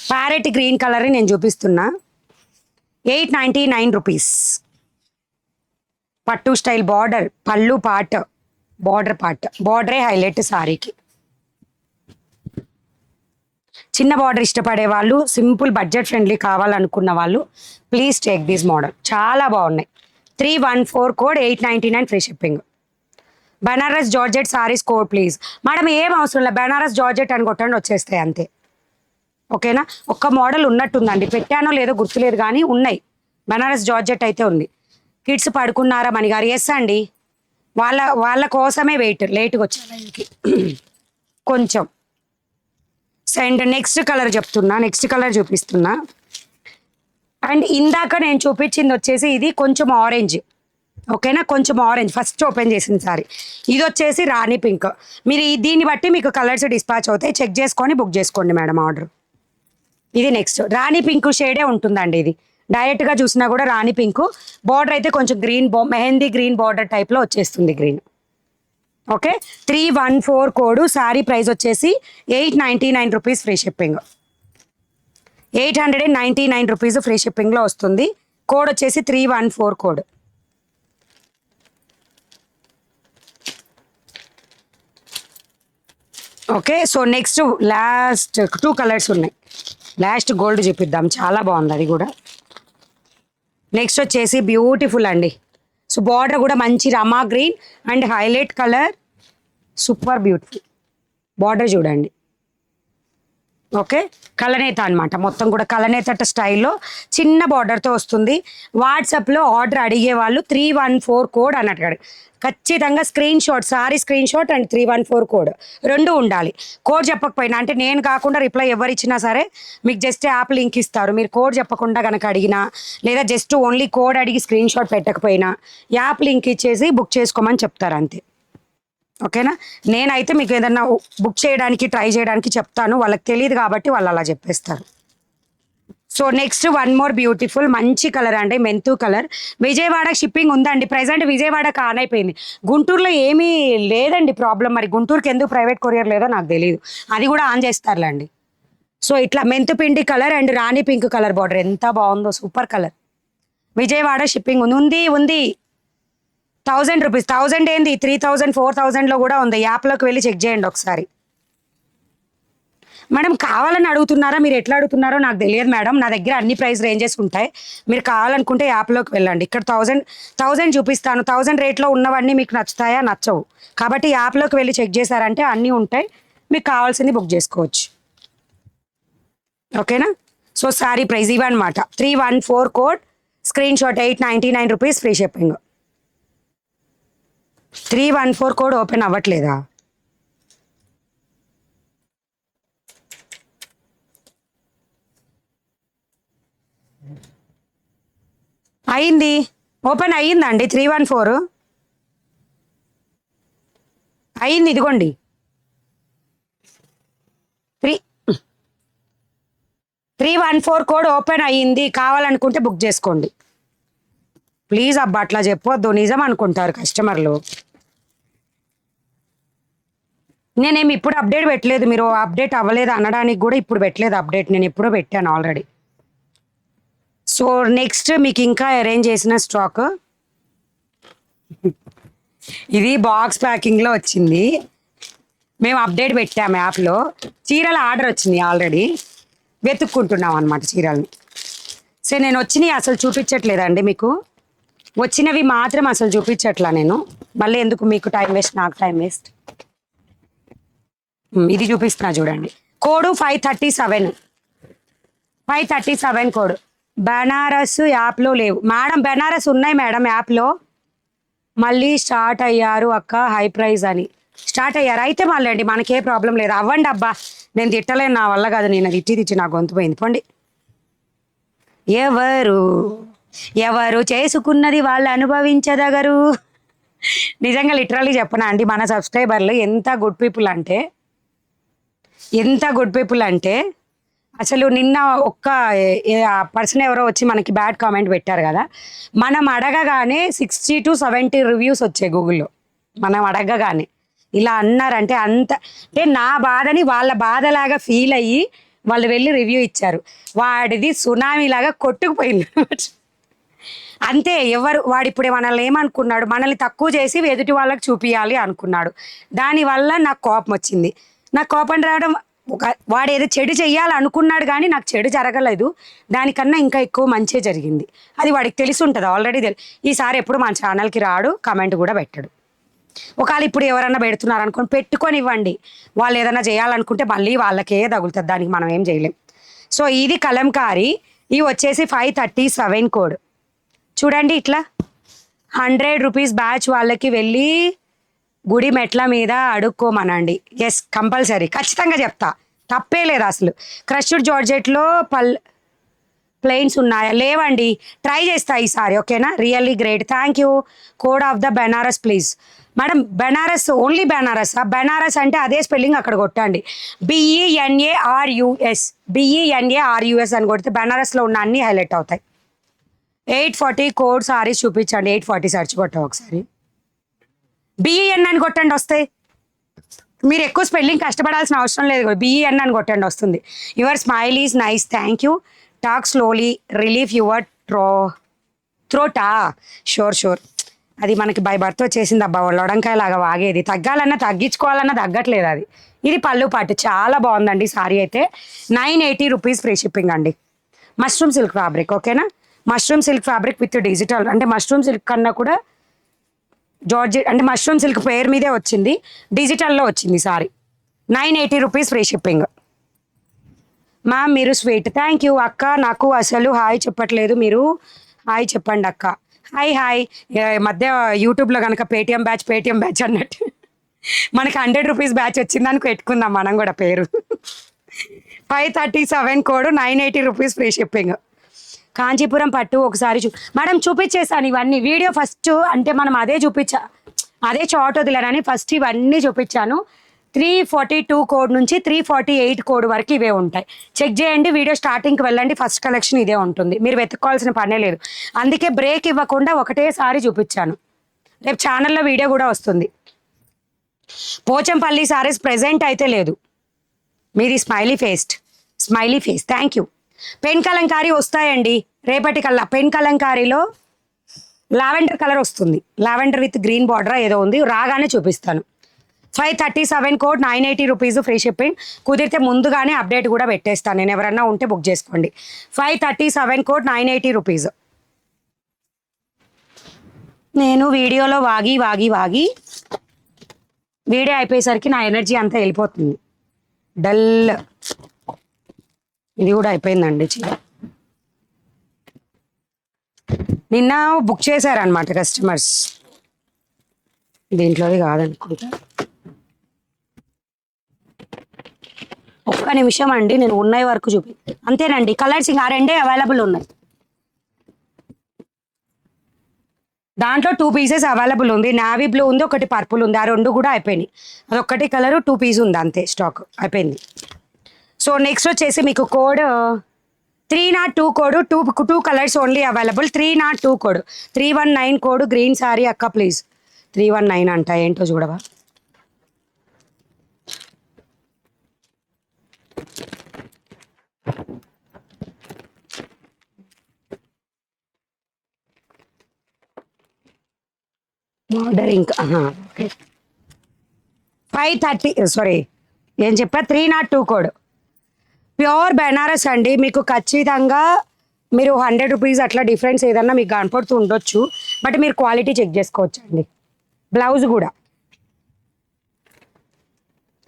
ప్యారెట్ గ్రీన్ కలర్ని నేను చూపిస్తున్నా, 899 రూపీస్. పట్టు స్టైల్ బార్డర్, పళ్ళు పార్ట్, బార్డరే హైలైట్ సారీకి. చిన్న బార్డర్ ఇష్టపడే వాళ్ళు, సింపుల్ బడ్జెట్ ఫ్రెండ్లీ కావాలనుకున్న వాళ్ళు ప్లీజ్ టేక్ దిస్ మోడల్, చాలా బాగున్నాయి. 314 code 899 free shipping. Banaras georgette saris code please. Madam ఏం అవసరం లేదు, బనారస్ జార్జెట్ అని కొట్టండి, వచ్చేస్తాయి అంతే. ఓకేనా, ఒక్క మోడల్ ఉన్నట్టుందండి, పెట్టానో లేదో గుర్తులేదు కానీ ఉన్నాయి. బనారస్ జార్జెట్ అయితే ఉంది. కిడ్స్ పడుకున్నారా మణి గారు? ఎస్ అండి, వాళ్ళ కోసమే లేట్గా వచ్చాను కొంచెం. అండ్ నెక్స్ట్ కలర్ చెప్తున్నా, నెక్స్ట్ కలర్ చూపిస్తున్నా. అండ్ ఇందాక నేను చూపించింది వచ్చేసి ఇది కొంచెం ఆరెంజ్, ఓకేనా, కొంచెం ఆరెంజ్ ఫస్ట్ ఓపెన్ చేసిన సారీ. ఇది వచ్చేసి రాణి పింక్. మీరు దీన్ని బట్టి మీకు కలర్స్ డిస్పాచ్ అవుతాయి, చెక్ చేసుకొని బుక్ చేసుకోండి మేడం ఆర్డర్. ఇది నెక్స్ట్ రాణి పింక్ షేడే ఉంటుందండి, ఇది డైరెక్ట్గా చూసినా కూడా రాణి పింక్. బార్డర్ అయితే కొంచెం గ్రీన్, మెహందీ గ్రీన్ బార్డర్ టైప్లో వచ్చేస్తుంది green. Okay, 314 code. Sari price వచ్చేసి 899 rupees free shipping. 899 rupees free షిప్పింగ్లో వస్తుంది. కోడ్ వచ్చేసి 314 code. Okay, so next last 2 colours ఉన్నాయి. లాస్ట్ గోల్డ్ చూపిద్దాం, చాలా బాగుంది అది కూడా. నెక్స్ట్ వచ్చేసి బ్యూటిఫుల్ అండి. సో బార్డర్ కూడా మంచి Rama green and highlight colour, super beautiful border చూడండి. ఓకే, కలనేత అనమాట, మొత్తం కూడా కలనేత స్టైల్లో చిన్న బార్డర్తో వస్తుంది. వాట్సాప్లో ఆర్డర్ అడిగే వాళ్ళు 314 కోడ్ అన్నట్టు ఖచ్చితంగా screen shot, sorry screen shot and 314 code రెండు ఉండాలి. కోడ్ చెప్పకపోయినా, అంటే నేను కాకుండా రిప్లై ఎవరు ఇచ్చినా సరే మీకు జస్ట్ యాప్ లింక్ ఇస్తారు. మీరు కోడ్ చెప్పకుండా కనుక అడిగినా, లేదా జస్ట్ ఓన్లీ కోడ్ అడిగి స్క్రీన్ షాట్ పెట్టకపోయినా యాప్ లింక్ ఇచ్చేసి బుక్ చేసుకోమని చెప్తారు అంతే. ఓకేనా, నేనైతే మీకు ఏదన్నా బుక్ చేయడానికి ట్రై చేయడానికి చెప్తాను, వాళ్ళకి తెలియదు కాబట్టి వాళ్ళు అలా చెప్పేస్తారు. So next one more beautiful మంచి కలర్ అండి, మెంతు కలర్. విజయవాడ షిప్పింగ్ ఉందండి, ప్రజెంట్ విజయవాడ ఆన్ అయిపోయింది. గుంటూరులో ఏమీ లేదండి ప్రాబ్లం, మరి గుంటూరుకి ఎందుకు ప్రైవేట్ కొరియర్ లేదో నాకు తెలియదు, అది కూడా ఆన్ చేస్తారులేండి. సో ఇట్లా మెంతు పిండి colour and Rani pink colour border ఎంత బాగుందో, సూపర్ కలర్. విజయవాడ షిప్పింగ్ ఉంది 1000 రూపీస్. 1000 ఏంది, 3000 4000లో కూడా ఉంది, యాప్లోకి వెళ్ళి చెక్ చేయండి ఒకసారి. మేడం కావాలని అడుగుతున్నారా, మీరు ఎట్లా అడుగుతున్నారో నాకు తెలియదు మేడం, నా దగ్గర అన్ని ప్రైస్ రేంజెస్ ఉంటాయి. మీరు కావాలనుకుంటే యాప్లోకి వెళ్ళండి, ఇక్కడ 1000 చూపిస్తాను. 1000 రేట్లో ఉన్నవన్నీ మీకు నచ్చుతాయా, నచ్చవు. కాబట్టి యాప్లోకి వెళ్ళి చెక్ చేశారంటే అన్నీ ఉంటాయి, మీకు కావాల్సింది బుక్ చేసుకోవచ్చు. ఓకేనా, సో శారీ ప్రైస్ ఇవన్నమాట. 314 code, screen shot, 899 rupees free shipping. 314 code open అవ్వట్లేదా? అయింది, ఓపెన్ అయ్యిందండి. 314 అయింది, ఇదిగోండి. 314 కోడ్ ఓపెన్ అయ్యింది, కావాలనుకుంటే బుక్ చేసుకోండి ప్లీజ్. అబ్బా అట్లా చెప్పొద్దు, నిజం అనుకుంటారు కస్టమర్లు. నేనేమి ఇప్పుడు అప్డేట్ పెట్టలేదు, మీరు అప్డేట్ అవ్వలేదు అనడానికి కూడా ఇప్పుడు పెట్టలేదు అప్డేట్, నేను ఎప్పుడో పెట్టాను ఆల్రెడీ. సో నెక్స్ట్ మీకు ఇంకా అరేంజ్ చేసిన స్టాక్ ఇది బాక్స్ ప్యాకింగ్లో వచ్చింది. మేము అప్డేట్ పెట్టాము యాప్లో. చీరల ఆర్డర్ వచ్చింది ఆల్రెడీ, వెతుక్కుంటున్నాం అనమాట చీరల్ని. సో నేను వచ్చినవి అసలు చూపించట్లేదండి మీకు, వచ్చినవి మాత్రం అసలు చూపించట్లా నేను. మళ్ళీ ఎందుకు మీకు టైం వేస్ట్, నాకు టైం వేస్ట్. ఇది చూపిస్తున్నా చూడండి. Code 537, 537 code. బనారస్ యాప్లో లేవు మేడం. బనారస్ ఉన్నాయి మేడం యాప్లో. మళ్ళీ స్టార్ట్ అయ్యారు అక్క హై ప్రైస్ అని. స్టార్ట్ అయ్యారు అయితే మళ్ళీ అండి, మనకే ప్రాబ్లం లేదు. అవ్వండి అబ్బా, నేను తిట్టలేను, నా వల్ల కాదు. నేను తిట్టి నా గొంతు పోయింది. పోండి. ఎవరు ఎవరు చేసుకున్నది వాళ్ళు అనుభవించదగరు. నిజంగా లిటరల్లీ చెప్పనా అండి, మన సబ్స్క్రైబర్లు ఎంత గుడ్ పీపుల్ అంటే, ఎంత గుడ్ పీపుల్ అంటే అసలు నిన్న ఒక్క పర్సన్ ఎవరో వచ్చి మనకి బ్యాడ్ కామెంట్ పెట్టారు కదా, మనం అడగగానే 60 to 70 రివ్యూస్ వచ్చాయి గూగుల్లో. మనం అడగగానే ఇలా అన్నారంటే అంటే నా బాధని వాళ్ళ బాధలాగా ఫీల్ అయ్యి వాళ్ళు వెళ్ళి రివ్యూ ఇచ్చారు. వాడిది సునామీ లాగా కొట్టుకుపోయింది అంతే. వాడు ఇప్పుడే మనల్ని ఏమనుకున్నాడు, మనల్ని తక్కువ చేసి ఎదుటి వాళ్ళకి చూపించాలి అనుకున్నాడు. దానివల్ల నాకు కోపం వచ్చింది. నాకు కోపం రావడం, వాడు ఏదో చెడు చెయ్యాలి అనుకున్నాడు కానీ నాకు చెడు జరగలేదు, దానికన్నా ఇంకా ఎక్కువ మంచి జరిగింది. అది వాడికి తెలిసి ఉంటుంది ఆల్రెడీ. ఈసారి ఎప్పుడు మన ఛానల్కి రాడు, కమెంట్ కూడా పెట్టడు. ఒకవేళ ఇప్పుడు ఎవరన్నా పెడుతున్నారు అనుకోని పెట్టుకొని ఇవ్వండి. వాళ్ళు ఏదైనా చేయాలనుకుంటే మళ్ళీ వాళ్ళకే తగులుతుంది, దానికి మనం ఏం చేయలేం. సో ఇది కలంకారీ. ఇవి వచ్చేసి 537 కోడ్. చూడండి ఇట్లా 100 రూపీస్ బ్యాచ్ వాళ్ళకి వెళ్ళి గుడి మెట్ల మీద అడుక్కోమనండి. ఎస్, కంపల్సరీ, ఖచ్చితంగా చెప్తా, తప్పే లేదు అసలు. క్రష్డ్ జార్జెట్లో ప్లెయిన్స్ ఉన్నాయా? లేవండి, ట్రై చేస్తా ఈసారి. ఓకేనా, really great, thank you. Code of the Banaras please. Madam Banaras only Banaras. Banaras అంటే అదే స్పెల్లింగ్ అక్కడ కొట్టండి, BENARUS, BENARUS అని కొడితే బెనారస్లో ఉన్న అన్ని హైలైట్ అవుతాయి. 840 కోడ్ సారీస్ చూపించండి. 840 సెర్చ్ కొట్టాం ఒకసారి. BEN అని కొట్టండి వస్తాయి. మీరు ఎక్కువ స్పెల్లింగ్ కష్టపడాల్సిన అవసరం లేదు, BEN అని కొట్టండి వస్తుంది. Your smile is nice, thank you. Talk slowly, relief your థ్రోటా. షూర్. అది మనకి బై బర్త్ వచ్చేసింది అబ్బా, లొడంకాయ లాగా వాగేది. తగ్గాలన్నా తగ్గించుకోవాలన్నా తగ్గట్లేదు అది. ఇది పళ్ళు పాటు, చాలా బాగుందండి సారీ అయితే. 980 రూపీస్ ఫ్రీ షిప్పింగ్ అండి. Mushroom silk fabric. ఓకేనా, mushroom silk fabric with digital. అంటే మష్రూమ్ సిల్క్ కన్నా కూడా జార్జెట్ అంటే మష్రూమ్ సిల్క్ పేరు మీదే వచ్చింది, డిజిటల్లో వచ్చింది sorry. 980 rupees free shipping. Ma'am మీరు స్వీట్, థ్యాంక్ యూ అక్క. నాకు అసలు హాయ్ చెప్పట్లేదు, మీరు హాయ్ చెప్పండి అక్క. హాయ్. మధ్య యూట్యూబ్లో కనుక పేటిఎం బ్యాచ్ అన్నట్టు మనకి 100 రూపీస్ బ్యాచ్ వచ్చిందని పెట్టుకుందాం మనం కూడా పేరు. 537 code, 980 rupees free shipping. Kanchipuram పట్టు ఒకసారి మేడం చూపించేసాను ఇవన్నీ. వీడియో ఫస్ట్ అంటే మనం అదే షార్ట్ వదిలేనని ఫస్ట్ ఇవన్నీ చూపించాను. 342 కోడ్ నుంచి 348 కోడ్ వరకు ఇవే ఉంటాయి. చెక్ చేయండి, వీడియో స్టార్టింగ్కి వెళ్ళండి, ఫస్ట్ కలెక్షన్ ఇదే ఉంటుంది, మీరు వెతుక్కోవాల్సిన పనే లేదు. అందుకే బ్రేక్ ఇవ్వకుండా ఒకటేసారి చూపించాను. రేపు ఛానల్లో వీడియో కూడా వస్తుంది. పోచంపల్లి సారీస్ ప్రెజెంట్ అయితే లేదు. మీది smiley face, thank you. Pen Kalamkari వస్తాయండి రేపటి కల్లా. పెన్ కలంకారీలో లావెండర్ కలర్ వస్తుంది, లావెండర్ విత్ గ్రీన్ బార్డర్ ఏదో ఉంది, రాగానే చూపిస్తాను. 537 కోడ్, 980 రూపీస్ ఫ్రీ షిప్పింగ్. కుదిరితే ముందుగానే అప్డేట్ కూడా పెట్టేస్తాను నేను, ఎవరన్నా ఉంటే బుక్ చేసుకోండి. 537 కోడ్, 980 రూపీస్. నేను వీడియోలో వాగి వీడియో అయిపోయేసరికి నా ఎనర్జీ అంతా వెళ్ళిపోతుంది, డల్. ఇది కూడా అయిపోయిందండి చీర. నిన్న బుక్ చేశారనమాట కస్టమర్స్, దీంట్లోది కాదనుకుంటా. ఒక్క నిమిషం అండి, నేను ఉన్నాయి వరకు అంతేనండి. కలర్స్ ఇంకా 2 అవైలబుల్ ఉన్నాయి. దాంట్లో 2 పీసెస్ అవైలబుల్ ఉంది, నావీ బ్లూ ఉంది, ఒకటి పర్పుల్ ఉంది. ఆ 2 కూడా అయిపోయినాయి. అదొక్కటి కలరు 2 పీస్ ఉంది అంతే, స్టాక్ అయిపోయింది. సో నెక్స్ట్ వచ్చేసి మీకు code 302 code, 2 colours only available. 302 code, 319 code, green sorry అక్క ప్లీజ్. 319 అంట, ఏంటో చూడవా. బార్డర్ ఇంకా 530 సారీ ఏం చెప్పా 302 కోడ్ ప్యూర్ బెనారస్ అండి. మీకు ఖచ్చితంగా మీరు 100 రూపీస్ అట్లా డిఫరెన్స్ ఏదన్నా మీకు కనపడుతూ ఉండొచ్చు, బట్ మీరు క్వాలిటీ చెక్ చేసుకోవచ్చు అండి. బ్లౌజ్ కూడా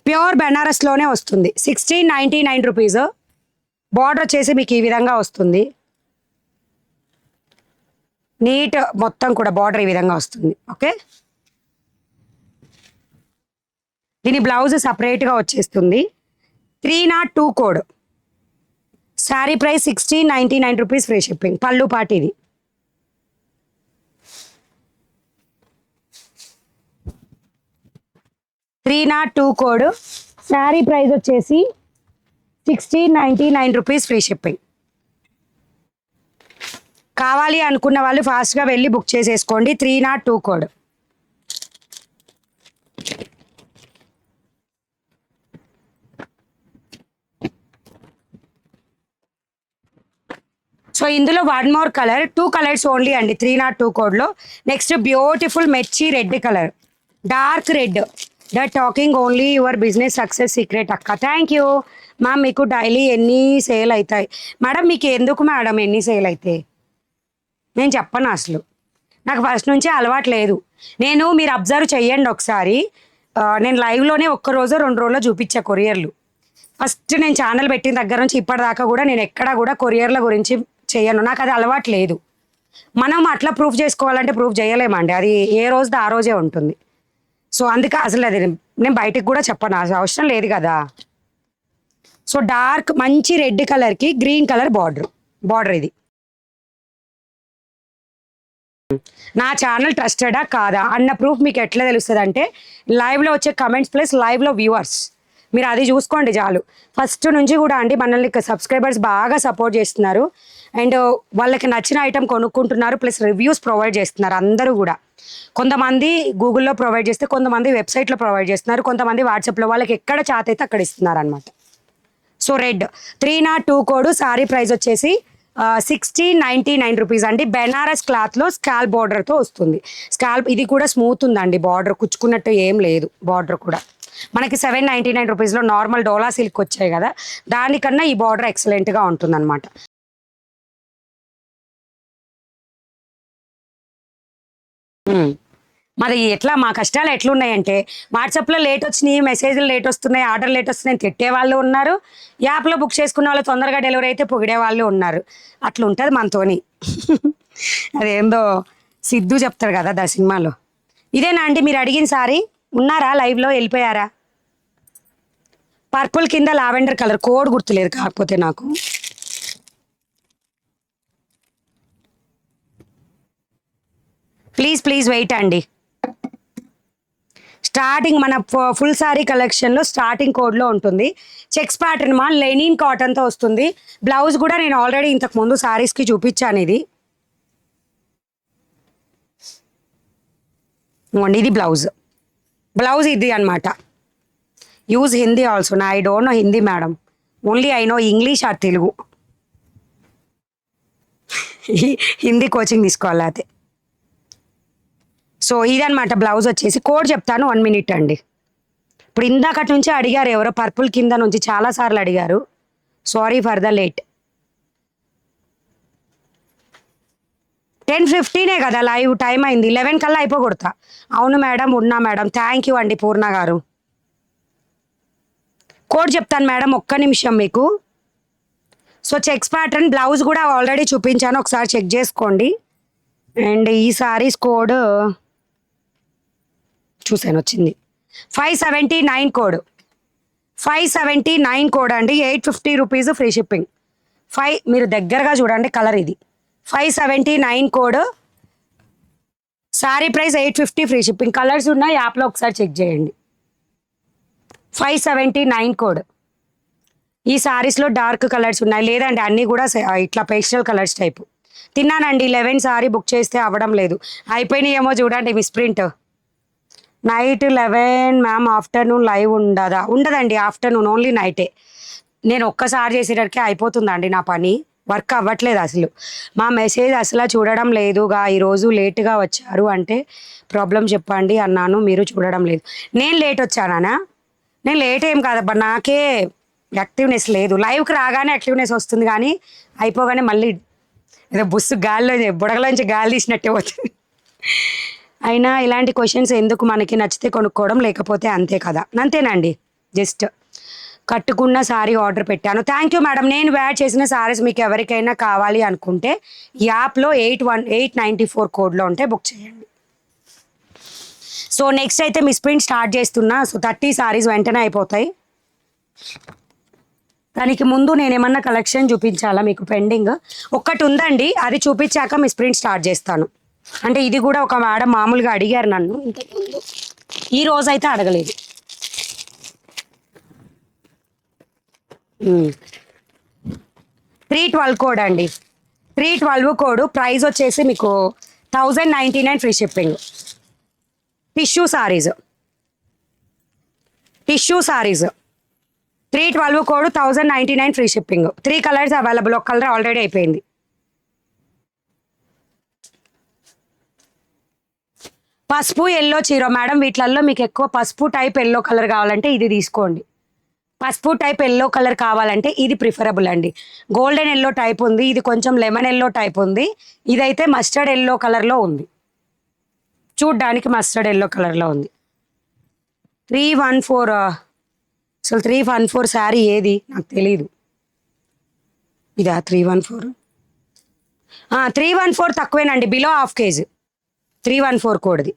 ప్యూర్ బెనారస్లోనే వస్తుంది. 1699 రూపీస్. బార్డర్ వచ్చేసి మీకు ఈ విధంగా వస్తుంది. నీట్ మొత్తం కూడా బార్డర్ ఈ విధంగా వస్తుంది. ఓకే, దీని బ్లౌజ్ సపరేట్గా వచ్చేస్తుంది. 302 code. Sari price 1699 rupees, free shipping. పళ్ళు పాటు ఇది. కోడ్. శారీ ప్రైస్ వచ్చేసి 1699 రూపీస్, ఫ్రీ షిప్పింగ్. కావాలి అనుకున్న వాళ్ళు ఫాస్ట్గా వెళ్ళి బుక్ చేసేసుకోండి. 302 కోడ్. సో ఇందులో one more colour, 2 colours only అండి 302 కోడ్లో. నెక్స్ట్ బ్యూటిఫుల్ మెర్చి red colour, dark red. The talking only your business success secret అక్క. Thank you ma'am. మీకు డైలీ ఎన్ని సేల్ అవుతాయి మేడం? మీకు ఎందుకు మేడం ఎన్ని సేల్ అవుతాయి నేను చెప్పను అసలు. నాకు ఫస్ట్ నుంచి అలవాటు లేదు. మీరు అబ్జర్వ్ చెయ్యండి ఒకసారి. నేను లైవ్లోనే ఒక్కరోజు 2 రోజుల్లో చూపించా కొరియర్లు. ఫస్ట్ నేను ఛానల్ పెట్టిన దగ్గర నుంచి ఇప్పటిదాకా కూడా నేను ఎక్కడా కూడా కొరియర్ల గురించి చేయను. నాకు అది అలవాటు లేదు. మనం అట్లా ప్రూఫ్ చేసుకోవాలంటే ప్రూఫ్ చేయలేమండి. అది ఏ రోజుది ఆ రోజే ఉంటుంది. సో అందుకే అసలు అది నేను బయటకు కూడా చెప్పను, అవసరం లేదు కదా. సో డార్క్ మంచి రెడ్ కలర్కి గ్రీన్ కలర్ బార్డర్ ఇది. నా ఛానల్ ట్రస్టెడా కాదా అన్న ప్రూఫ్ మీకు ఎట్లా తెలుస్తుంది అంటే లైవ్లో వచ్చే కమెంట్స్ ప్లస్ లైవ్లో వ్యూవర్స్, మీరు అది చూసుకోండి చాలు. ఫస్ట్ నుంచి కూడా అండి మనల్ని సబ్స్క్రైబర్స్ బాగా సపోర్ట్ చేస్తున్నారు. అండ్ వాళ్ళకి నచ్చిన ఐటమ్ కొనుక్కుంటున్నారు, ప్లస్ రివ్యూస్ ప్రొవైడ్ చేస్తున్నారు అందరూ కూడా. కొంతమంది గూగుల్లో ప్రొవైడ్ చేస్తే, కొంతమంది వెబ్సైట్లో ప్రొవైడ్ చేస్తున్నారు, కొంతమంది వాట్సాప్లో. వాళ్ళకి ఎక్కడ చాత్ అయితే అక్కడ ఇస్తున్నారు అనమాట. So red 302 code. Sorry price వచ్చేసి 1699 రూపీస్ అండి. బెనారస్ క్లాత్లో స్కాల్ప్ బార్డర్తో వస్తుంది. స్కాల్ప్ ఇది కూడా స్మూత్ ఉందండి, బార్డర్ కుచ్చుకున్నట్టు ఏం లేదు. బార్డర్ కూడా మనకి 799 రూపీస్లో నార్మల్ డోలా సిల్క్ వచ్చాయి కదా, దానికన్నా ఈ బార్డర్ ఎక్సలెంట్గా ఉంటుంది అనమాట. మరి ఎట్లా మా కష్టాలు ఎట్లున్నాయంటే వాట్సాప్లో లేట్ వచ్చినాయి, మెసేజ్లు లేట్ వస్తున్నాయి, ఆర్డర్ లేట్ వస్తున్నాయి తిట్టే వాళ్ళు ఉన్నారు. యాప్లో బుక్ చేసుకున్న వాళ్ళు తొందరగా డెలివరీ అయితే పొగిడే వాళ్ళు ఉన్నారు. అట్లా ఉంటుంది మనతోని. అదేందో సిద్ధు చెప్తారు కదా దా సినిమాలో. ఇదేనా అండి మీరు అడిగిన సారీ? ఉన్నారా లైవ్లో? వెళ్ళిపోయారా? పర్పుల్ కింద లావెండర్ కలర్, కోడ్ గుర్తులేదు కాకపోతే నాకు. ప్లీజ్ వెయిట్ అండి. స్టార్టింగ్ మన ఫుల్ సారీ కలెక్షన్లో స్టార్టింగ్ కోడ్లో ఉంటుంది. చెక్స్ ప్యాటర్న్ మా లెనిన్ కాటన్తో వస్తుంది. బ్లౌజ్ కూడా నేను ఆల్రెడీ ఇంతకుముందు సారీస్కి చూపించాను. ఇది బ్లౌజ్ ఇది అనమాట. Use Hindi also. I don't know Hindi madam, only I know English are Telugu. Hindi coaching తీసుకోవాలి అయితే. సో ఇదనమాట బ్లౌజ్ వచ్చేసి. కోడ్ చెప్తాను, 1 minute అండి. ఇప్పుడు ఇందాకటి నుంచి అడిగారు ఎవరో, పర్పుల్ కింద నుంచి చాలాసార్లు అడిగారు. Sorry for the late. 10:15 కదా లైవ్, టైం అయింది. 11 కల్లా అయిపోగొడతా. అవును మేడం, ఉన్నా మేడం. థ్యాంక్ యూ అండి పూర్ణ గారు. కోడ్ చెప్తాను మేడం, ఒక్క నిమిషం మీకు. సో చెక్స్ ప్యాటర్న్ బ్లౌజ్ కూడా ఆల్రెడీ చూపించాను, ఒకసారి చెక్ చేసుకోండి. అండ్ ఈ సారీస్ కోడ్ చూసాను వచ్చింది. 579 కోడ్. 579 కోడ్ అండి. 850 రూపీస్, ఫ్రీ షిప్పింగ్. మీరు దగ్గరగా చూడండి కలర్ ఇది. 579 code. Sorry price 850, free shipping. Colours ఉన్నాయి యాప్లో, ఒకసారి చెక్ చేయండి. 579 కోడ్. ఈ సారీస్లో డార్క్ కలర్స్ ఉన్నాయి, లేదండి అన్నీ కూడా ఇట్లా పేస్టల్ కలర్స్ టైపు. తిన్నానండి 11 సారీ బుక్ చేస్తే అవ్వడం లేదు. అయిపోయినాయేమో చూడండి misprint. Night 11 ma'am. Afternoon live ఉండదండి, ఆఫ్టర్నూన్ ఓన్లీ నైటే. నేను ఒక్కసారి చేసేటరికి అయిపోతుందండి నా పని. వర్క్ అవ్వట్లేదు అసలు. మా మెసేజ్ అసలు చూడడం లేదుగా, ఈరోజు లేట్గా వచ్చారు అంటే ప్రాబ్లం చెప్పండి అన్నాను, మీరు చూడడం లేదు. నేను లేట్ వచ్చానా? నేను లేట్ ఏం కాదబ్బా, నాకే యాక్టివ్నెస్ లేదు. లైవ్కి రాగానే యాక్టివ్నెస్ వస్తుంది కానీ అయిపోగానే మళ్ళీ ఏదో బుస్సు గాలిలో బుడగలోంచి గాలి తీసినట్టే పోతుంది. అయినా ఇలాంటి క్వశ్చన్స్ ఎందుకు, మనకి నచ్చితే కొనుక్కోవడం, లేకపోతే అంతే కదా, అంతేనండి. జస్ట్ కట్టుకున్న సారీ ఆర్డర్ పెట్టాను. Thank you madam. నేను యాడ్ చేసిన సారీస్ మీకు ఎవరికైనా కావాలి అనుకుంటే యాప్లో 894 కోడ్లో ఉంటే బుక్ చేయండి. సో నెక్స్ట్ అయితే మిస్ ప్రింట్ స్టార్ట్ చేస్తున్నా. సో 30 సారీస్ వెంటనే అయిపోతాయి. దానికి ముందు నేను ఏమన్నా కలెక్షన్ చూపించాలా మీకు? పెండింగ్ ఒక్కటి ఉందండి, అది చూపించాక మిస్ ప్రింట్ స్టార్ట్ చేస్తాను. అంటే ఇది కూడా ఒక మేడం మామూలుగా అడిగారు నన్ను ఇంతకుముందు, ఈ రోజు అయితే అడగలేదు. 312 కోడ్ అండి, 312 కోడ్. ప్రైస్ వచ్చేసి మీకు 1099 free shipping. Tissue saris 312 code 1099 free shipping. 3 colours available, ఒక కలర్ ఆల్రెడీ అయిపోయింది. పసుపు ఎల్లో చీర మేడం, వీటిలలో మీకు ఎక్కువ పసుపు టైప్ ఎల్లో కలర్ కావాలంటే ఇది తీసుకోండి. పసుపు టైప్ ఎల్లో కలర్ కావాలంటే ఇది ప్రిఫరబుల్ అండి. గోల్డెన్ ఎల్లో టైప్ ఉంది, ఇది కొంచెం లెమన్ ఎల్లో టైప్ ఉంది, ఇదైతే మస్టర్డ్ ఎల్లో కలర్లో ఉంది. చూడ్డానికి మస్టర్డ్ ఎల్లో కలర్లో ఉంది. 314 అసలు 314 శారీ ఏది నాకు తెలీదు. ఇదా 314? 314 తక్కువేనండి, బిలో హాఫ్ కేజీ. 314 కోడ్ది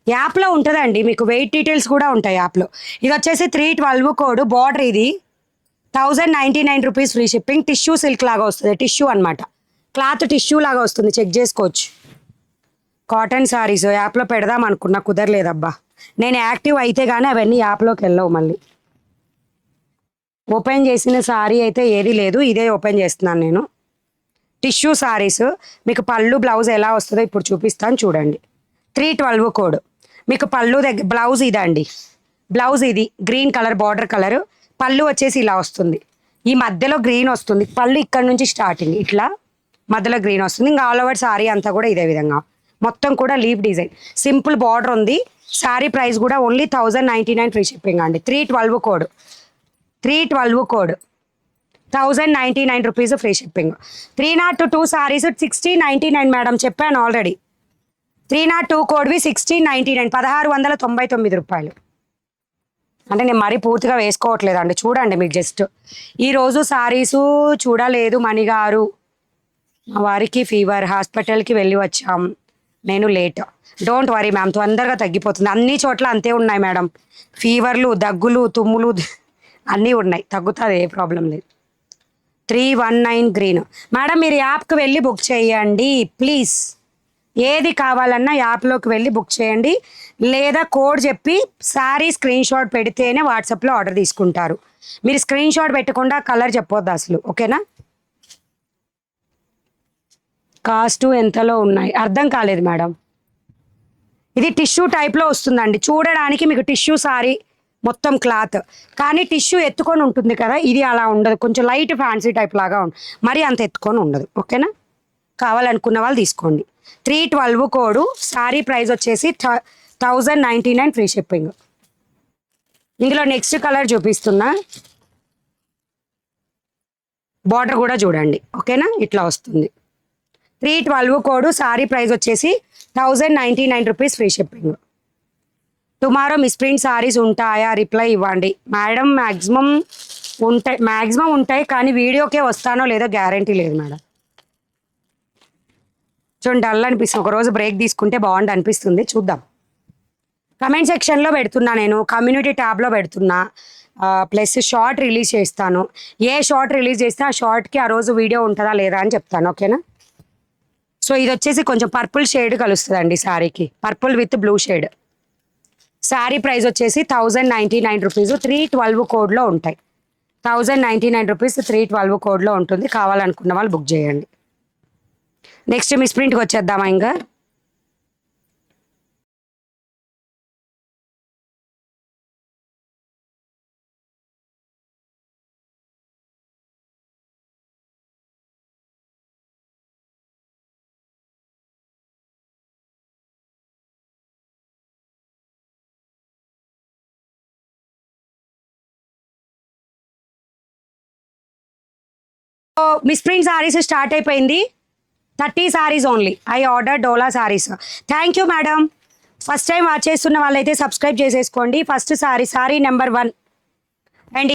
యాప్లో ఉంటుందండి, మీకు వెయిట్ డీటెయిల్స్ కూడా ఉంటాయి యాప్లో. ఇది వచ్చేసి 312 కోడ్. బార్డర్ ఇది 1099 rupees free shipping. Tissue silk లాగా వస్తుంది, టిష్యూ అనమాట, క్లాత్ టిష్యూ లాగా వస్తుంది, చెక్ చేసుకోవచ్చు. కాటన్ శారీస్ యాప్లో పెడదాం అనుకున్నా, కుదరలేదబ్బా. నేను యాక్టివ్ అయితే కానీ అవన్నీ యాప్లోకి వెళ్ళవు. మళ్ళీ ఓపెన్ చేసిన శారీ అయితే ఏది లేదు, ఇదే ఓపెన్ చేస్తున్నాను నేను. టిష్యూ శారీస్ మీకు పళ్ళు బ్లౌజ్ ఎలా వస్తుందో ఇప్పుడు చూపిస్తాను చూడండి. 312 కోడ్. మీకు పళ్ళు దగ్గర బ్లౌజ్ ఇదండి, బ్లౌజ్ ఇది గ్రీన్ కలర్ బార్డర్ కలర్. పళ్ళు వచ్చేసి ఇలా వస్తుంది, ఈ మధ్యలో గ్రీన్ వస్తుంది. పళ్ళు ఇక్కడ నుంచి స్టార్టింగ్ ఇట్లా మధ్యలో గ్రీన్ వస్తుంది. ఇంకా ఆల్ ఓవర్ శారీ అంతా కూడా ఇదే విధంగా మొత్తం కూడా లీఫ్ డిజైన్, సింపుల్ బార్డర్ ఉంది. శారీ ప్రైస్ కూడా ఓన్లీ 1099 ఫ్రీ షిప్పింగ్ అండి. 312 code 1099 rupees free shipping. 302 saris 1699 madam, చెప్పాను ఆల్రెడీ. 302 కోడ్వి 1699, 1699 రూపాయలు. అంటే నేను మరీ పూర్తిగా వేసుకోవట్లేదండి, చూడండి మీరు జస్ట్. ఈరోజు సారీసు చూడలేదు మణిగారు, మా వారికి ఫీవర్, హాస్పిటల్కి వెళ్ళి వచ్చాం, నేను లేట్. డోంట్ వరీ మ్యామ్, తొందరగా తగ్గిపోతుంది. అన్ని చోట్ల అంతే ఉన్నాయి మేడం, ఫీవర్లు, దగ్గులు, తుమ్ములు అన్నీ ఉన్నాయి, తగ్గుతుంది, ఏ ప్రాబ్లం లేదు. 319 గ్రీన్ మేడం, మీరు యాప్కి వెళ్ళి బుక్ చేయండి ప్లీజ్. ఏది కావాలన్నా యాప్లోకి వెళ్ళి బుక్ చేయండి, లేదా కోడ్ చెప్పి శారీ స్క్రీన్ షాట్ పెడితేనే వాట్సాప్లో ఆర్డర్ తీసుకుంటారు. మీరు స్క్రీన్ షాట్ పెట్టకుండా కలర్ చెప్పొద్దు అసలు, ఓకేనా? కాస్ట్ ఎంతలో ఉన్నాయి అర్థం కాలేదు మేడం. ఇది టిష్యూ టైప్లో వస్తుందండి, చూడడానికి మీకు టిష్యూ సారీ మొత్తం క్లాత్, కానీ టిష్యూ ఎత్తుకొని ఉంటుంది కదా, ఇది అలా ఉండదు, కొంచెం లైట్ ఫ్యాన్సీ టైప్ లాగా ఉంటుంది, మరి అంత ఎత్తుకొని ఉండదు, ఓకేనా? కావాలనుకున్న వాళ్ళు తీసుకోండి. 312 కోడ్. శారీ ప్రైస్ వచ్చేసి 1099 ఫ్రీ షిప్పింగ్. ఇందులో నెక్స్ట్ కలర్ చూపిస్తున్నా, బార్డర్ కూడా చూడండి, ఓకేనా? ఇట్లా వస్తుంది. 312 కోడ్. శారీ ప్రైస్ వచ్చేసి 1099 rupees free shipping. Tomorrow miss print saris ఉంటాయా, రిప్లై ఇవ్వండి మేడం. మ్యాక్సిమం ఉంటాయి కానీ వీడియోకే వస్తానో లేదో గ్యారంటీ లేదు మేడం. చూడండి డల్ అనిపిస్తుంది, ఒకరోజు బ్రేక్ తీసుకుంటే బాగుండు అనిపిస్తుంది, చూద్దాం. కమెంట్ సెక్షన్లో పెడుతున్నా, నేను కమ్యూనిటీ ట్యాబ్లో పెడుతున్నా, ప్లస్ షార్ట్ రిలీజ్ చేస్తాను. ఏ షార్ట్ రిలీజ్ చేస్తే ఆ షార్ట్కి ఆ రోజు వీడియో ఉంటుందా లేదా అని చెప్తాను, ఓకేనా? సో ఇది వచ్చేసి కొంచెం పర్పుల్ షేడ్ కలుస్తుందండి శారీకి, purple with blue shade. Sari price వచ్చేసి 1099 రూపీస్. 312 కోడ్లో ఉంటాయి. 1099 రూపీస్ 312 కోడ్లో ఉంటుంది. కావాలనుకున్న వాళ్ళు బుక్ చేయండి. నెక్స్ట్ మిస్ ప్రింట్కి వచ్చేద్దామా ఇంకా. మిస్ప్రింట్ సారీస్ స్టార్ట్ అయిపోయింది. 30 saris only. I order dola saris. Thank you madam. First time watch చేస్తున్న వాళ్ళైతే సబ్స్క్రైబ్ చేసేసుకోండి. First sorry number 1 and